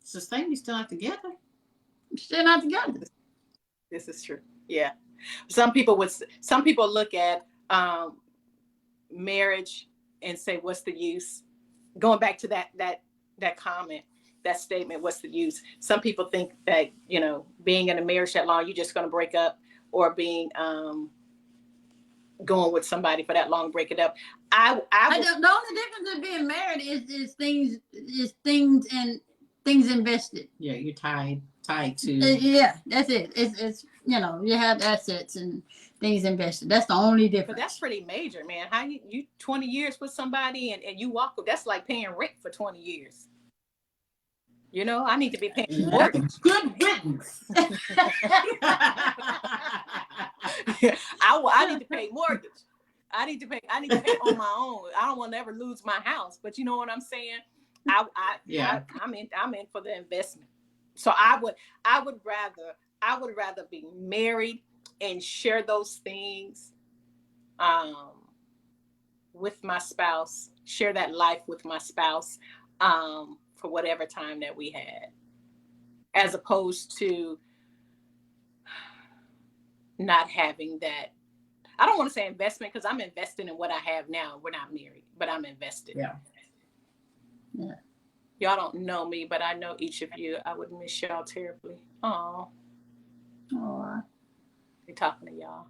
B: It's the same. You're still not together.
A: Still not together.
D: This is true. Yeah. Some people look at marriage and say, what's the use? Going back to that comment, that statement, what's the use? Some people think that, you know, being in a marriage that long, you're just going to break up, or being going with somebody for that long, break it up. The
A: only difference in being married is things invested.
B: Yeah, you're tied to.
A: Yeah, that's it. It's you know, you have assets and things invested. That's the only difference.
D: But that's pretty major, man. How you 20 years with somebody and you walk, that's like paying rent for 20 years. You know, I need to be paying mortgage.
B: Good riddance.
D: I need to pay mortgage. I need to pay on my own. I don't want to ever lose my house. But you know what I'm saying? I'm in for the investment. So I would rather be married and share those things with my spouse, share that life with my spouse for whatever time that we had, as opposed to not having that. I don't want to say investment, because I'm investing in what I have now. We're not married, but I'm invested.
B: Yeah.
D: Y'all don't know me, but I know each of you. I would miss y'all terribly. Oh. They're talking to y'all.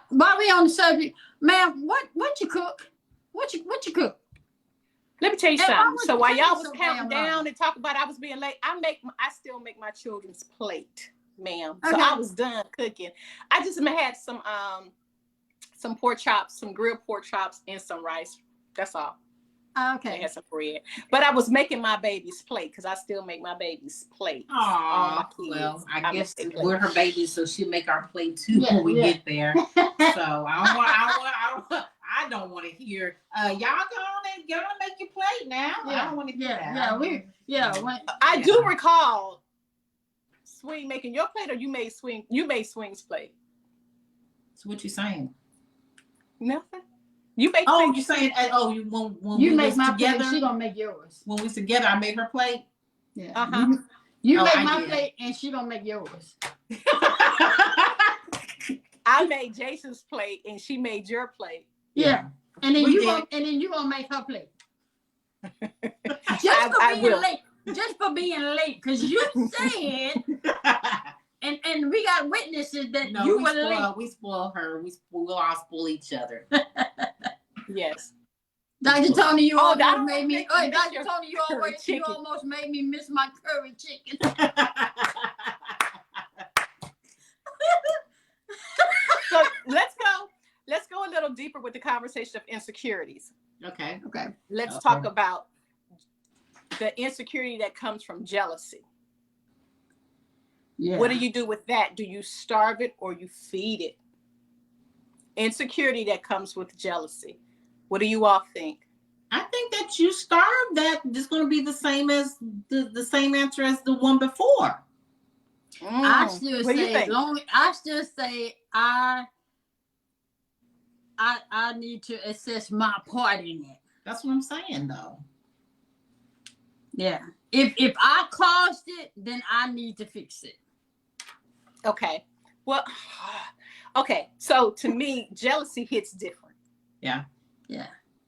A: While we on the subject, ma'am, what you cook? What you cook?
D: Let me tell you something. So while y'all was counting down and talking about I was being late, I still make my children's plate, ma'am. So I was done cooking. I just had some pork chops, some grilled pork chops, and some rice. That's all.
A: Okay.
D: I had some bread, but I was making my baby's plate, because I still make my baby's plate.
B: Oh, well, I guess we're her babies, so she'll make our plate too when we get there. So I don't want to hear y'all go and make your plate now. I don't want to hear that.
D: I do recall Swing making your plate, or you made Swing's plate.
B: So what you saying?
D: Nothing. You make.
B: Oh, you're saying when
A: you
B: we
A: make my
B: together,
A: plate, she gonna make yours.
B: When we was together, I made her plate.
A: Yeah.
D: You
A: make my plate, and she gonna make yours.
D: I made Jason's plate, and she made your plate.
A: Yeah. And then you gonna make her plate. Just for being late, because you said, and and we got witnesses that
B: No,
A: you
B: we
A: were
B: spoil,
A: late.
B: we spoil her. We'll all spoil each other.
D: Yes.
A: Dr. Toni, you almost
D: don't
A: made me.
D: think
A: Oh,
D: you missed
A: Dr.
D: your
A: Toni, you
D: curry chicken.
A: almost made me miss my curry chicken.
D: So let's go a little deeper with the conversation of insecurities.
B: Okay.
D: Let's talk about the insecurity that comes from jealousy.
A: Yeah.
D: What do you do with that? Do you starve it or you feed it? Insecurity that comes with jealousy. What do you all think?
B: I think that you starve that. It's going to be the same as the same answer as the one before.
A: I still
D: what do you
A: say
D: think?
A: I need to assess my part in it.
B: That's what I'm saying, though.
A: Yeah. If I caused it, then I need to fix it.
D: Okay. Well, okay. So to me, jealousy hits different.
B: Yeah.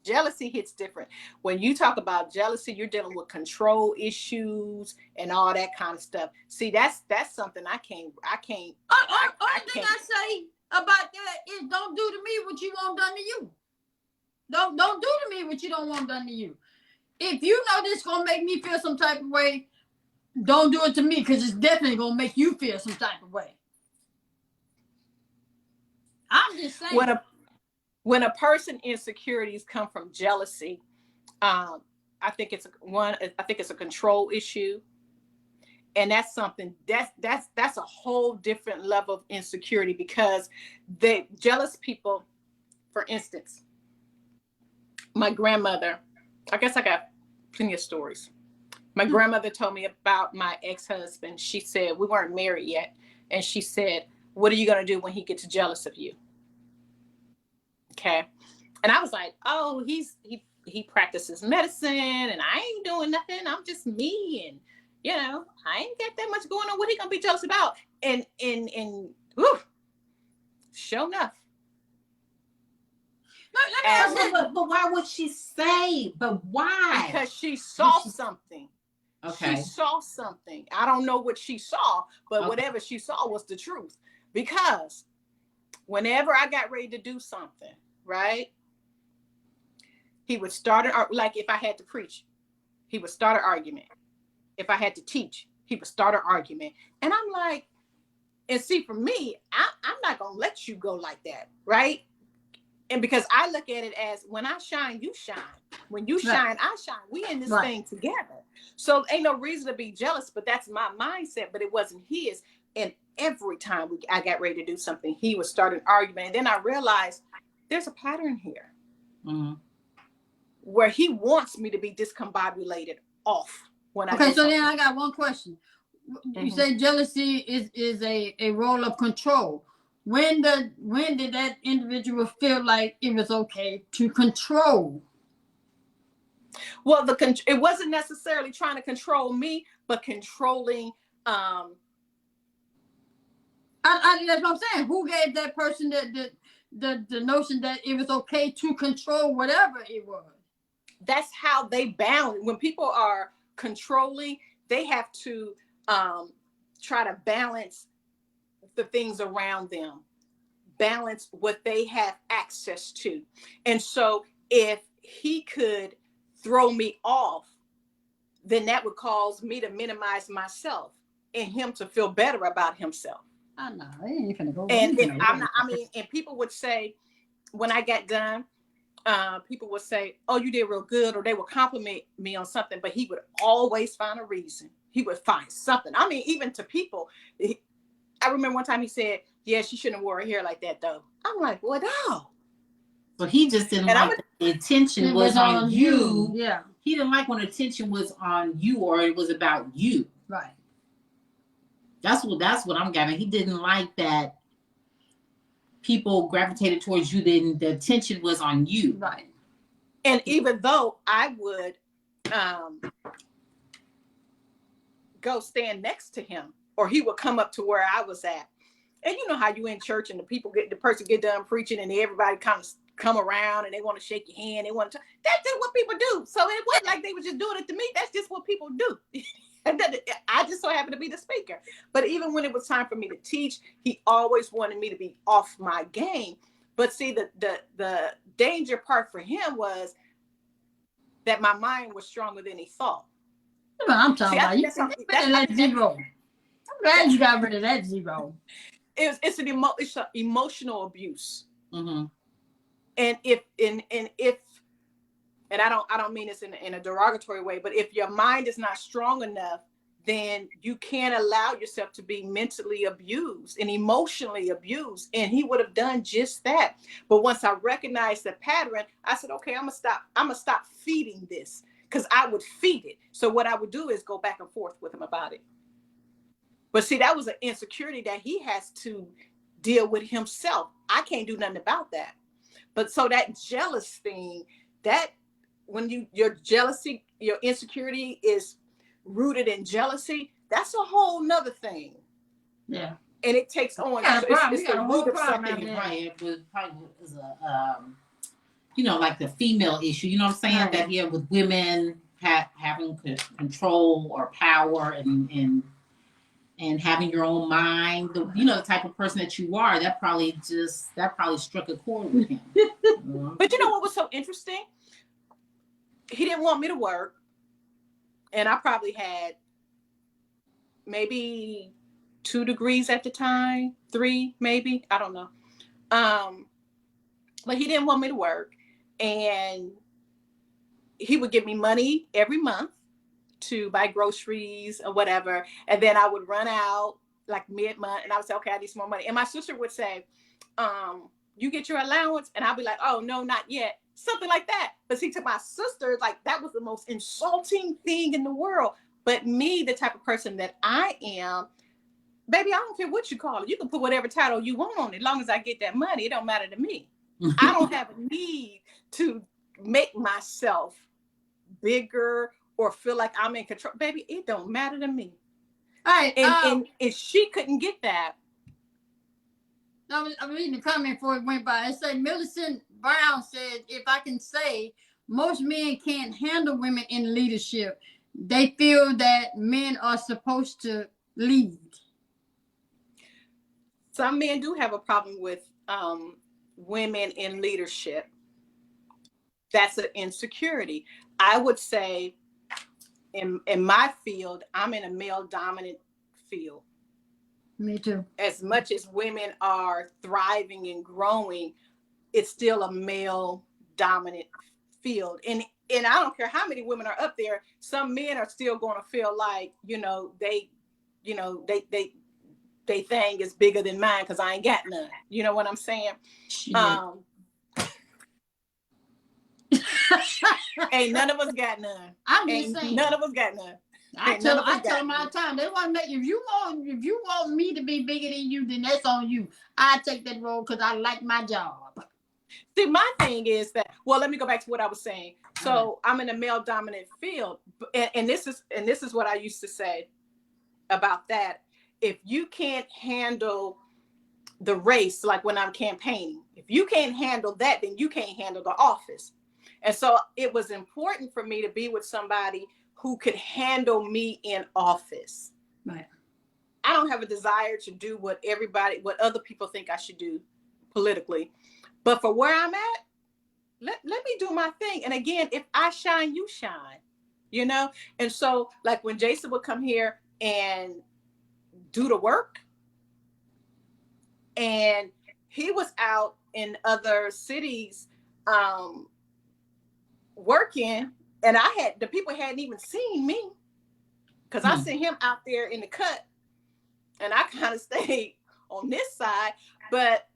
D: Jealousy hits different. When you talk about jealousy, you're dealing with control issues and all that kind of stuff. See, that's something I can't.
A: Only thing I say about that is don't do to me what you want done to you. Don't do to me what you don't want done to you. If you know this gonna make me feel some type of way, don't do it to me because it's definitely gonna make you feel some type of way. I'm just saying.
D: When a person insecurities come from jealousy, I think it's a control issue, and that's something that's a whole different level of insecurity because the jealous people, for instance, my grandmother. I guess I got plenty of stories. My grandmother told me about my ex-husband. She said we weren't married yet, and she said, "What are you gonna do when he gets jealous of you?" Okay. And I was like, oh, he practices medicine and I ain't doing nothing. I'm just me. And, I ain't got that much going on. What he gonna be jealous about? And whew, sure enough.
B: But why would she say? But why?
D: Because she saw something.
B: Okay.
D: She saw something. I don't know what she saw, but whatever she saw was the truth. Because whenever I got ready to do something, right? He would start like if I had to preach, he would start an argument. If I had to teach, he would start an argument. And I'm like, and see, for me, I'm not gonna let you go like that, right? And because I look at it as when I shine, you shine. When you shine, I shine. We in this thing together. So ain't no reason to be jealous, but that's my mindset. But it wasn't his. And every time I got ready to do something, he would start an argument. And then I realized there's a pattern here where he wants me to be discombobulated off when I do
A: so
D: something.
A: then I got one question. You say jealousy is a role of control. When did that individual feel like it was okay to control?
D: Well, it wasn't necessarily trying to control me, but controlling.
A: That's what I'm saying. Who gave that person the notion that it was okay to control whatever it was?
D: That's how they balance. When people are controlling, they have to try to balance the things around them, balance what they have access to. And so if he could throw me off, then that would cause me to minimize myself and him to feel better about himself.
A: I know. I ain't gonna go.
D: And if I'm not, and people would say, when I got done, people would say, oh, you did real good, or they would compliment me on something, but he would always find a reason. He would find something. I mean, even to people, I remember one time he said, yeah, she shouldn't have wore her hair like that, though. I'm like, well, no.
B: So he just didn't like the attention was on you.
A: Yeah.
B: He didn't like when attention was on you or it was about you.
A: Right.
B: That's what I'm getting. He didn't like that people gravitated towards you, then the attention was on you.
A: Right.
D: And even though I would go stand next to him, or he would come up to where I was at. And you know how you in church and the person get done preaching and everybody kind of come around and they want to shake your hand. That's just what people do. So it wasn't like they were just doing it to me. That's just what people do. I just so happened to be the speaker. But even when it was time for me to teach, he always wanted me to be off my game. But see, the danger part for him was that my mind was stronger than he thought.
A: That's what I'm talking about. You got zero. I'm glad you got rid of that zero.
D: It's an emotional abuse.
B: Mm-hmm.
D: And if I don't mean this in a derogatory way, but if your mind is not strong enough, then you can't allow yourself to be mentally abused and emotionally abused. And he would have done just that. But once I recognized the pattern, I said, okay, I'm gonna stop feeding this, because I would feed it. So what I would do is go back and forth with him about it. But see, that was an insecurity that he has to deal with himself. I can't do nothing about that. But so that jealous thing, that when your jealousy, your insecurity is rooted in jealousy, that's a whole nother thing.
A: Yeah.
D: And it takes on,
A: it's the root of something.
B: Right. It was probably a, like the female issue, you know what I'm saying? Right. That here with women having control or power and having your own mind, the type of person that you are, that probably struck a chord with him.
D: But you know what was so interesting? He didn't want me to work. And I probably had maybe 2 degrees at the time, 3 maybe, I don't know. But he didn't want me to work, and he would give me money every month to buy groceries or whatever. And then I would run out like mid-month, and I would say, okay, I need some more money. And my sister would say, you get your allowance? And I'll be like, oh, no, not yet. Something like that. But see, to my sister, like, that was the most insulting thing in the world. But me, the type of person that I am, baby, I don't care what you call it. You can put whatever title you want on it. As long as I get that money, it don't matter to me. I don't have a need to make myself bigger or feel like I'm in control. Baby, it don't matter to me.
A: All right.
D: And she couldn't get that.
A: I'm reading the comment before it went by. It said, Millicent Brown said, if I can say, most men can't handle women in leadership. They feel that men are supposed to lead.
D: Some men do have a problem with women in leadership. That's an insecurity. I would say in my field, I'm in a male dominant field.
A: Me too.
D: As much as women are thriving and growing, it's still a male dominant field. And I don't care how many women are up there, some men are still going to feel like, they thing is bigger than mine because I ain't got none. You know what I'm saying? Ain't none of us got none.
A: I'm just saying.
D: None of us got none.
A: I tell them all the time. They want to make, if you want me to be bigger than you, then that's on you. I take that role because I like my job.
D: See, my thing is that, well, let me go back to what I was saying. So I'm in a male dominant field, and this is what I used to say about that. If you can't handle the race, like when I'm campaigning, if you can't handle that, then you can't handle the office. And so it was important for me to be with somebody who could handle me in office.
A: Right.
D: I don't have a desire to do what other people think I should do politically. But for where I'm at, let me do my thing. And again, if I shine, you shine, And so like when Jason would come here and do the work, and he was out in other cities working, and the people hadn't even seen me because I sent him out there in the cut, and I kind of stayed on this side, but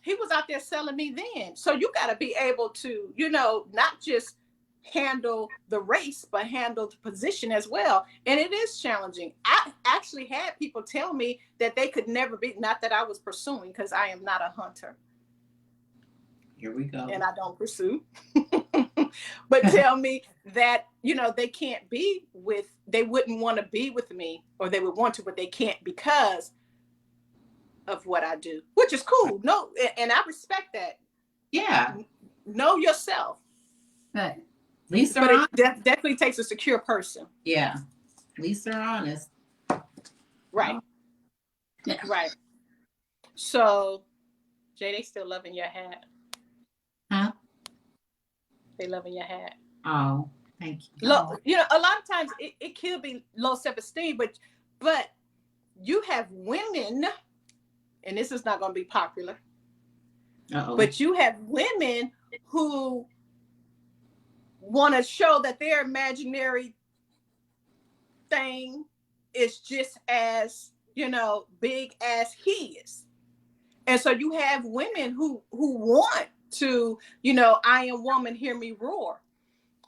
D: he was out there selling me then. So you got to be able to, not just handle the race, but handle the position as well. And it is challenging. I actually had people tell me that they could never be, not that I was pursuing, because I am not a hunter.
B: Here we go.
D: And I don't pursue. But tell me that, they can't be they wouldn't want to be with me, or they would want to, but they can't because of what I do, which is cool. No, and I respect that.
B: Yeah.
D: Know yourself.
A: Right.
D: But it definitely takes a secure person.
B: Yeah. At least they're honest.
D: Right.
A: Yeah.
D: Right. So, Jay, they still loving your hat.
B: Huh?
D: They loving your hat.
B: Oh, thank you.
D: You know, a lot of times it could be low self-esteem, but you have women, and this is not going to be popular, but you have women who want to show that their imaginary thing is just as, you know, big as his. And so you have women who want to, you know, I am woman, hear me roar.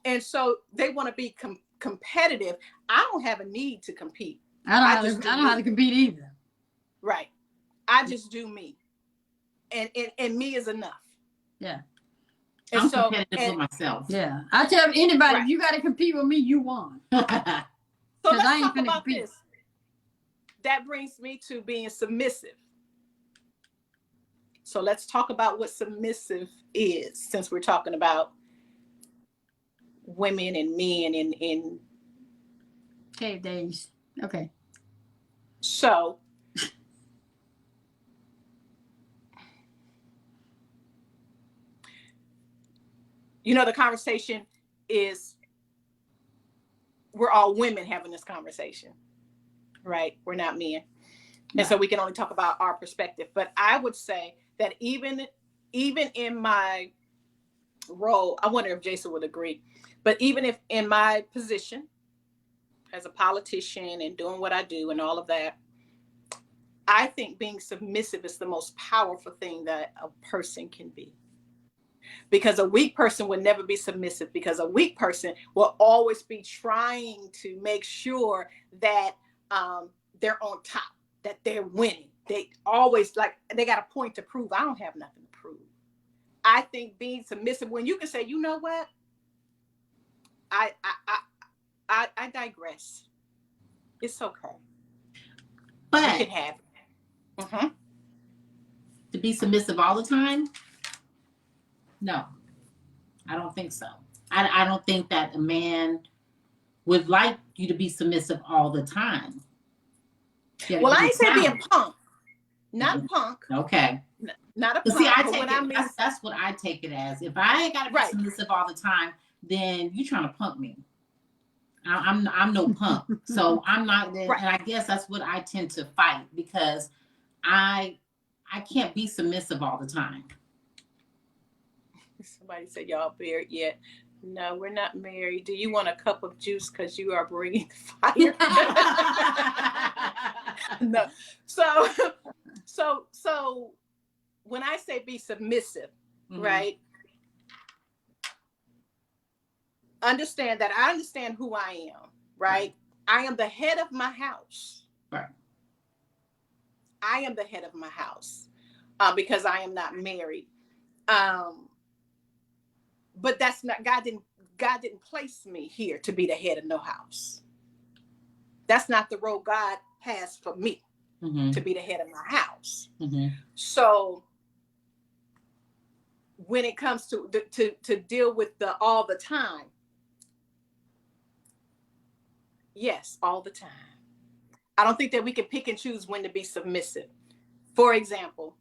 D: And so they want to be competitive. I don't have a need to compete.
A: I don't know how to compete either.
D: Right. I just do me. And me is enough.
A: Yeah.
D: And
B: I'm
D: so,
B: competitive with myself.
A: Yeah. I tell anybody,
D: right.
A: if you got to compete with me, you won.
D: So let's talk about this. That brings me to being submissive. So let's talk about what submissive is, since we're talking about women and men in
A: cave days. Okay.
D: So you know, the conversation is, we're all women having this conversation, right? We're not men. And so we can only talk about our perspective. But I would say that even in my role, I wonder if Jason would agree, but even if in my position as a politician and doing what I do and all of that, I think being submissive is the most powerful thing that a person can be. Because a weak person would never be submissive, because a weak person will always be trying to make sure that they're on top, that they're winning. They always like, they got a point to prove. I don't have nothing to prove. I think being submissive, when you can say, you know what, I digress. It's okay.
B: But
D: you can have it. Mm-hmm.
B: To be submissive all the time? No, I don't think so. I don't think that a man would like you to be submissive all the time.
D: Well, I ain't say be a punk. Not punk.
B: Okay.
D: Not a punk.
B: See, I take it, that's what I take it as. If I ain't got to be submissive all the time, then you trying to punk me. I'm no punk. So I'm not there. And I guess that's what I tend to fight, because I can't be submissive all the time.
D: Somebody said, y'all married yet? No, we're not married. Do you want a cup of juice because you are bringing fire? No. So when I say be submissive, right? Understand that I understand who I am, right? I am the head of my house.
B: Right.
D: I am the head of my house because I am not married. But that's not, God didn't place me here to be the head of no house. That's not the role God has for me, to be the head of my house. So when it comes to deal with the all the time, yes, all the time. I don't think that we can pick and choose when to be submissive. For example,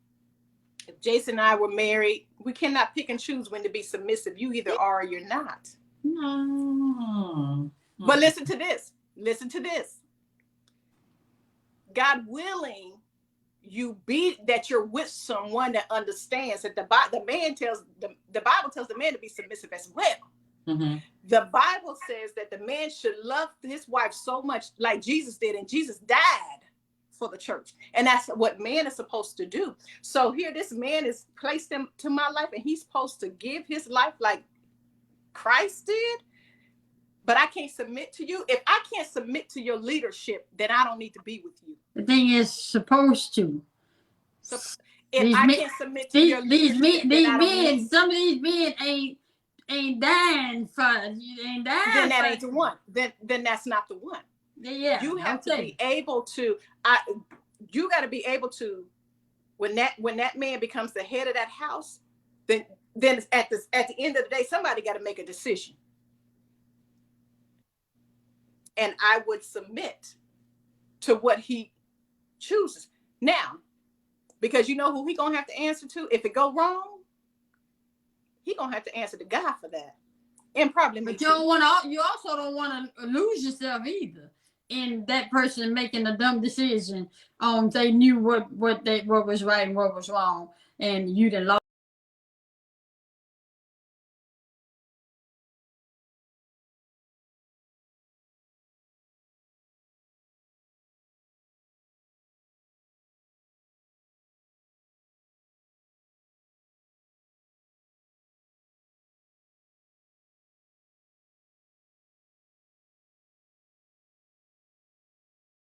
D: if Jason and I were married, we cannot pick and choose when to be submissive. You either are or you're not.
B: No.
D: But listen to this. Listen to this. God willing, that you're with someone that understands that the Bible tells the man to be submissive as well. The Bible says that the man should love his wife so much like Jesus did, and Jesus died for the church. And that's what man is supposed to do. So here this man is placed into my life, and he's supposed to give his life like Christ did. But I can't submit to you. If I can't submit to your leadership, then I don't need to be with you.
A: The thing is supposed to.
D: So if I can't submit to your leadership,
A: some of these men ain't dying for
D: then that ain't the one. Then that's not the one.
A: Yeah,
D: you have to be able to. You got to be able to. When that man becomes the head of that house, then at the end of the day, somebody got to make a decision. And I would submit to what he chooses. Now, because you know who he gonna have to answer to if it go wrong, he gonna have to answer to God for that, and probably me.
A: But you don't want to. You also don't want to lose yourself either in that person making a dumb decision. They knew what was right and what was wrong, and you didn't lost.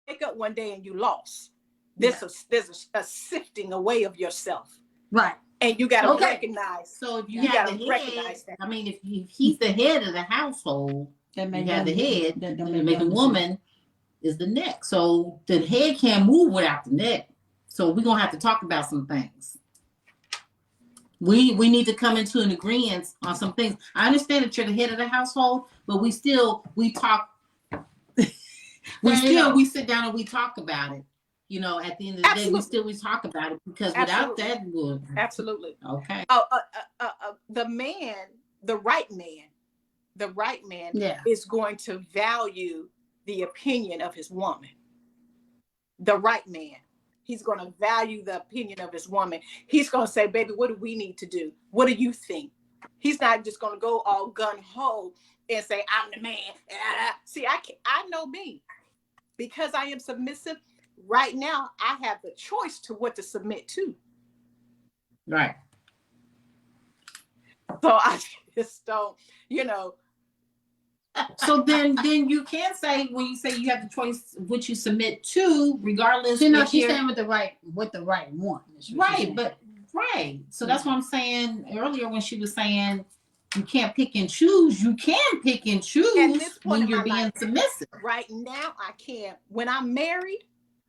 D: Wake up one day and you lost. There's a sifting away of yourself,
A: Right?
D: And you got to recognize.
B: So if you have the head, I mean, if he's the head of the household, you have the head, then the woman is the neck. So the head can't move without the neck. So we're gonna have to talk about some things. We need to come into an agreement on some things. I understand that you're the head of the household, but we talk. We sit down and we talk about it. You know, at the end of the day, we talk about it, because without that, would
D: absolutely
B: okay.
D: The right man is going to value the opinion of his woman. The right man, he's going to value the opinion of his woman. He's going to say, "Baby, what do we need to do? What do you think?" He's not just going to go all gun ho and say, "I'm the man." See, I know me. Because I am submissive, right now I have the choice to what to submit to.
B: Right.
D: So I just don't,
B: So then you can say, when you say you have the choice what you submit to, regardless.
A: She's saying with the right one.
B: Right, right. So that's what I'm saying earlier when she was saying you can't pick and choose. You can pick and choose when you're being submissive.
D: Right now, I can't. When I'm married,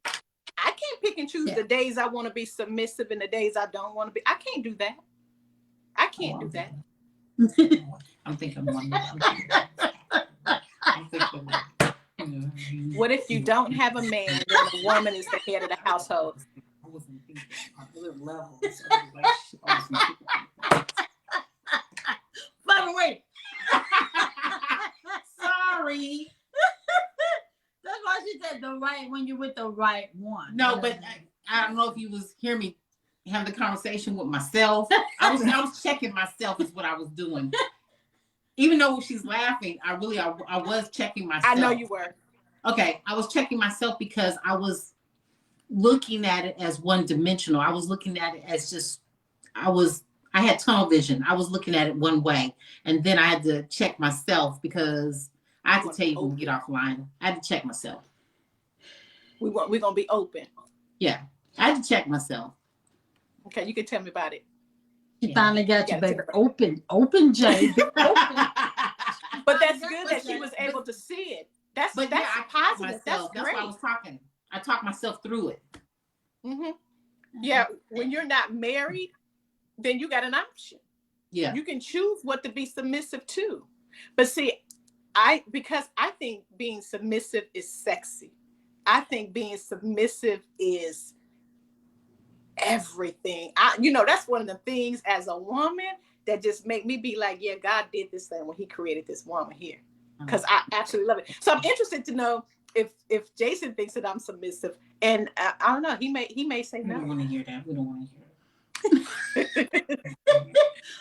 D: I can't pick and choose the days I want to be submissive and the days I don't want to be. I can't do that. I can't do that.
B: I'm thinking one.
D: What if you don't have a man and the woman is the head of the household?
B: I wasn't thinking levels.
A: By the way,
B: sorry.
A: That's why she said the right when you're with the right one.
B: No, but I don't know if you was hear me have the conversation with myself. I was checking myself is what I was doing. Even though she's laughing, I was checking myself.
D: I know you were.
B: Okay, I was checking myself because I was looking at it as one dimensional. I was looking at it as just I had tunnel vision. I was looking at it one way, and then I had to check myself because I had to tell you when we get offline. I had to check myself.
D: We're gonna be open.
B: Yeah, I had to check myself.
D: Okay, you can tell me about it.
A: She finally got you, baby. Open, Jay. Open.
D: But that's good that she was able to see it. That's positive.
B: Myself. That's why I was talking. I talked myself through it.
D: Mm-hmm. Yeah, when you're not married, then you got an option.
B: Yeah.
D: You can choose what to be submissive to. But see, because I think being submissive is sexy. I think being submissive is everything. That's one of the things as a woman that just make me be like, yeah, God did this thing when he created this woman here. Because I absolutely love it. So I'm interested to know if Jason thinks that I'm submissive. And I don't know, he may say no.
B: We don't want to hear that. We don't want to hear it.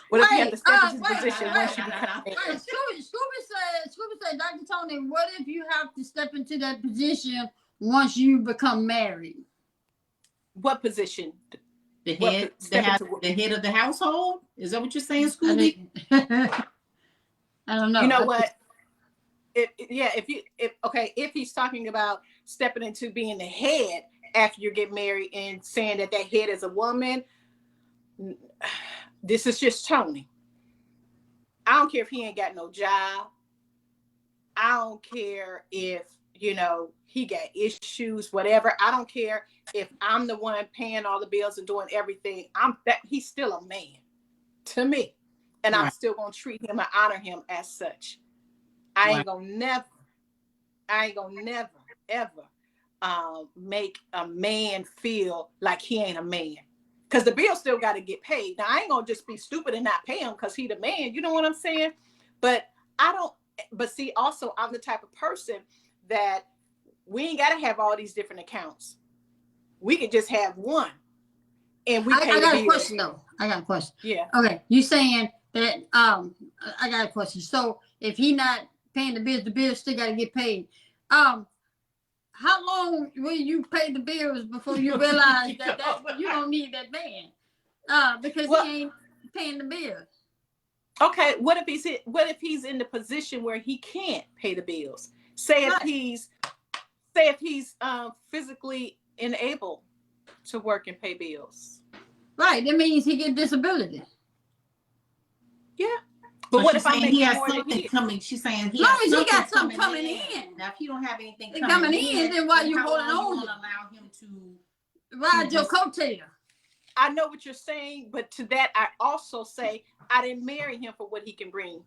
D: What if you have to step into the position once you become
A: Scooby said, Dr. Toni, what if you have to step into that position once you become married?
D: What position?
B: The head of the household? Is that what you're saying, Scooby?
A: I don't know.
D: You know what? If he's talking about stepping into being the head after you get married and saying that head is a woman, this is just Toni. I don't care if he ain't got no job. I don't care if, he got issues, whatever. I don't care if I'm the one paying all the bills and doing everything. He's still a man to me. And I'm still going to treat him and honor him as such. I ain't gonna never, ever make a man feel like he ain't a man. Because the bill still got to get paid. Now, I ain't going to just be stupid and not pay him because he the man. You know what I'm saying? But see, also, I'm the type of person that we ain't got to have all these different accounts. We could just have one. And we pay
A: I got
D: the
A: a
D: bill.
A: question, though. I got a question.
D: Yeah.
A: Okay. You saying that, I got a question. So, if he not paying the bills still got to get paid. How long will you pay the bills before you realize that you don't need that man? Because he ain't paying the bills. Okay,
D: what if he's in the position where he can't pay the bills? Say if he's physically unable to work and pay bills.
A: Right, that means he get disability.
D: Yeah. But what if I'm making
B: he has
D: more
B: something coming? She's saying
A: as long as he got something coming in.
B: Now, if he don't have anything
A: coming in, then why you holding on?
B: Allow him to
A: ride your coattail.
D: I know what you're saying, but to that I also say I didn't marry him for what he can bring.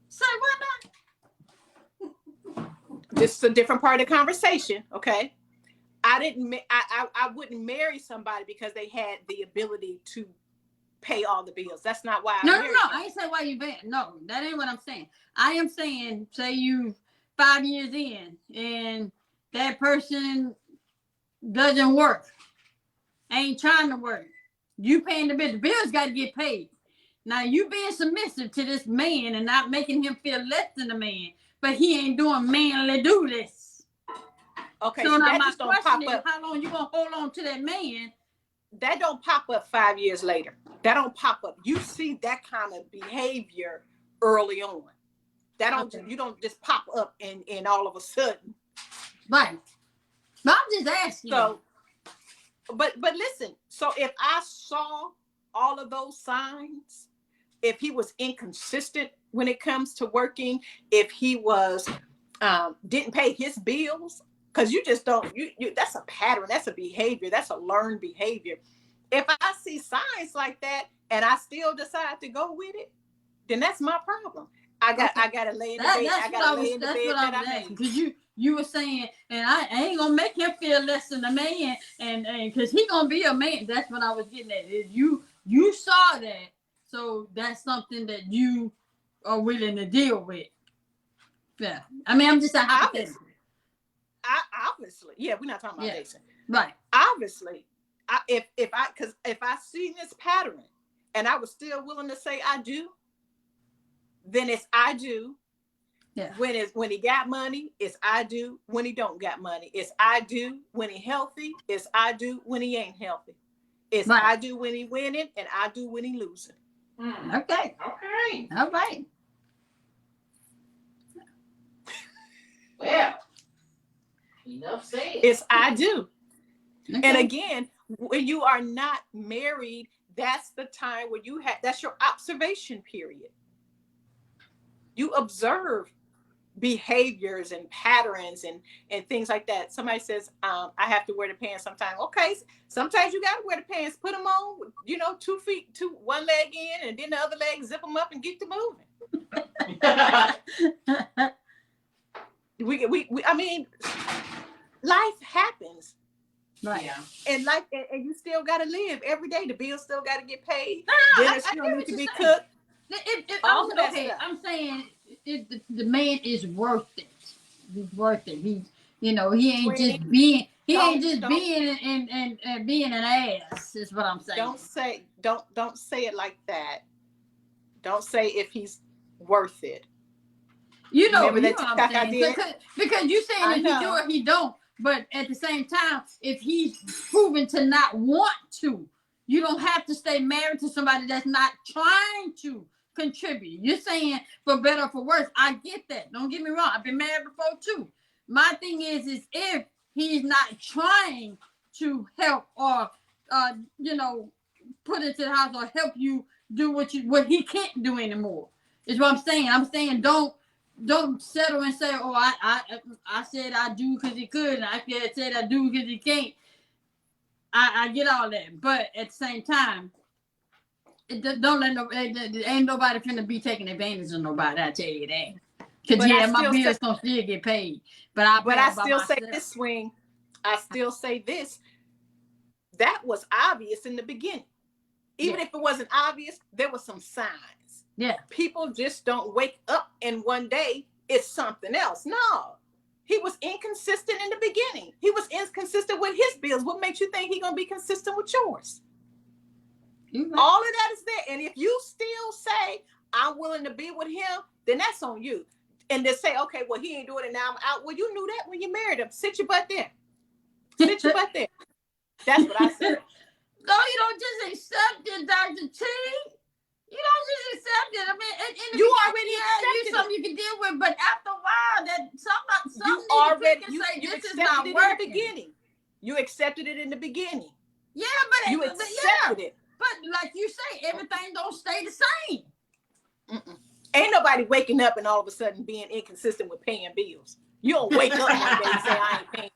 A: Say what
D: now? This is a different part of the conversation, okay? I wouldn't marry somebody because they had the ability to pay all the bills. That's not why I married him.
A: I ain't say why you been. No, that ain't what I'm saying. I am saying, say you 5 years in and that person doesn't work, ain't trying to work. You paying the bill. The bills got to get paid. Now you being submissive to this man and not making him feel less than a man, but he ain't doing manly do this.
D: Okay,
A: so now
D: that
A: my
D: just don't pop up.
A: How long you gonna hold on to that man?
D: That don't pop up 5 years later. That don't pop up. You see that kind of behavior early on. That don't you don't just pop up and all of a sudden.
A: Right. But I'm just asking.
D: So, but listen. So if I saw all of those signs, if he was inconsistent when it comes to working, if he was didn't pay his bills, because you just don't. You that's a pattern. That's a behavior. That's a learned behavior. If I see signs like that and I still decide to go with it, then that's my problem. I gotta lay in the bed. I gotta lay in the bed that I'm in.
A: Because you were saying, and I ain't gonna make him feel less than a man, and because he gonna be a man. That's what I was getting at. Is you saw that, so that's something that you are willing to deal with. Yeah, I mean, I'm just saying hypothetical.
D: Obviously, yeah, we're not talking about Jason,
A: right?
D: Obviously. If I see this pattern and I was still willing to say I do, then it's I do.
A: Yeah.
D: When he got money, it's I do. When he don't got money, it's I do. When he healthy, it's I do. When he ain't healthy, it's right. I do when he winning and I do when he losing.
A: Okay. All right.
B: Well, enough said.
D: It's I do. Okay. And again, when you are not married, that's the time where that's your observation period. You observe behaviors and patterns and things like that. Somebody says, I have to wear the pants sometimes. Okay, sometimes you got to wear the pants, put them on, 2 feet, one leg in, and then the other leg, zip them up and get to moving. I mean, life happens.
A: Right.
D: Yeah. And you still got to live every day. The bills still got to get paid. Dinner still need to be cooked.
A: I'm saying the man is worth it. He's worth it. He ain't just being. He ain't just being and being an ass. Is what I'm saying.
D: Don't say it like that. Don't say if he's worth it.
A: Remember that what I'm saying? Because you saying if he do or he don't. But at the same time, if he's proven to not want to, you don't have to stay married to somebody that's not trying to contribute. You're saying for better or for worse. I get that. Don't get me wrong. I've been married before too. My thing is if he's not trying to help or put into the house or help you do what he can't do anymore. Is what I'm saying. I'm saying don't settle and say, oh, I said I do because he could, and I said I do because he can't. I get all that, but at the same time, ain't nobody finna be taking advantage of nobody. I tell you that. Cause my bills don't still get paid. But I still
D: say this, Swing. I still say this. That was obvious in the beginning. Even if it wasn't obvious, there were some signs.
A: Yeah.
D: People just don't wake up and one day it's something else. No. He was inconsistent in the beginning. He was inconsistent with his bills. What makes you think he's going to be consistent with yours? Mm-hmm. All of that is there. And if you still say, I'm willing to be with him, then that's on you. And then say, okay, well, he ain't doing it now. I'm out. Well, you knew that when you married him. Sit your butt there. Sit your butt there. That's what I said.
A: No, you don't just accept it, Dr. T. You don't just accept it. I mean, you already accepted it. Something you can deal with, but after a while, that something you accepted it in the beginning. You accepted it in the beginning. Yeah, but
D: you accepted it.
A: But like you say, everything don't stay the same.
D: Mm-mm. Ain't nobody waking up and all of a sudden being inconsistent with paying bills. You don't wake up one day and say, I ain't paying.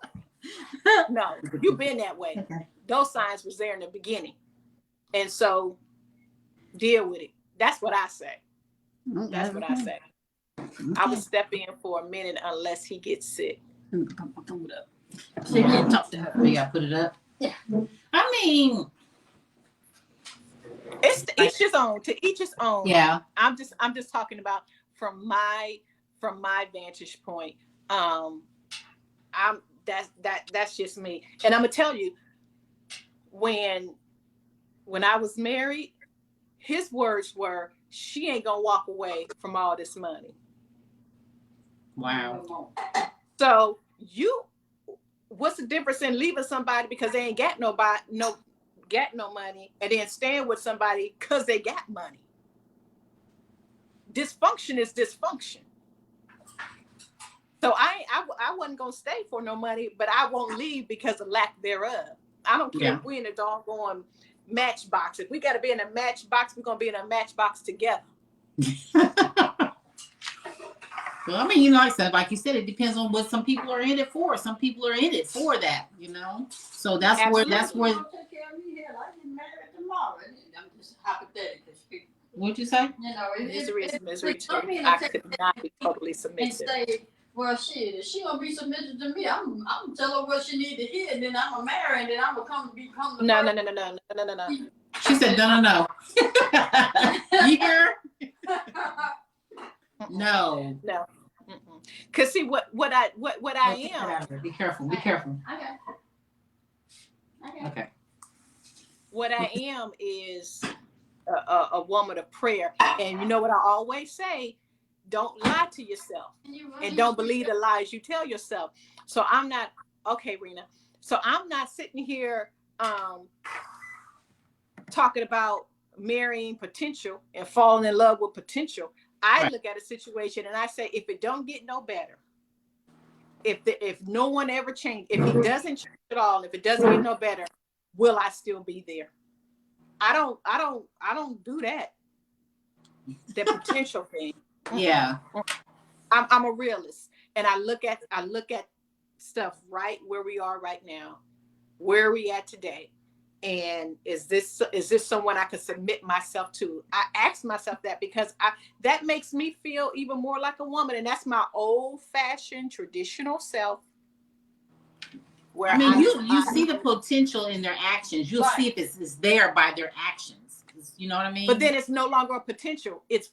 D: No, you've been that way. Okay. Those signs was there in the beginning. And so deal with it. That's what I say. That's what I say. I will step in for a minute unless he gets sick.
B: Put it up. So you can talk to her. You gotta put it up. Yeah. I mean,
D: it's to each his own. To each his own.
B: Yeah.
D: I'm just talking about from my vantage point. That's just me. And I'm gonna tell you, when I was married, his words were, she ain't gonna walk away from all this money.
B: Wow.
D: So what's the difference in leaving somebody because they ain't got no money, and then staying with somebody because they got money? Dysfunction is dysfunction. So I wasn't gonna stay for no money, but I won't leave because of lack thereof. I don't care if we in a doggone matchbox. If we got to be in a matchbox, we're gonna be in a matchbox together.
B: Well, I mean, like you said, it depends on what some people are in it for. Some people are in it for that, So that's where.
A: Take care of me here. I get married tomorrow. I'm just hypothetical speaking.
B: What'd you say?
D: Misery is misery too. I could not be totally submissive.
A: Well, shit, she gonna be submissive to me. I'm gonna tell her what she need to hear, and then I'm gonna marry, and then I'm gonna become the
D: No.
B: She said no. You hear? No.
D: Cause see what I am.
B: Be careful. Okay.
D: What I am is a woman of prayer, and you know what I always say. Don't lie to yourself and don't believe the lies you tell yourself. So I'm not, okay, Rena. So I'm not sitting here talking about marrying potential and falling in love with potential. I look at a situation and I say, if it don't get no better, if no one ever changed, if it doesn't change at all, if it doesn't get no better, will I still be there? I don't do that. The potential thing.
B: Yeah.
D: I'm a realist, and I look at stuff right where we are right now, where we at today, and is this someone I can submit myself to? I ask myself that because that makes me feel even more like a woman, and that's my old-fashioned traditional self.
B: Where you see the potential in their actions. You'll see if it's there by their actions. You know what I mean?
D: But then it's no longer a potential. It's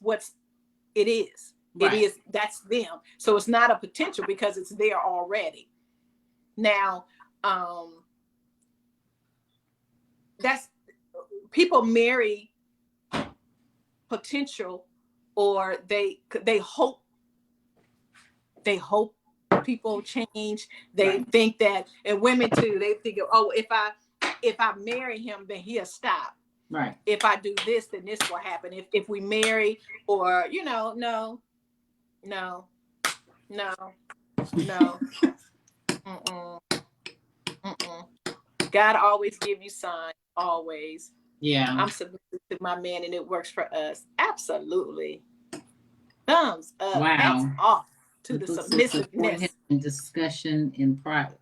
D: it is. Right. It is. That's them. So it's not a potential because it's there already. Now, that's people marry potential, or they hope people change. They think that, and women too. They think, oh, if I marry him, then he'll stop.
B: Right.
D: If I do this, then this will happen. If we marry, or no. God always give you signs, always.
B: Yeah.
D: I'm submissive to my man, and it works for us. Absolutely. Thumbs up.
B: Wow.
D: That's off to the submissiveness.
B: Discussion in private.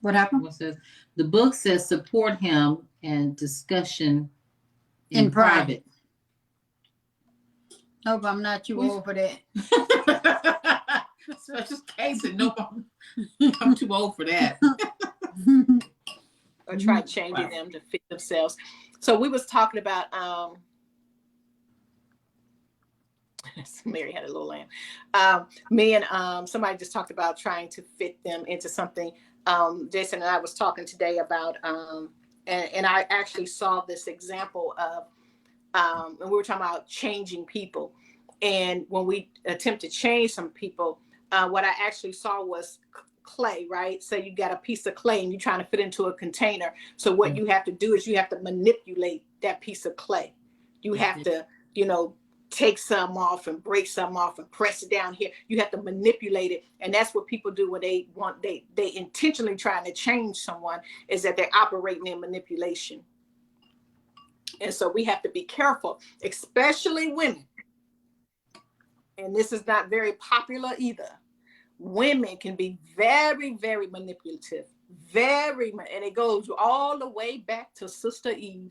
A: What happened?
B: What says the book says support him and discussion in private.
A: Hope I'm not too old for that.
B: special case, and no, I'm too old for that.
D: Or try changing them to fit themselves. So we was talking about Mary had a little lamb. Me and somebody just talked about trying to fit them into something. Jason and I was talking today about and I actually saw this example of and we were talking about changing people. And when we attempt to change some people, what I actually saw was clay, right? So you got a piece of clay and you're trying to fit into a container. So what you have to do is you have to manipulate that piece of clay. You have to, take some off and break some off and press it down here. You have to manipulate it. And that's what people do when they intentionally trying to change someone, is that they're operating in manipulation. And so we have to be careful, especially women. And this is not very popular either. Women can be very, very manipulative. And it goes all the way back to Sister Eve.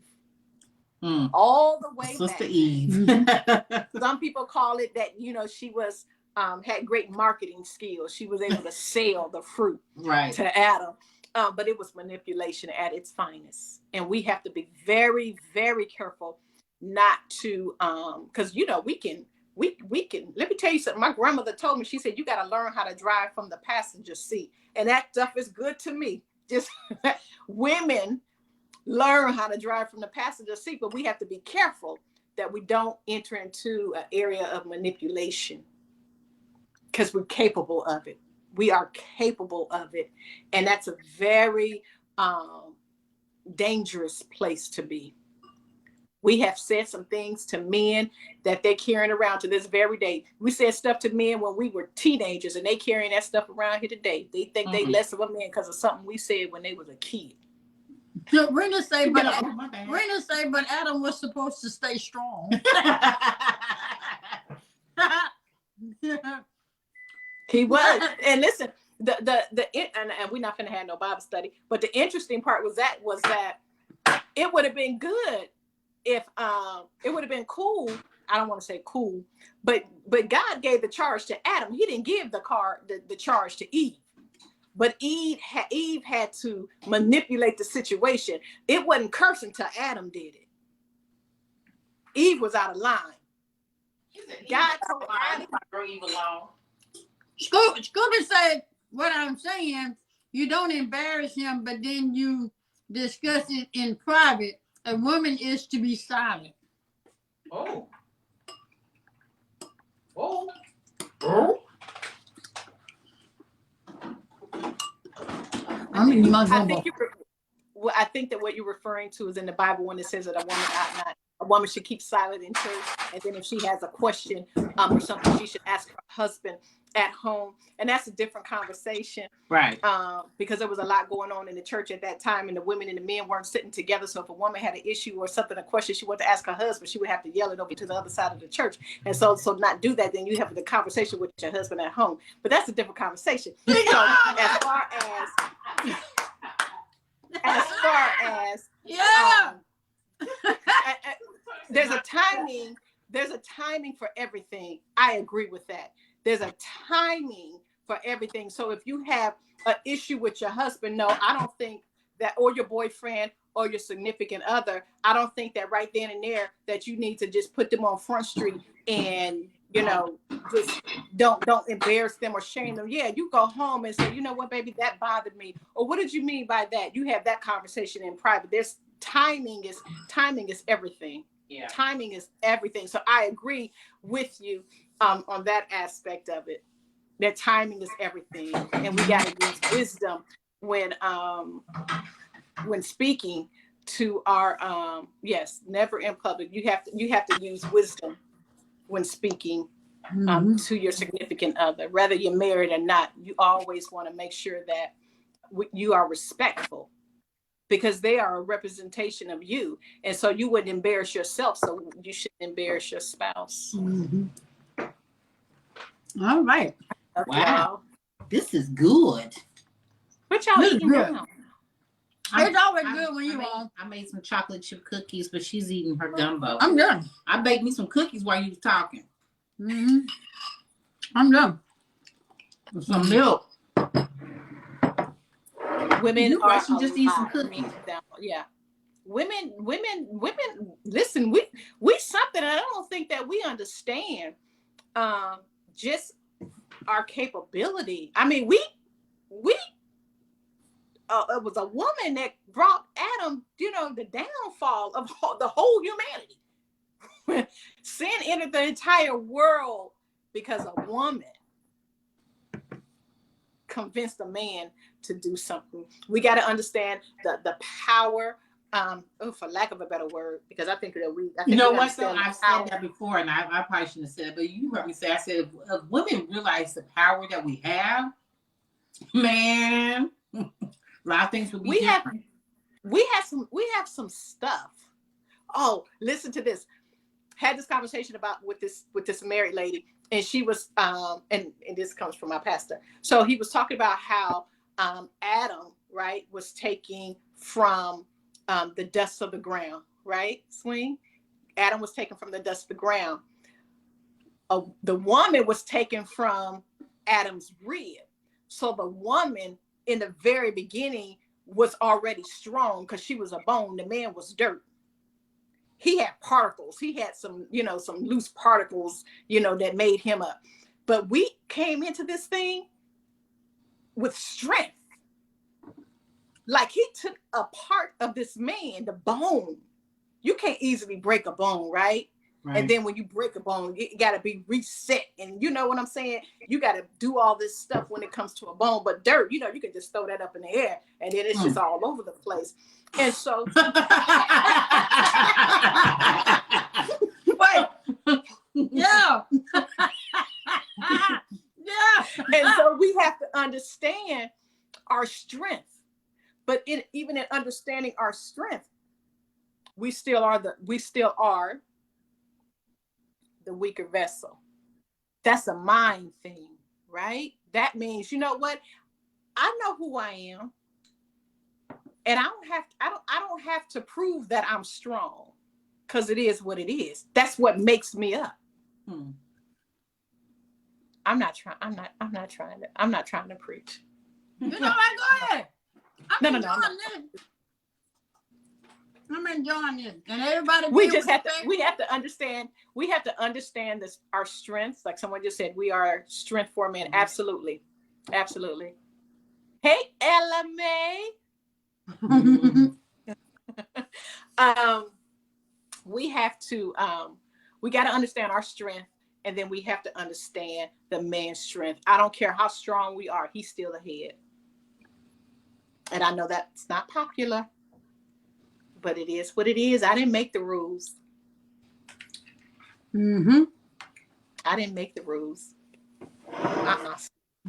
D: All the way
B: Sister
D: back.
B: Eve.
D: Some people call it that, she was had great marketing skills. She was able to sell the fruit to Adam. But it was manipulation at its finest. And we have to be very, very careful not to, because, we can, let me tell you something. My grandmother told me, she said, you got to learn how to drive from the passenger seat. And that stuff is good to me. Just women learn how to drive from the passenger seat, but we have to be careful that we don't enter into an area of manipulation, because we're capable of it. We are capable of it. And that's a very dangerous place to be. We have said some things to men that they're carrying around to this very day. We said stuff to men when we were teenagers, and they carrying that stuff around here today. They think they less of a man because of something we said when they was a kid.
A: So Rena say, but Adam was supposed to stay strong.
D: He was. And listen, and we're not gonna have no Bible study, but the interesting part was that it would have been good if it would have been cool. I don't want to say cool, but God gave the charge to Adam. He didn't give the charge to Eve. But Eve had to manipulate the situation. It wasn't cursing till Adam did it. Eve was out of line. God told Adam to leave alone.
A: Scripture said, what I'm saying, you don't embarrass him, but then you discuss it in private. A woman is to be silent.
B: Oh.
D: I think that what you're referring to is in the Bible when it says that a woman should keep silent in church, and then if she has a question or something, she should ask her husband at home. And that's a different conversation,
B: right?
D: Because there was a lot going on in the church at that time, and the women and the men weren't sitting together. So if a woman had an issue or something, a question she wanted to ask her husband, she would have to yell it over to the other side of the church. And so not do that, then you have the conversation with your husband at home. But that's a different conversation. So as far as there's a timing for everything. I agree with that. There's a timing for everything. So if you have an issue with your husband, no, I don't think that, or your boyfriend or your significant other, I don't think that right then and there that you need to just put them on Front Street and, just don't embarrass them or shame them. Yeah, you go home and say, you know what, baby, that bothered me. Or what did you mean by that? You have that conversation in private. There's timing is everything. Yeah. Timing is everything. So I agree with you on that aspect of it. That timing is everything. And we got to use wisdom when speaking to our never in public. You have to use wisdom when speaking to your significant other, whether you're married or not. You always want to make sure that you are respectful, because they are a representation of you, and so you wouldn't embarrass yourself, so you shouldn't embarrass your spouse.
A: All right.
B: Wow, this is good.
D: What y'all eating now?
A: It's always good when you on.
B: I made some chocolate chip cookies, but she's eating her gumbo.
A: I'm done.
B: I baked me some cookies while you was talking.
A: I'm done.
B: Some milk.
D: Women are
B: just eat some
D: cookies. Yeah. Women, listen, we something I don't think that we understand. Just our capability. I mean, it was a woman that brought Adam, the downfall of the whole humanity. Sin entered the entire world because a woman convinced a man to do something. We got to understand the power, for lack of a better word, because I think that
B: you know what though, I've said that before, and I probably shouldn't have said it, but you heard me say, I said, if women realize the power that we have, man, a lot of things would be different.
D: We have some stuff. Oh, listen to this. Had this conversation with this married lady, and she was and this comes from my pastor. So he was talking about how Adam, right, was taking from the dust of the ground, right? Swing. Adam was taken from the dust of the ground. The woman was taken from Adam's rib. So the woman in the very beginning was already strong because she was a bone. The man was dirt. He had particles. He had some loose particles, that made him up. But we came into this thing with strength. Like he took a part of this man, the bone. You can't easily break a bone, right? And then when you break a bone, it got to be reset. And you know what I'm saying? You got to do all this stuff when it comes to a bone. But dirt, you can just throw that up in the air and then it's just all over the place. And so,
A: wait, yeah. Yeah.
D: And so we have to understand our strength. But even in understanding our strength, we still are the weaker vessel. That's a mind thing, right? That means, you know what? I know who I am. And I don't have to prove that I'm strong, because it is what it is. That's what makes me up. I'm not trying to preach.
A: You know what? Go ahead. I'm enjoying this. And everybody,
D: we have to understand this, our strengths. Like someone just said, we are strength for men. Absolutely. Absolutely. Hey, Ella May. We got to understand our strength, and then we have to understand the man's strength. I don't care how strong we are, he's still ahead. And I know that's not popular, but it is what it is. I didn't make the rules. I didn't make the rules.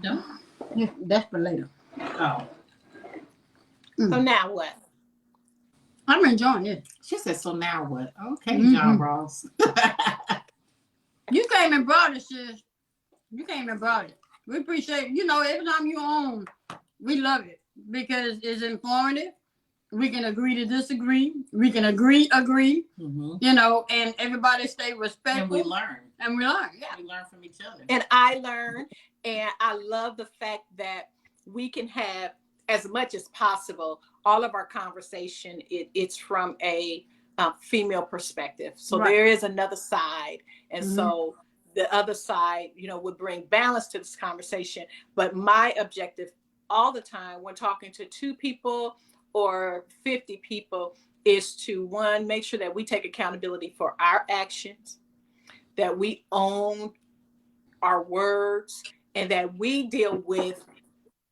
B: No?
A: Yeah, that's for later.
B: Oh.
D: So now what?
A: I'm enjoying it.
B: She said, so now what? Okay, John Ross.
A: You came and brought it, sis. You came and brought it. We appreciate it. Every time you're on, we love it because it's informative. We can agree to disagree. We can agree, and everybody stay respectful.
B: And we learn.
A: Yeah.
B: We learn from each other.
D: And I learn, and I love the fact that we can have, as much as possible, all of our conversation, it's from a female perspective. So there is another side. And so the other side, would bring balance to this conversation. But my objective all the time when talking to 2 people or 50 people is to, one, make sure that we take accountability for our actions, that we own our words, and that we deal with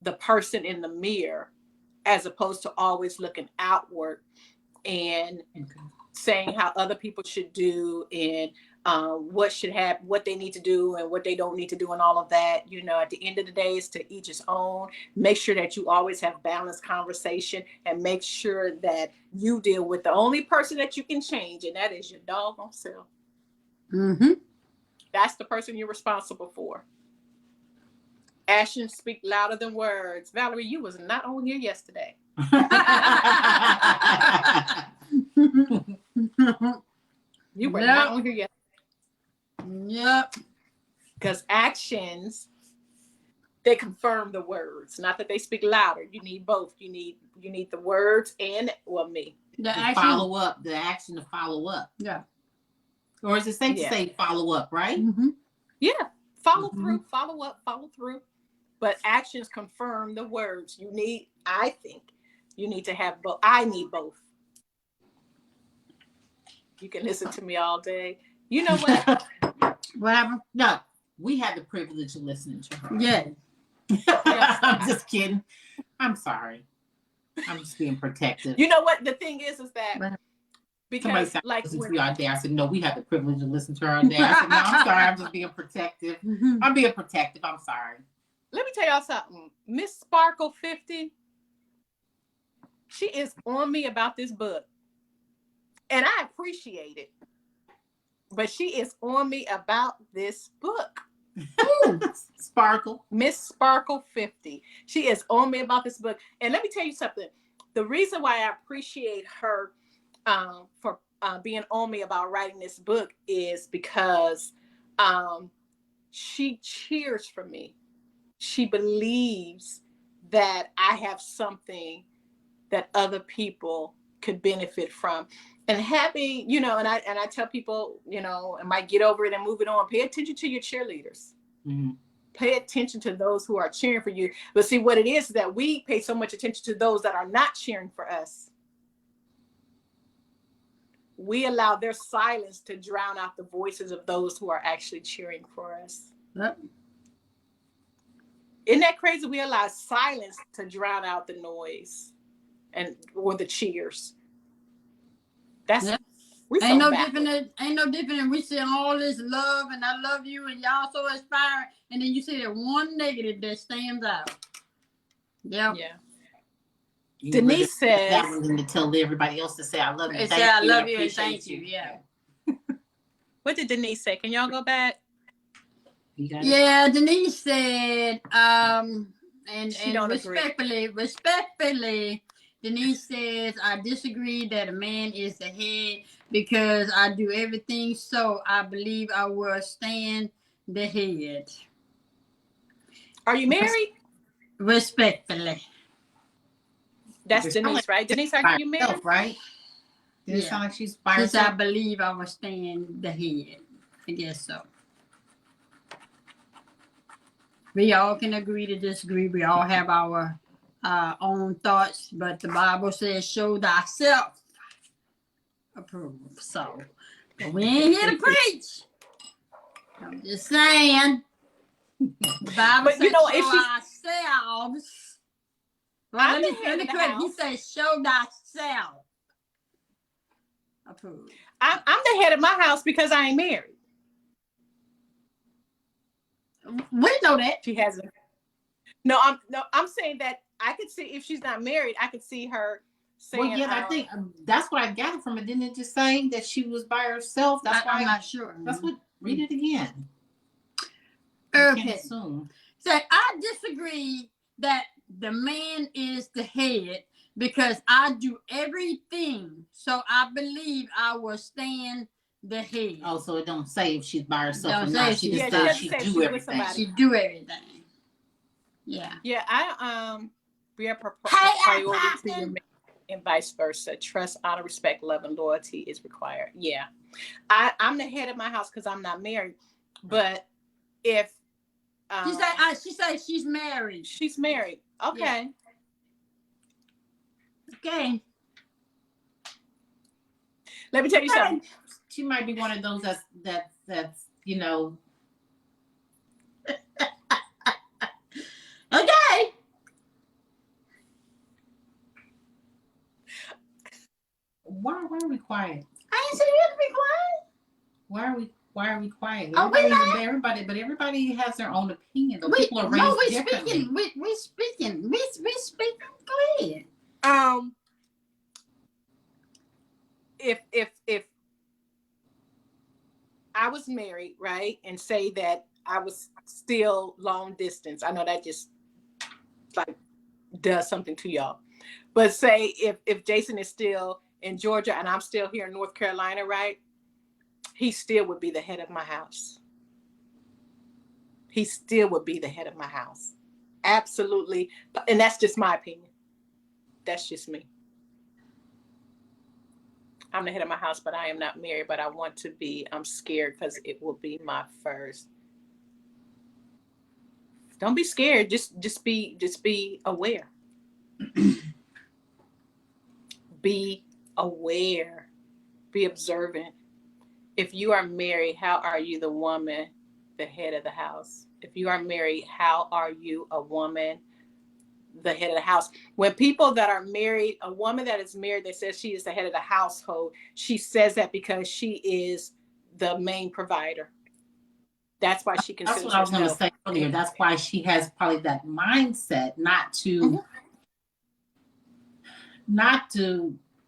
D: the person in the mirror as opposed to always looking outward and saying how other people should do and what should happen, what they need to do and what they don't need to do and all of that. At the end of the day, it's to each his own. Make sure that you always have balanced conversation and make sure that you deal with the only person that you can change, and that is your doggone self. That's the person you're responsible for. Actions speak louder than words. Valerie, you was not on here yesterday. You were not on here yesterday.
A: Yep.
D: Because actions they confirm the words. Not that they speak louder. You need both. You need the words and me.
B: The follow up, the action to follow up.
A: Yeah.
B: Or is it safe to say follow up, right?
A: Mm-hmm.
D: Yeah. Follow through, follow up, follow through. But actions confirm the words. I think you need to have both. I need both. You can listen to me all day. You know what?
A: What happened?
B: No, we had the privilege of listening to her.
A: Yeah.
B: I'm just kidding. I'm sorry. I'm just being protective.
D: You know what? The thing is that because
B: like when our day, I said, no, we had the privilege of listening to her all day. I said, no, I'm sorry. I'm just being protective. I'm being protective. I'm sorry.
D: Let me tell y'all something. Miss Sparkle 50, she is on me about this book. And I appreciate it. But she is on me about this book.
B: Sparkle.
D: Miss Sparkle 50. She is on me about this book. And let me tell you something. The reason why I appreciate her for being on me about writing this book is because she cheers for me. She believes that I have something that other people could benefit from. And having, and I tell people, and might get over it and move it on. Pay attention to your cheerleaders. Mm-hmm. Pay attention to those who are cheering for you. But see, what it is that we pay so much attention to those that are not cheering for us. We allow their silence to drown out the voices of those who are actually cheering for us. Yep. Isn't that crazy? We allow silence to drown out the noise or the cheers. That's
A: ain't no different than we see all this love and I love you and y'all so inspiring, and then you see that one negative that stands out. Yeah.
D: Denise says
B: that one to tell everybody else to say I love you.
A: They say I love you and thank you. Yeah.
D: What did Denise say? Can y'all go back?
A: Yeah, Denise said, and
D: respectfully,
A: Denise says, I disagree that a man is the head because I do everything, so I believe I will stand the head.
D: Are you married?
A: Respectfully.
D: That's Denise, right? Denise, are you married?
B: Right? Does it sound like she's by herself?
A: I believe I will stand the head. I guess so. We all can agree to disagree. We all have our own thoughts, but the Bible says, show thyself approved. So, but we ain't here to preach. I'm just saying. The Bible says, show ourselves. Well, let me correct. He says, show thyself approved.
D: I'm the head of my house because I ain't married.
A: We know that.
D: She hasn't. No, I'm saying that I could see if she's not married, I could see her saying.
B: Well, yeah, I think that's what I gathered from it. Didn't it just say that she was by herself? That's why
A: I'm not sure.
B: That's what. Read it again.
A: Okay. So I disagree that the man is the head because I do everything. So I believe I will stand the head.
B: Oh, so it don't say if she's by herself or not. She just does. She do everything.
A: She do everything. Yeah.
D: Yeah, we are priority to your man and vice versa. Trust, honor, respect, love, and loyalty is required. Yeah. I'm the head of my house because I'm not married. But if
A: she said she's married.
D: She's married. Okay.
A: Yeah. Okay.
D: Let me tell you something.
B: She might be one of those that's
A: Okay.
B: Why are we quiet?
A: I ain't saying you have to be quiet.
B: Why are we quiet? Everybody has their own opinion. People are raised differently.
A: We speaking. Go ahead.
D: If I was married, right, and say that I was still long distance, I know that just like does something to y'all. But say if Jason is still in Georgia and I'm still here in North Carolina, right? He still would be the head of my house. He still would be the head of my house. Absolutely. And that's just my opinion. That's just me. I'm the head of my house, but I am not married, but I want to be. I'm scared because it will be my first. Don't be scared. Just be aware. Be aware. Be observant. If you are married, how are you the woman, the head of the house? If you are married, how are you a woman, the head of the house? When people that are married, a woman that is married that says she is the head of the household, she says that because she is the main provider. That's why she considers
B: herself. That's what I was going to say earlier. That's why she has probably that mindset not to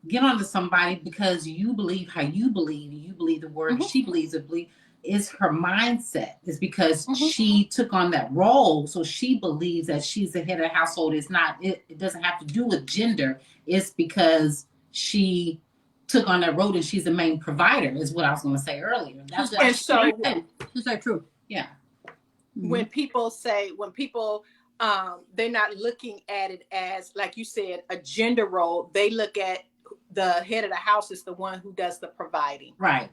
B: get onto somebody because you believe how you believe the word she believes it is her mindset. Is because she took on that role, so she believes that she's the head of the household. It's not. It doesn't have to do with gender. It's because she took on that role and she's the main provider. Is what I was going to say earlier. That's why
A: it's so true.
B: Yeah.
D: When people they're not looking at it as, like you said, a gender role. They look at the head of the house as the one who does the providing.
B: Right.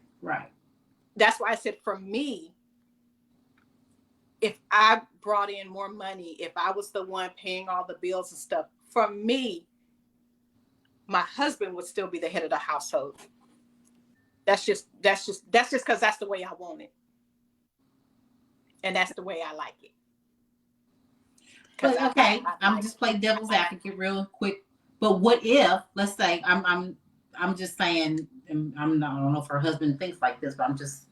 D: That's why I said, for me, if I brought in more money, if I was the one paying all the bills and stuff, for me, my husband would still be the head of the household. That's just because that's the way I want it. And that's the way I like it.
B: But okay, I'm just playing devil's advocate real quick. But what if, let's say, I'm just saying, I don't know if her husband thinks like this, but I'm just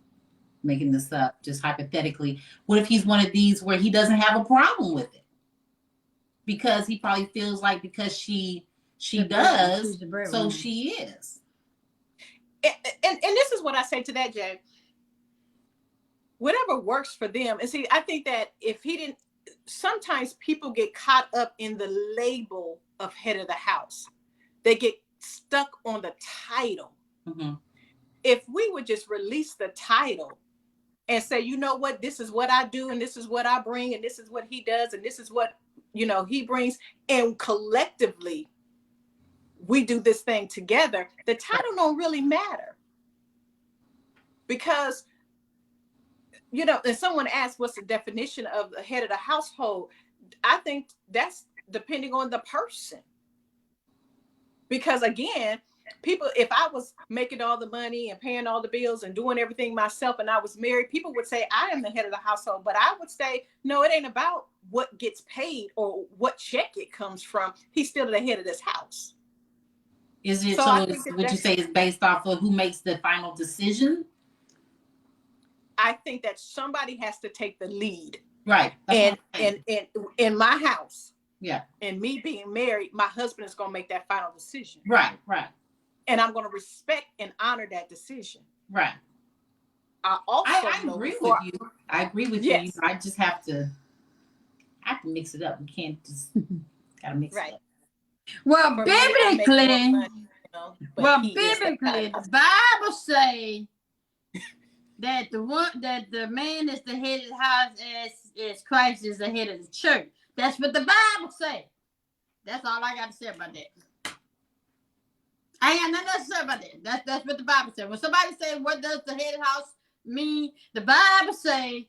B: making this up, just hypothetically. What if he's one of these where he doesn't have a problem with it? Because he probably feels like because she does, so she is.
D: And this is what I say to that, Jay. Whatever works for them. And see, I think that if he didn't, sometimes people get caught up in the label of head of the house. They get stuck on the title.
B: Mm-hmm.
D: If we would just release the title and say, you know what, this is what I do, and this is what I bring, and this is what he does, and this is what, he brings, and collectively we do this thing together, the title don't really matter. Because and someone asked, what's the definition of the head of the household? I think that's depending on the person. Because again, people, if I was making all the money and paying all the bills and doing everything myself and I was married, people would say I am the head of the household. But I would say, no, it ain't about what gets paid or what check it comes from. He's still the head of this house.
B: Is it so would you say it's based off of who makes the final decision?
D: I think that somebody has to take the lead.
B: Right.
D: And in my house,
B: yeah,
D: and me being married, my husband is going to make that final decision.
B: Right.
D: And I'm going to respect and honor that decision.
B: Right.
D: I
B: agree with you. I agree with you. I just have to mix it up. We can't just gotta mix it up.
A: Well, biblically, the Bible say that the man is the head of the house as Christ is the head of the church. That's what the Bible say. That's all I got to say about that. I ain't got nothing else to say about that. That's what the Bible says. When somebody says, what does the head of the house mean? The Bible say,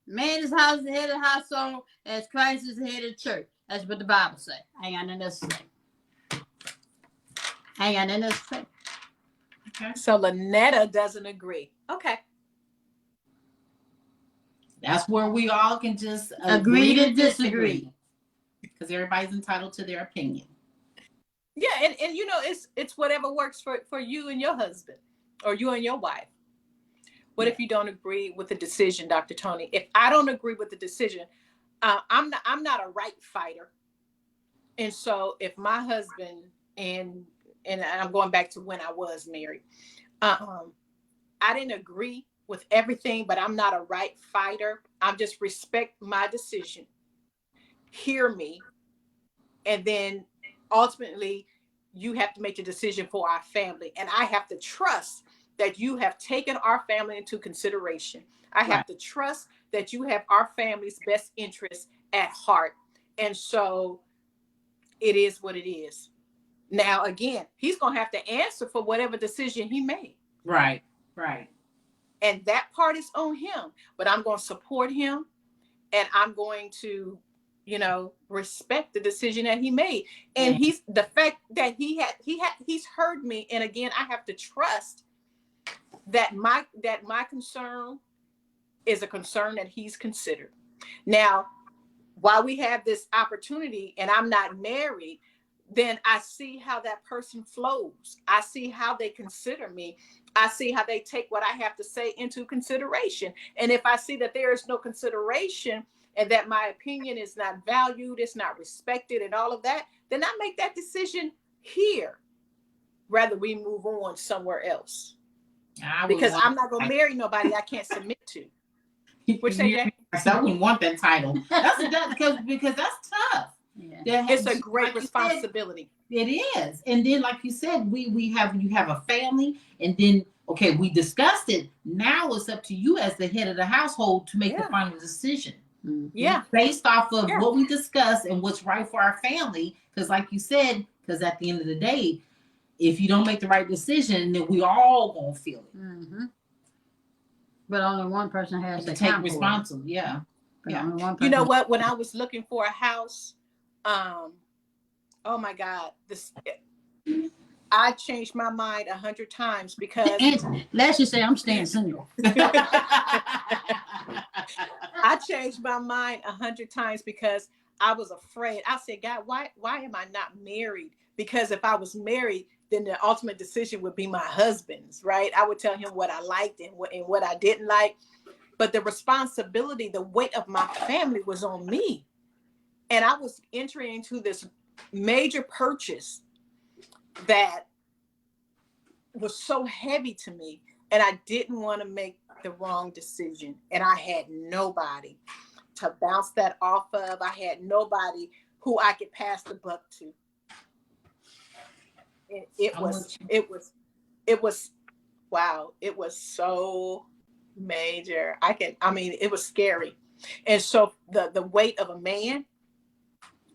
A: man is the head of the household as Christ is the head of the church. That's what the Bible say. I ain't got nothing else to say.
D: Okay. So Lynetta doesn't agree. Okay.
B: That's where we all can just
A: agree to disagree.
B: Because everybody's entitled to their opinion.
D: Yeah, and it's whatever works for you and your husband or you and your wife. What if you don't agree with the decision, Dr. Toni? If I don't agree with the decision, I'm not a right fighter. And so if my husband and I'm going back to when I was married, I didn't agree with everything, but I'm not a right fighter. I just respect my decision. Hear me. And then ultimately you have to make a decision for our family. And I have to trust that you have taken our family into consideration. I have to trust that you have our family's best interests at heart. And so it is what it is. Now, again, he's going to have to answer for whatever decision he made.
B: Right.
D: And that part is on him. But I'm going to support him, and I'm going to, respect the decision that he made. And he's the fact that he's heard me. And again, I have to trust that my concern is a concern that he's considered. Now, while we have this opportunity and I'm not married, then I see how that person flows. I see how they consider me. I see how they take what I have to say into consideration. And if I see that there is no consideration and that my opinion is not valued, it's not respected and all of that, then I make that decision here, rather we move on somewhere else. Because I'm not going to marry nobody I can't submit to. Which say that?
B: I wouldn't want that title. Because that's tough.
D: Yeah. It's a great responsibility.
B: It is. And then, like you said, you have a family, and then, okay, we discussed it. Now it's up to you as the head of the household to make the final decision.
D: Yeah.
B: Based off of what we discussed and what's right for our family. Because like you said, because at the end of the day, if you don't make the right decision, then we all gonna feel it.
A: Mm-hmm. But only one person has to
B: take responsibility. Yeah.
A: Only one person.
D: You know what? When I was looking for a house, oh my God, I changed my mind 100 times because
A: let's just say I'm staying single.
D: I changed my mind 100 times because I was afraid. I said, God, why am I not married? Because if I was married, then the ultimate decision would be my husband's, right? I would tell him what I liked and what I didn't like. But the responsibility, the weight of my family was on me. And I was entering into this major purchase that was so heavy to me. And I didn't want to make the wrong decision. And I had nobody to bounce that off of. I had nobody who I could pass the buck to. It was wow. It was so major. It was scary. And so the weight of a man,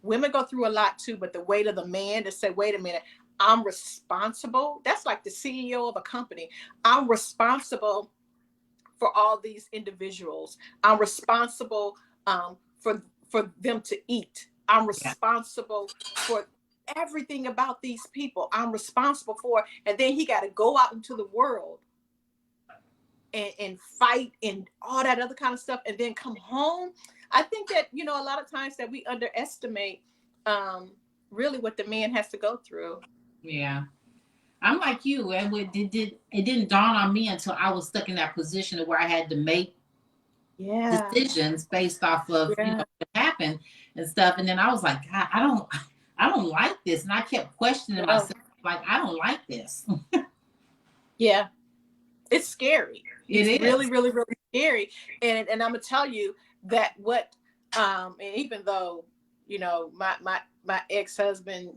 D: women go through a lot too, but the weight of the man to say, wait a minute, I'm responsible. That's like the CEO of a company. I'm responsible for all these individuals. I'm responsible for them to eat. I'm responsible for everything about these people. I'm responsible for, and then he got to go out into the world and fight and all that other kind of stuff, and then come home. I think that, a lot of times that we underestimate really what the man has to go through.
B: Yeah. I'm like you, and it didn't dawn on me until I was stuck in that position where I had to make decisions based off of what happened and stuff. And then I was like, God, I don't like this. And I kept questioning myself, like, I don't like this.
D: Yeah. It's scary.
B: It's
D: really, really, really scary. And I'm gonna tell you that and even though, my ex-husband,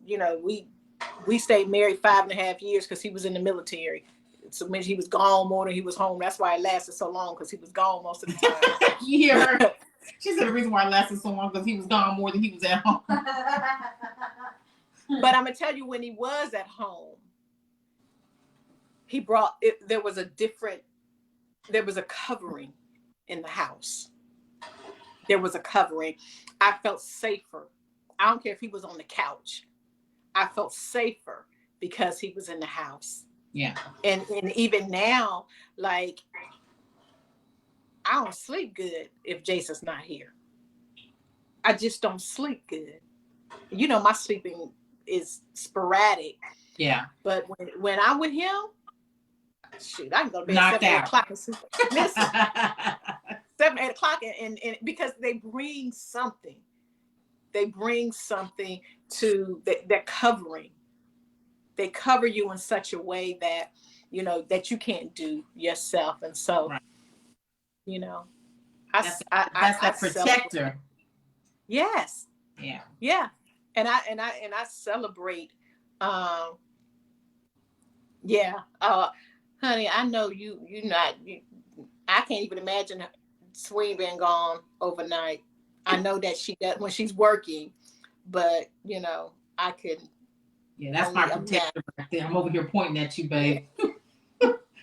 D: we stayed married 5.5 years because he was in the military. So when he was gone more than he was home. That's why it lasted so long, because he was gone most of the time.
B: You hear her? She said the reason why it lasted so long because he was gone more than he was at home.
D: But I'm gonna tell you, when he was at home, he brought it. There was a covering in the house. There was a covering. I felt safer. I don't care if he was on the couch. I felt safer because he was in the house.
B: Yeah. And
D: even now, like, I don't sleep good if Jason's not here. I just don't sleep good. My sleeping is sporadic.
B: Yeah.
D: But when I'm with him, shoot, I can go to bed
B: knocked
D: 7, 8
B: out.
D: o'clock. Listen, 7, 8 o'clock, and because they bring something. They bring something to that covering. They cover you in such a way that, that you can't do yourself. And so,
B: right.
D: that's
B: that protector.
D: Yes.
B: Yeah.
D: Yeah. And I celebrate. Honey, I know I can't even imagine Swing being gone overnight. I know that she does when she's working, but you know, I couldn't.
B: Yeah, that's my protector right there. I'm over here pointing at you, babe.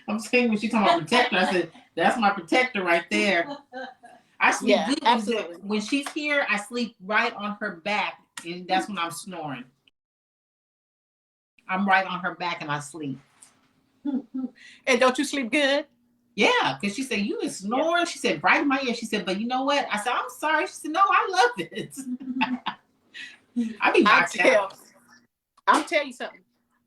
B: I'm saying when she's talking about protector, I said, that's my protector right there. I sleep good absolutely. When she's here, I sleep right on her back, and that's when I'm snoring. I'm right on her back and I sleep.
D: And don't you sleep good?
B: Yeah, because she said, you is snoring. Yeah. She said, right in my ear. She said, but you know what? I said, I'm sorry. She said, no, I love it. I be knocked out.
D: I'll tell you something.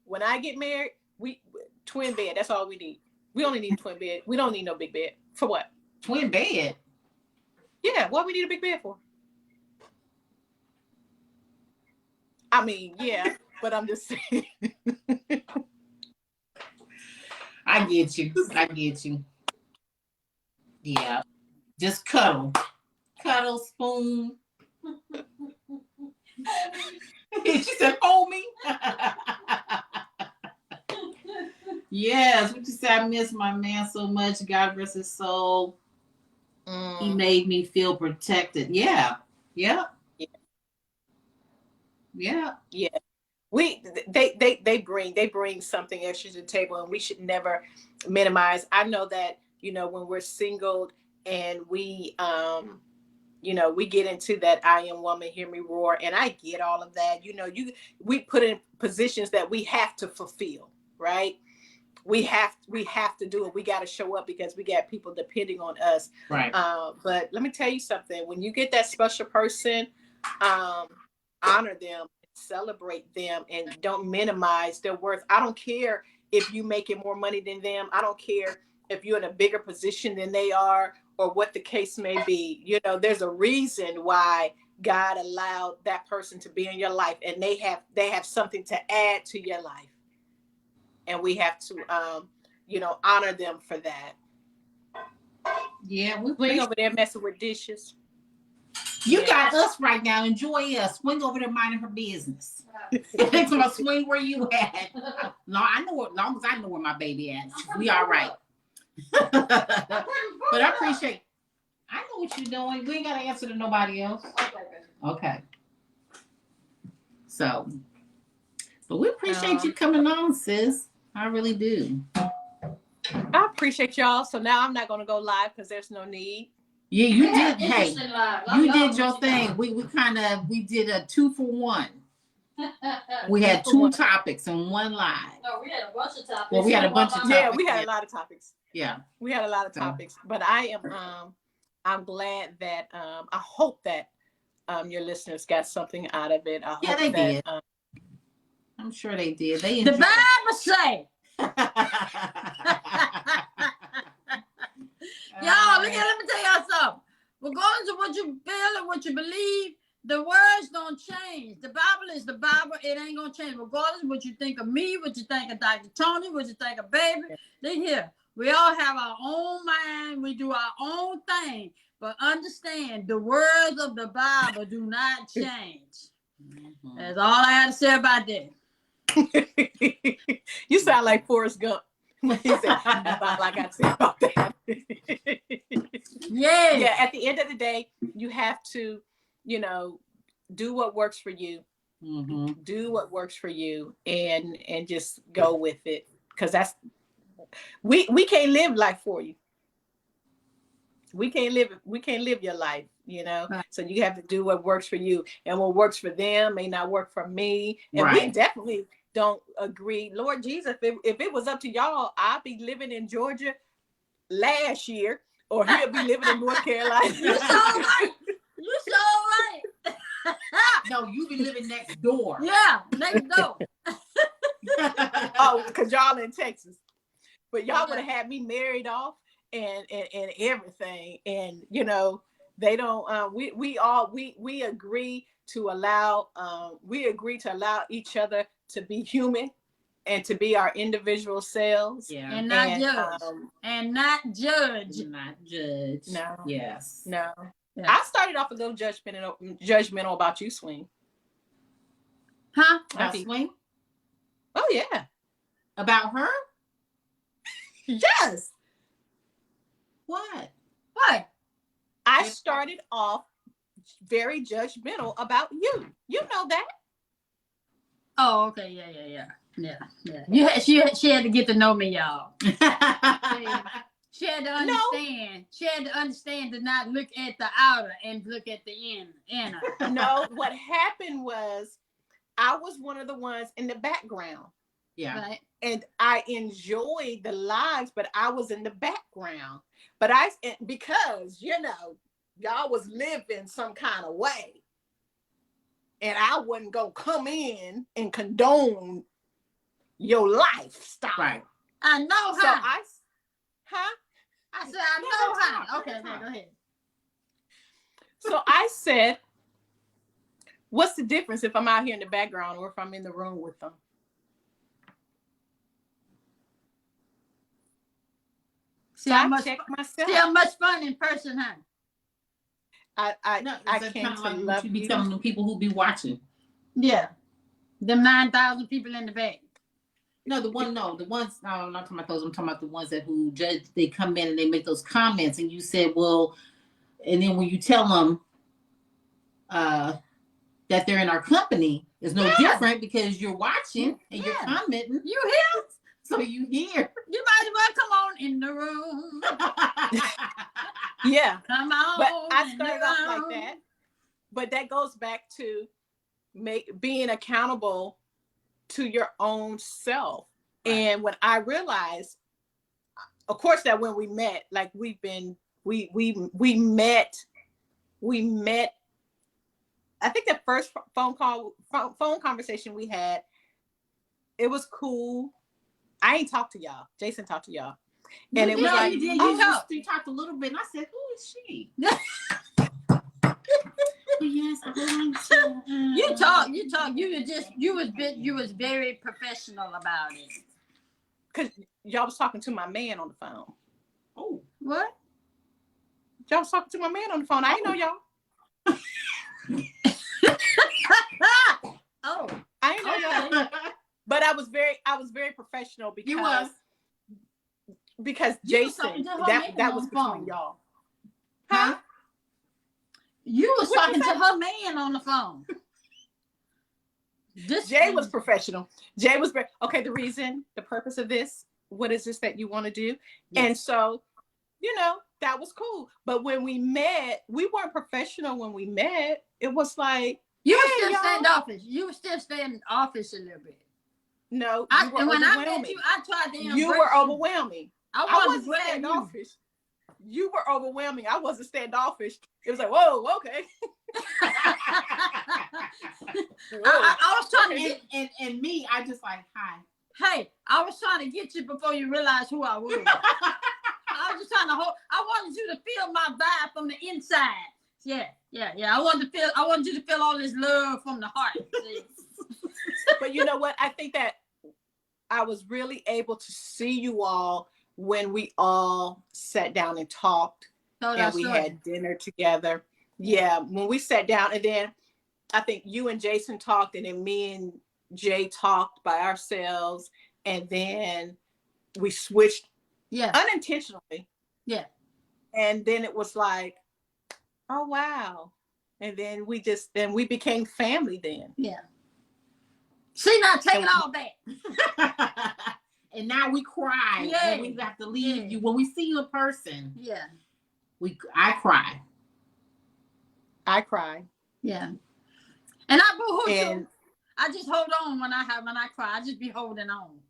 D: When I get married, we twin bed. That's all we need. We only need a twin bed. We don't need no big bed. For what?
B: Twin bed?
D: Yeah, what we need a big bed for? I mean, yeah, but I'm just saying.
B: I get you. I get you. Yeah. Just cuddle. Cuddle, spoon. She said, hold me. Yes, what you say? I miss my man so much. God rest his soul. He made me feel protected. Yeah. Yeah.
D: Yeah.
B: Yeah.
D: Yeah. They bring something extra to the table, and we should never minimize. I know that, you know, when we're singled and we you know, we get into that I am woman, hear me roar, and I get all of that. You know, we put in positions that we have to fulfill, right? We have to do it. We got to show up because we got people depending on us.
B: Right.
D: But let me tell you something. When you get that special person, honor them, celebrate them, and don't minimize their worth. I don't care if you making more money than them. I don't care if you're in a bigger position than they are, or what the case may be. You know, there's a reason why God allowed that person to be in your life, and they have something to add to your life. And we have to, you know, honor them for that.
B: Yeah,
D: we over there messing with dishes.
B: You got us right now. Enjoy us. Swing over there minding her business. It's gonna swing where you at. No, I know. As long as I know where my baby at, we all right. But I appreciate. I know what you're doing. We ain't gotta answer to nobody else. Okay. So, but we appreciate you coming on, sis. I really do.
D: I appreciate y'all. So now I'm not gonna go live because there's no need.
B: Yeah, you did. Hey, you did your thing. We did a 2-for-1. We had 2 topics and 1 live.
E: No, we had a bunch of topics.
B: Well, we had a bunch of topics.
D: Yeah, we had a lot of topics.
B: Yeah,
D: we had a lot of topics. But I'm glad that I hope that your listeners got something out of it. I hope
B: they
D: did.
B: I'm sure they did. They
A: the Bible say. Y'all, let me tell y'all something. Regardless of what you feel and what you believe, the words don't change. The Bible is the Bible. It ain't gonna change. Regardless of what you think of me, what you think of Dr. Toni, what you think of baby. They here. We all have our own mind. We do our own thing. But understand, the words of the Bible do not change. Mm-hmm. That's all I had to say about that.
D: You sound like Forrest Gump. He said, that's all I got to say about that. Yeah. At the end of the day, you have to, you know, do what works for you. Mm-hmm. Do what works for you, and just go with it. Because that's we can't live life for you. We can't live your life, you know. Right. So you have to do what works for you, and what works for them may not work for me. And we definitely don't agree. Lord Jesus, if it was up to y'all, I'd be living in Georgia last year, or he'll be living in North Carolina.
A: You so right. You so right.
B: No, you be living next door.
A: Yeah, next door.
D: Oh, because y'all in Texas. But y'all would have had me married off and everything. And you know, they don't we agree to allow each other to be human and to be our individual selves.
A: Yeah. And not judge. And not judge.
B: Not judge.
D: No.
B: Yes.
D: No. Yeah. I started off a little judgmental about you, Swing.
B: Huh? About Swing?
D: Oh yeah.
B: About her?
D: Yes.
B: What?
D: I started off very judgmental about you. You know that.
A: Oh, okay, yeah. She had to get to know me, y'all. She had to understand. She had to understand to not look at the outer and look at the inner.
D: No, what happened was I was one of the ones in the background.
B: Yeah.
A: Right.
D: And I enjoyed the lives, but I was in the background. But because, y'all was living some kind of way. And I wasn't going to come in and condone your lifestyle.
B: Right.
A: I know
D: So
A: how. I said, I know how. Okay, go ahead.
D: So I said, what's the difference if I'm out here in the background or if I'm in the room with them?
A: See how much fun in person, huh?
D: I came to love
B: you. Be telling the people who be watching.
A: Yeah, them 9,000 people in the back.
B: The ones. No, I'm not talking about those. I'm talking about the ones who judge. They come in and they make those comments, and you said, well, and then when you tell them that they're in our company, it's no different because you're watching and you're commenting.
A: You hear?
B: So you hear.
A: You might as well come on in the room.
D: Yeah.
A: Come on.
D: But I started off like that. But that goes back to being accountable to your own self. Right. And when I realized, of course, that when we met, like we met. I think the first phone conversation we had, it was cool. I ain't talked to y'all. Jason talked to y'all. And it was like,
B: you talked a little bit. And I said, who is she? Yes,
A: you talk. You was very professional about it.
D: Cause y'all was talking to my man on the phone.
B: Oh,
A: what?
D: Y'all was talking to my man on the phone. I didn't know y'all.
A: Oh,
D: I didn't know y'all. But I was very professional because Jason, that was between y'all. Huh?
A: You was talking to her man on the phone.
D: Jay was professional. Jay was okay. The purpose of this, what is this that you want to do? Yes. And so, that was cool. But when we met, we weren't professional when we met. It was like,
A: you were still standoffish. You were still standoffish a little bit.
D: No,
A: when I met you, I tried to embrace
D: you. were overwhelming.
A: I
D: wasn't standoffish. You were overwhelming. I wasn't standoffish. It was like, whoa, okay.
A: I was trying to get,
B: and me, I just like, hi.
A: Hey, I was trying to get you before you realized who I was. I was just trying to I wanted you to feel my vibe from the inside. Yeah. I wanted you to feel all this love from the heart.
D: But you know what? I think that I was really able to see you all when we all sat down and talked and we had dinner together. Yeah, when we sat down, and then I think you and Jason talked, and then me and Jay talked by ourselves, and then we switched unintentionally.
A: Yeah. And
D: then it was like, oh wow. And then we became family then.
A: Yeah. See, now take it all back.
B: And now we cry.
A: Yeah.
B: When we have to leave you. When we see you in person.
A: Yeah.
B: I cry.
D: I cry.
A: Yeah. And I boo-hoo too. I just hold on when I cry. I just be holding on.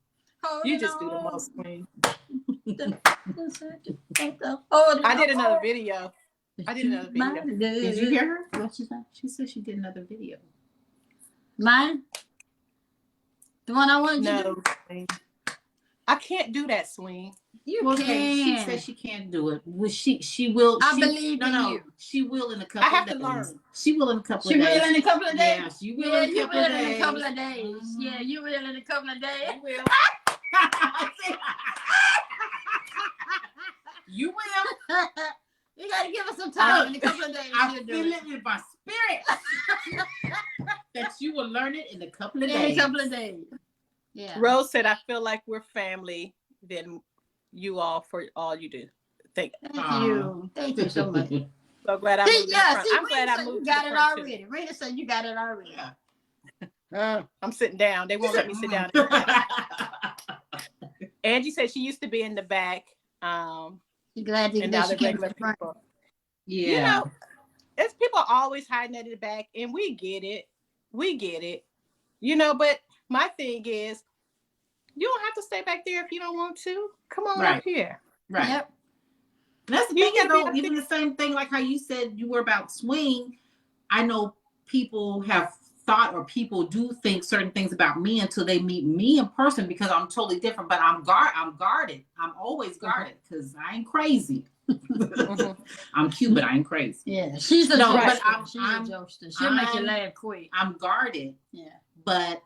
D: You just do the most, queen.
A: I
D: did another video.
B: Did you hear her? What she said? She said she did another video.
A: Mine? The one I wanted to do?
D: No. I can't do that, Swing.
A: You can.
B: She said she can't do it. Well, she will.
A: I believe in you.
B: She will in a couple of days.
D: I have to learn.
B: She will in a couple of days.
A: She will in a couple of days?
B: Yeah, she will in a couple of days.
A: in a couple of days. Mm-hmm. Yeah, you will in a couple of days.
D: You will.
B: You will.
A: You got to give us some time. In a couple of days.
B: I feel it in my spirit that you will learn it in a couple of days.
A: In a couple of days. Yeah.
D: Rose said, I feel like we're family than you all for all you do. Thank
A: you. Thank you so much.
D: So glad I moved in the front.
A: See,
D: I'm glad I moved.
A: You got it already. Rita said you got it already.
D: I'm sitting down. They won't let me sit down. Angie said she used to be in the back.
A: She's glad you got regular people.
B: Yeah.
D: You know, it's people always hiding at the back, and we get it. We get it. You know, but my thing is, you don't have to stay back there if you don't want to. Come on up here.
B: Right.
A: Yep.
B: That's the thing, though, even the same thing, like how you said you were about swing. I know people have thought, or people do think certain things about me until they meet me in person, because I'm totally different. But I'm guarded. I'm always guarded because I ain't crazy. I'm cute, but I ain't crazy.
A: Yeah, she's a
B: no,
A: jokester.
B: but
A: she's a jokester. She'll make you laugh quick.
B: I'm guarded.
A: Yeah,
B: but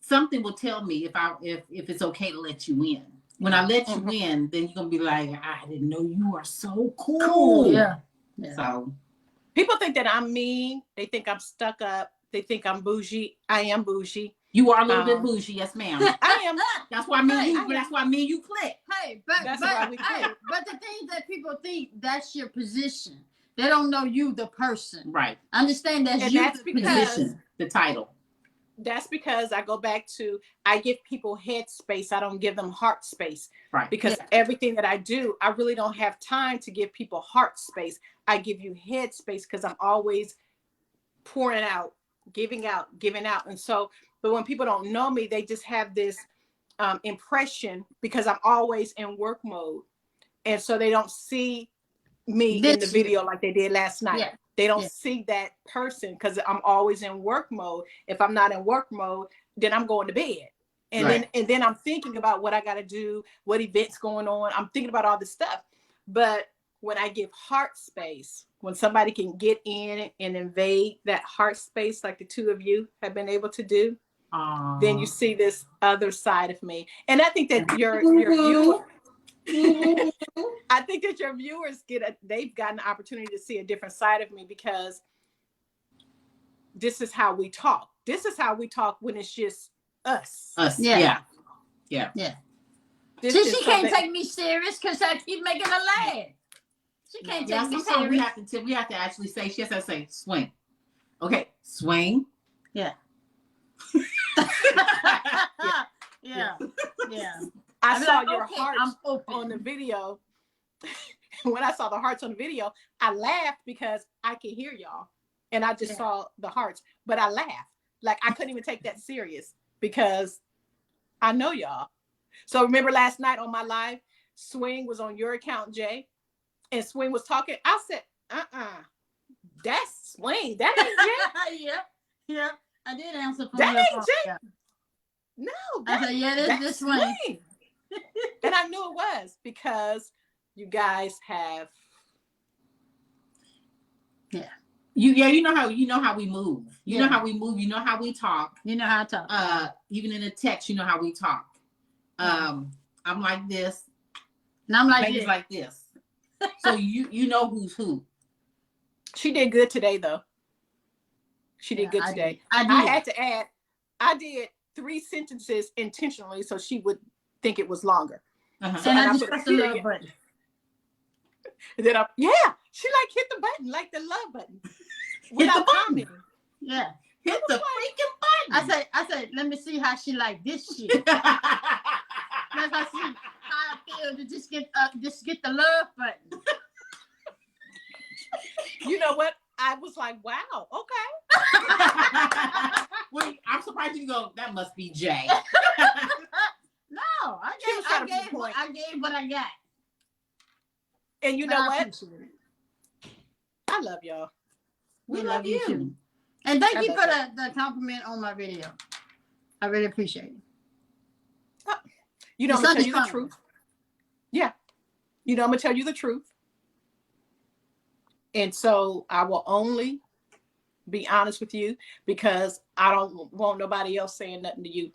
B: something will tell me if it's okay to let you in. When I let you in, then you're gonna be like, I didn't know you are so cool.
A: Yeah.
B: So
D: people think that I'm mean. They think I'm stuck up. They think I'm bougie. I am bougie.
B: You are a little bit bougie, yes, ma'am.
D: I am.
B: That's why that's why me and you click.
A: Hey, but the thing that people think that's your position. They don't know you, the person.
B: Right.
A: Understand that's the
B: position, the title.
D: That's because I go back to, I give people head space. I don't give them heart space.
B: Right.
D: Because everything that I do, I really don't have time to give people heart space. I give you head space because I'm always pouring out, giving out. And so, but when people don't know me, they just have this impression because I'm always in work mode. And so they don't see me in the video like they did last night. Yeah. They don't see that person because I'm always in work mode. If I'm not in work mode, then I'm going to bed. And then I'm thinking about what I got to do, what events going on. I'm thinking about all this stuff. But when I give heart space, when somebody can get in and invade that heart space like the two of you have been able to do, then you see this other side of me. And I think that your viewer, I think that your viewers they've gotten the opportunity to see a different side of me, because this is how we talk. This is how we talk when it's just us.
B: Yeah.
A: See, she can't take me serious because I keep making her laugh. She can't take me serious.
B: We have to actually say, she has to say swing. Okay, swing.
A: Yeah.
D: I saw your hearts on the video. When I saw the hearts on the video, I laughed because I could hear y'all. And I just saw the hearts. But I laughed. Like, I couldn't even take that serious because I know y'all. So remember last night on my live, Swing was on your account, Jay. And Swing was talking. I said, that's Swing. That ain't Jay.
A: Yeah. I did answer for
D: that ain't Jay. No,
A: I said, that's this Swing.
D: And I knew it was because you guys have.
B: You know how we move. You know how we move. You know how we talk.
A: You know how I talk.
B: Even in a text, you know how we talk. I'm like this.
A: And I'm like
B: this. So you know who's who.
D: She did good today, though. She did good today. I had to add. I did 3 sentences intentionally so she would think it was longer.
A: So and I just pressed the love button.
D: And then she hit the button, like the love button. Without commenting.
A: Yeah.
B: Hit the freaking button.
A: I said, let me see how she like this shit. Let I see how I feel to just get the love button.
D: You know what? I was like, wow, okay.
B: Wait, I'm surprised you go, that must be Jay.
A: No, I gave what I got.
D: And you know what? I love y'all.
B: We love you too.
A: And thank you for the compliment on my video. I really appreciate it.
D: You know, I'm going to tell you the truth. Yeah. You know, I'm going to tell you the truth. And so I will only be honest with you because I don't want nobody else saying nothing to you.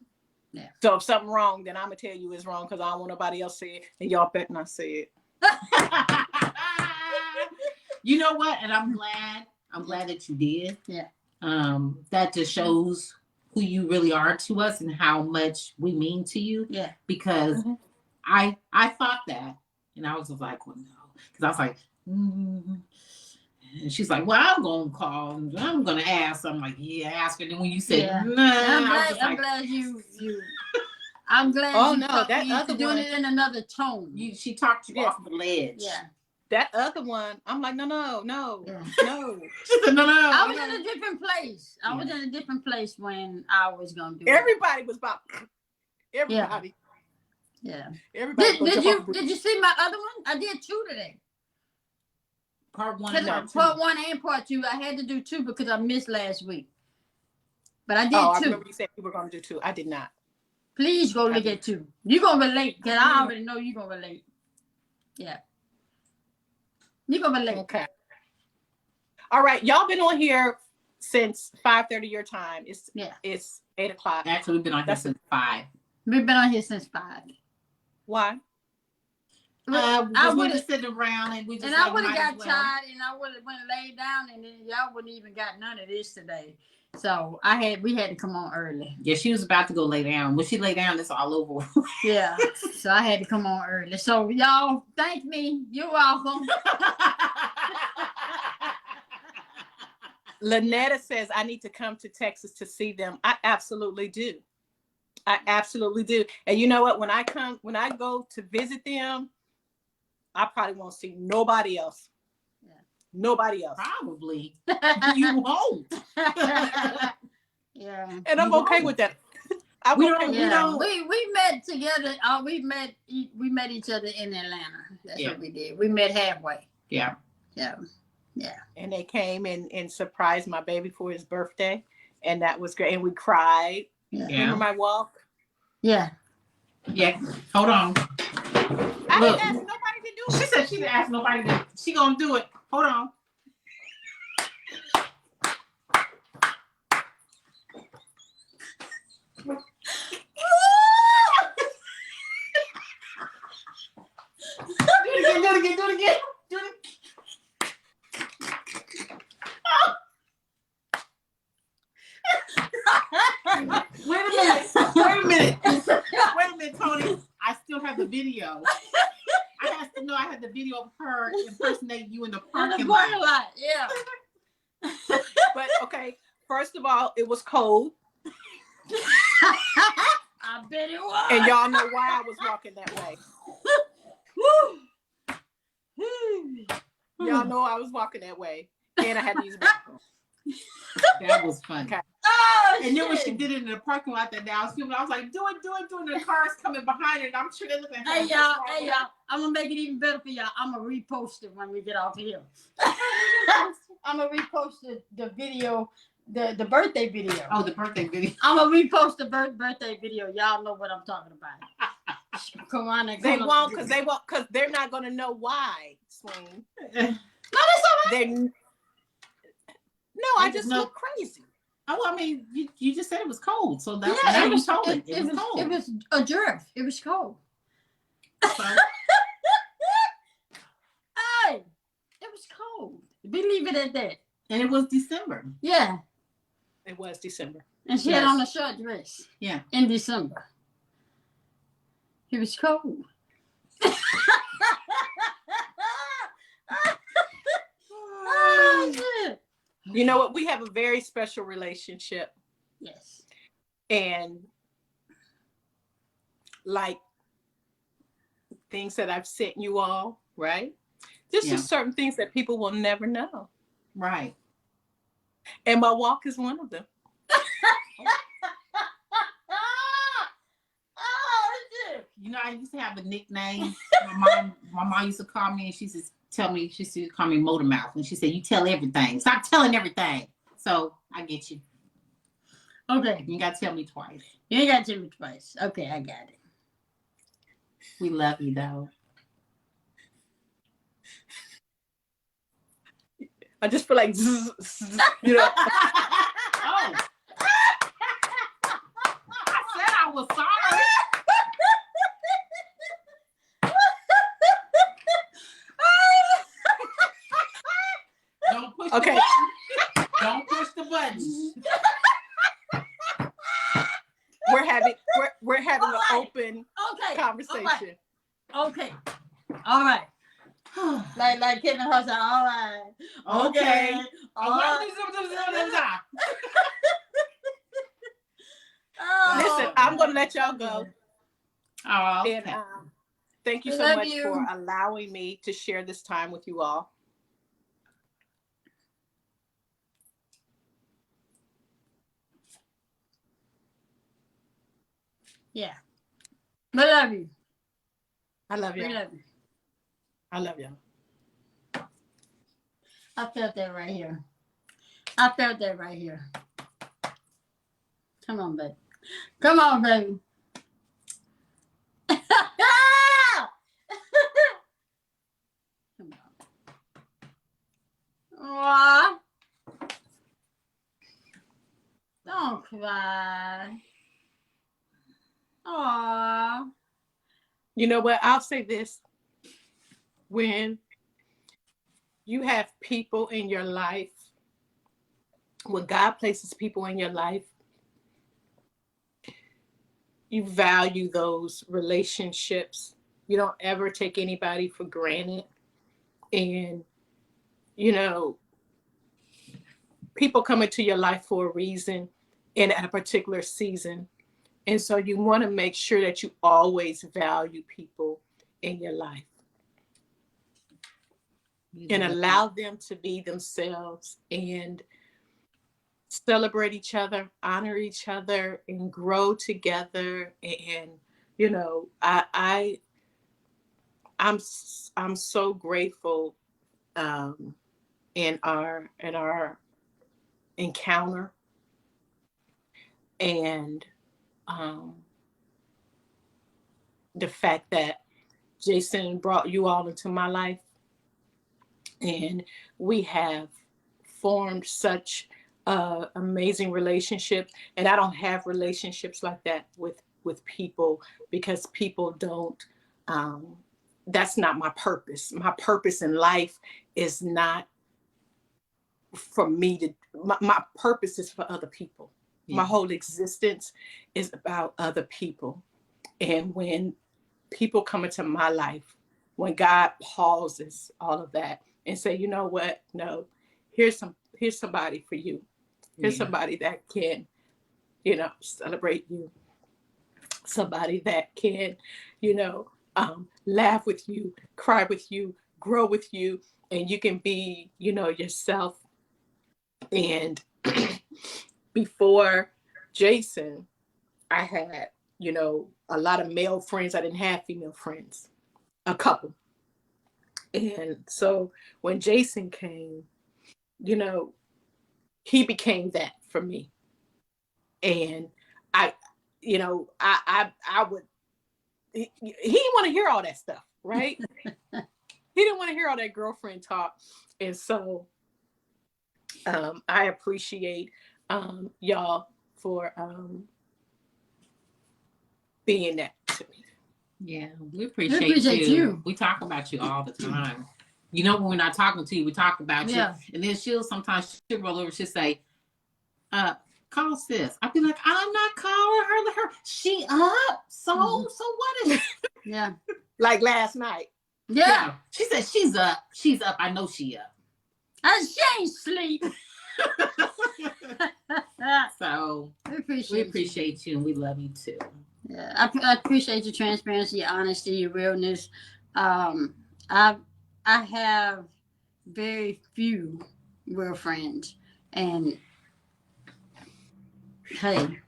D: Yeah. So if something wrong, then I'm going to tell you it's wrong because I don't want nobody else say it. And y'all better not say it.
B: You know what? And I'm glad that you did.
A: Yeah.
B: That just shows who you really are to us and how much we mean to you.
A: Yeah.
B: Because I thought that, and I was just like, well, no, because I was like, And she's like, well, I'm going to call. I'm going to ask. I'm like, yeah, ask her. Then when you said, nah.
A: I'm glad you. I'm glad you talked me into doing it in another tone.
B: She talked you off the ledge.
A: Yeah.
D: That other one, I'm like, no.
A: Yeah.
D: No.
B: She said, no.
A: I was in a different place. I was in a different place when I was going to do
D: Everybody was about. Everybody.
A: Yeah.
D: Everybody.
A: Did you see my other one? I did 2 today.
B: Part 1 and part 2.
A: Part 1 and part 2. I had to do 2 because I missed last week. But I did 2.
D: I remember you said you were going to do 2. I did not.
A: Please go look at 2. You're going to relate because I already know you're going to relate. Yeah. You're going to relate.
D: Okay. All right. Y'all been on here since 5:30 your time. It's 8 o'clock.
B: Actually, we've been on here since 5.
A: We've been on here since 5.
D: Why?
B: I would have sitting around and we just.
A: And I would have got tired and I would have went and laid down and then y'all wouldn't even got none of this today. So we had to come on early.
B: Yeah, she was about to go lay down. When she lay down, it's all over.
A: Yeah. So I had to come on early. So y'all thank me. You're welcome.
D: Lynetta says I need to come to Texas to see them. I absolutely do. And you know what? When I go to visit them, I probably won't see nobody else. Yeah. Nobody else.
B: Probably. You won't.
A: Yeah.
D: And I'm okay with that. We
A: met together. We met each other in Atlanta. That's what we did. We met halfway.
B: Yeah.
A: Yeah. Yeah.
D: And they came and surprised my baby for his birthday. And that was great. And we cried. Yeah. Remember my walk?
A: Yeah.
B: Yeah. Hold on.
D: I didn't ask nobody to do it.
B: She said she didn't ask nobody to. She gonna do it. Hold on. Do it again. Wait a minute, Toni. I still have the video. I had the video of her impersonating you in the parking lot.
A: Yeah.
D: But okay, first of all, it was cold.
A: I bet it was.
D: And y'all know why I was walking that way. Y'all know I was walking that way. And I had to use the bathroom.
B: That was fun.
D: Okay.
A: Oh,
B: and then when she did it in the parking lot that day, I was like, do it. And the car's coming behind it. And I'm sure they're looking at her.
A: Hey, y'all. I'm going to make it even better for y'all. I'm going to repost it when we get off here. I'm going to repost the video, the birthday video.
B: Oh, the birthday video.
A: I'm going to repost the birthday video. Y'all know what I'm talking about. Come on.
D: They won't because they're not going to know why, Swing.
A: No, that's all right. I just look crazy.
B: Oh, I mean, you just said it was cold, so that's now you told it. It was cold.
A: It was a jerk. It was cold.
B: So.
A: Hey, it was cold. We leave it at that.
B: And it was December.
A: Yeah.
D: It was December.
A: And she had on a short dress.
B: Yeah.
A: In December. It was cold. Oh, shit.
D: You know what? We have a very special relationship.
A: Yes.
D: And like things that I've sent you all, right? Just certain things that people will never know.
B: Right.
D: And my walk is one of them.
B: You know, I used to have a nickname. My mom used to call me and she used to call me Motor Mouth. And she said, you tell everything. Stop telling everything. So I get you.
A: Okay.
B: You got to tell me twice.
A: You ain't got to tell me twice. Okay, I got it.
B: We love you, though.
D: I just feel like, you know.
B: Oh. I said I was sorry. Don't push the button. Don't push the button.
D: We're having an open conversation.
A: Okay. All right. like Kevin Hart said, all right. Okay. All right.
D: Listen, I'm going to let y'all go.
B: Oh, okay.
D: And thank you so much for allowing me to share this time with you all.
A: Yeah. I love you.
D: I love you.
A: We love you.
D: I love you.
A: I felt that right here. Come on, baby. Come on, baby. Come on. Aww. Don't cry. Aww.
D: You know what? I'll say this. When you have people in your life, when God places people in your life, you value those relationships. You don't ever take anybody for granted. And, you know, people come into your life for a reason and at a particular season. And so you want to make sure that you always value people in your life and allow them to be themselves and celebrate each other, honor each other, and grow together. And you know, I'm so grateful in our encounter, and the fact that Jason brought you all into my life, and we have formed such amazing relationships. And I don't have relationships like that with people, because people don't, that's not my purpose. My purpose in life is not for me to, my purpose is for other people. Yeah. My whole existence is about other people. And when people come into my life, when God pauses all of that and say, you know what, no, here's somebody for you. Here's somebody that can, you know, celebrate you. Somebody that can, you know, laugh with you, cry with you, grow with you, and you can be, you know, yourself. And before Jason, I had, you know, a lot of male friends. I didn't have female friends, a couple. And so when Jason came, you know, he became that for me. And I would, he didn't want to hear all that stuff, right? He didn't want to hear all that girlfriend talk. And so I appreciate y'all for being that to me.
B: Yeah, we appreciate you. We talk about you all the time. You know, when we're not talking to you, we talk about you. And then she'll roll over, she'll say, call sis. I'll be like, I'm not calling her. She up. So what is
A: Yeah.
D: Like last night.
A: Yeah.
B: She said she's up. She's up. I know she up.
A: And she ain't sleep.
B: So we appreciate you and we love you too.
A: Yeah, I appreciate your transparency, your honesty, your realness. I have very few real friends, and hey,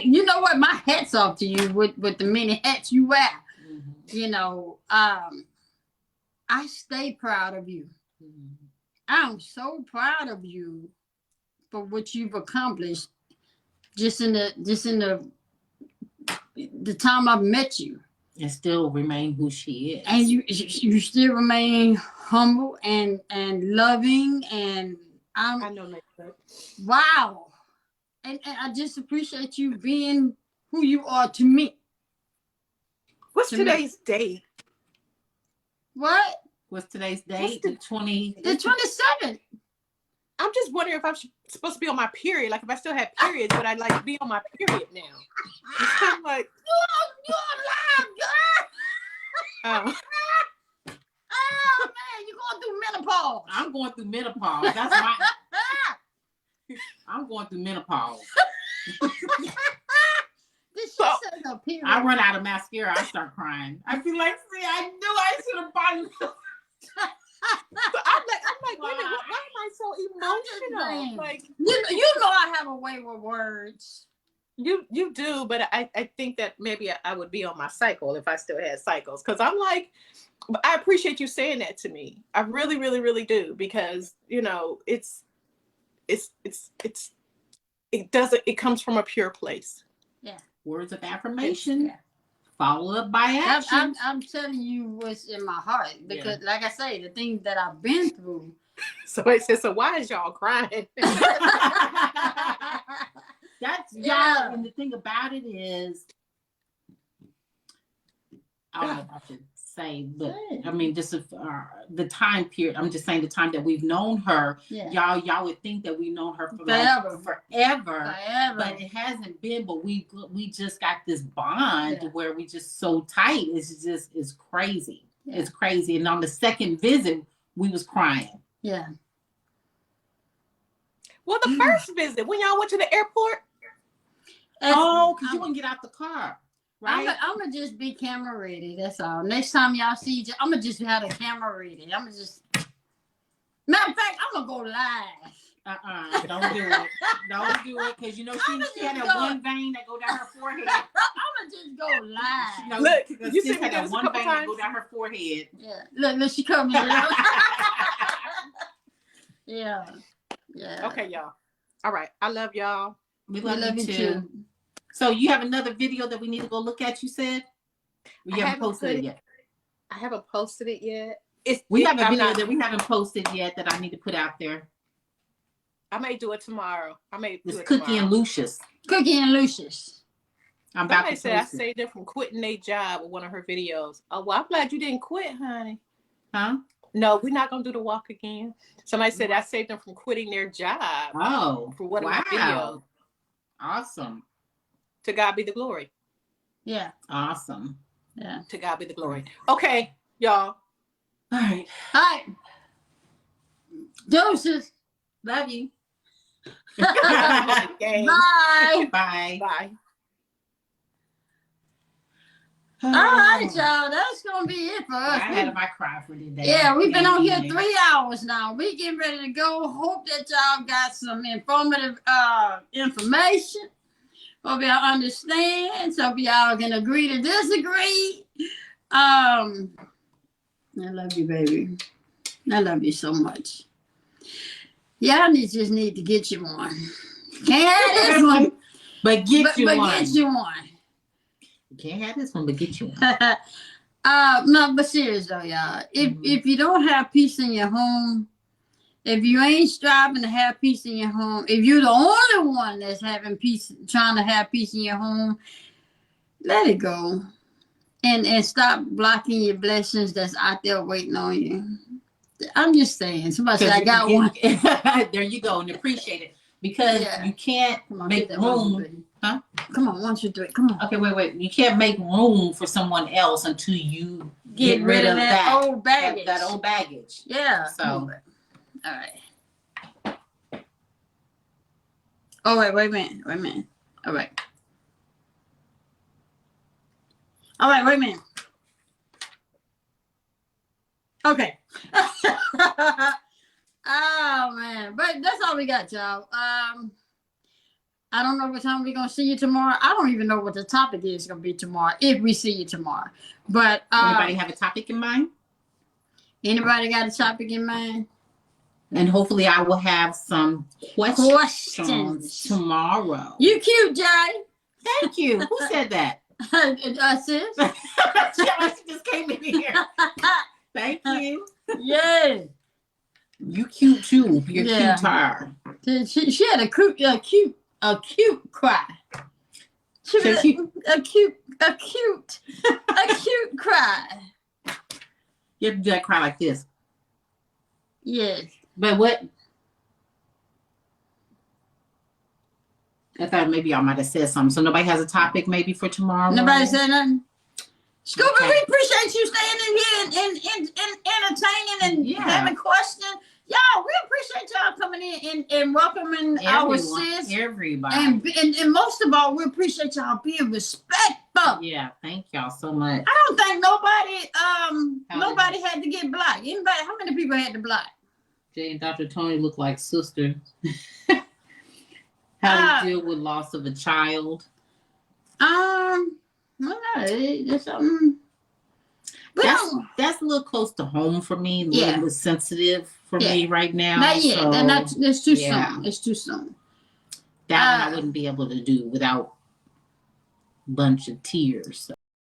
A: you know what? My hat's off to you with the many hats you wear. Mm-hmm. You know, I stay proud of you. Mm-hmm. I'm so proud of you for what you've accomplished just in the time I've met you.
B: And still remain who she is.
A: And you still remain humble and loving, and
D: I know that.
A: Wow. And I just appreciate you being who you are to me.
D: What's today's date?
A: What?
B: What's today's date? The
A: 27th. I'm
D: just wondering if I'm supposed to be on my period. Like if I still have periods, but I'd like to be on my period now. It's kind of like
A: you're alive, girl. menopause.
B: I'm going through menopause. That's my. I'm going through menopause. I run out of mascara. I start crying. I feel like, see, I knew I should have bought it.
D: I'm like, why am I so emotional? Like,
A: you know, I have a way with words.
D: You do, but I think that maybe I would be on my cycle if I still had cycles. Because I'm like, I appreciate you saying that to me. I really, really, really do, because you know, it comes from a pure place.
B: Yeah. Words of affirmation. Yeah. Followed up by action.
A: I'm telling you what's in my heart, because like I say, the things that I've been through.
D: So it says, so why is y'all crying?
B: That's y'all, and the thing about it is, I don't know if I should say, but I mean, just the time period. I'm just saying the time that we've known her. Yeah. Y'all would think that we've known her for forever, but it hasn't been. But we just got this bond where we just so tight. It's crazy. Yeah. It's crazy. And on the second visit, we was crying.
A: Yeah.
D: Well, the first visit, when y'all went to the airport.
B: Because you wouldn't get out the car. Right?
A: I'm going to just be camera ready. That's all. Next time y'all see each other, I'm going to just have a camera ready. I'm going to just. Matter of fact, I'm going to go live.
B: Don't do it. Don't do it, because you know she had that one vein that go down her forehead.
A: I'm going to just go live.
B: No, look, you see that one vein that go down her forehead.
A: Yeah. Look, she coming. Yeah. Yeah.
D: Okay, y'all. All right. I love y'all.
B: We love you too. So you have another video that we need to go look at, you said? You haven't posted it yet.
D: I haven't posted it yet.
B: We have a video that we haven't posted yet that I need to put out there.
D: I may do it tomorrow.
B: It's Cookie and Lucius.
A: Cookie and Lucius.
B: I'm about to
D: say I saved her from quitting their job with one of her videos. Oh, well, I'm glad you didn't quit, honey.
B: Huh?
D: No, we're not going to do the walk again. Somebody said I saved them from quitting their job.
B: Oh,
D: for one of my videos.
B: Awesome.
D: To God be the glory.
A: Yeah.
B: Awesome.
A: Yeah.
D: To God be the glory. Okay, y'all.
B: All right.
A: Hi. Doses.
B: Love you.
A: Bye.
B: Bye.
D: Bye.
A: All right, y'all. That's gonna be it for us.
B: I had my cry for today.
A: Yeah, we've been on here 3 hours now. We getting ready to go. Hope that y'all got some informative information. Hope y'all understand. So y'all can agree to disagree. I love you, baby. I love you so much. Y'all just need to get you one. Can't have this one,
B: but get you one.
A: Get you one.
B: You can't have this one, but get you one.
A: No, but serious though, y'all. If you don't have peace in your home, if you ain't striving to have peace in your home, if you're the only one that's having peace, trying to have peace in your home, let it go. And stop blocking your blessings that's out there waiting on you. I'm just saying. Somebody said I got one.
B: There you go, and appreciate it. Because you can't make room. Huh?
A: Come on, 1, 2, 3. Come on.
B: Okay, wait. You can't make room for someone else until you get rid of that
A: old baggage.
B: That old baggage.
A: Yeah.
B: So,
A: all right. Oh, wait a minute. All right, wait a minute. Okay. Oh, man. But that's all we got, y'all. I don't know what time we're going to see you tomorrow. I don't even know what the topic is going to be tomorrow, if we see you tomorrow. But
B: anybody have a topic in mind?
A: Anybody got a topic in mind?
B: And hopefully I will have some questions tomorrow.
A: You cute, Jay.
B: Thank you. Who said that?
A: Sis.
B: She just came in here. Thank you.
A: Yeah.
B: You cute too. You're cute, her.
A: She had a cute cry. She was a cute cry.
B: You have to do that cry like this.
A: Yes.
B: But what? I thought maybe y'all might have said something. So nobody has a topic maybe for tomorrow?
A: Nobody said nothing? Scuba, we appreciate you staying in here and entertaining and having questions. Y'all, we appreciate y'all coming in and welcoming our sis.
B: Everybody.
A: And most of all, we appreciate y'all being respectful.
B: Yeah, thank y'all so much.
A: I don't think nobody had to get blocked. Anybody? How many people had to block?
B: Jay and Dr. Toni look like sisters. How do you deal with loss of a child?
A: It's something.
B: That's a little close to home for me. A little bit sensitive for me right now.
A: Not yet. So, that's too soon. It's too soon.
B: That one I wouldn't be able to do without a bunch of tears. So.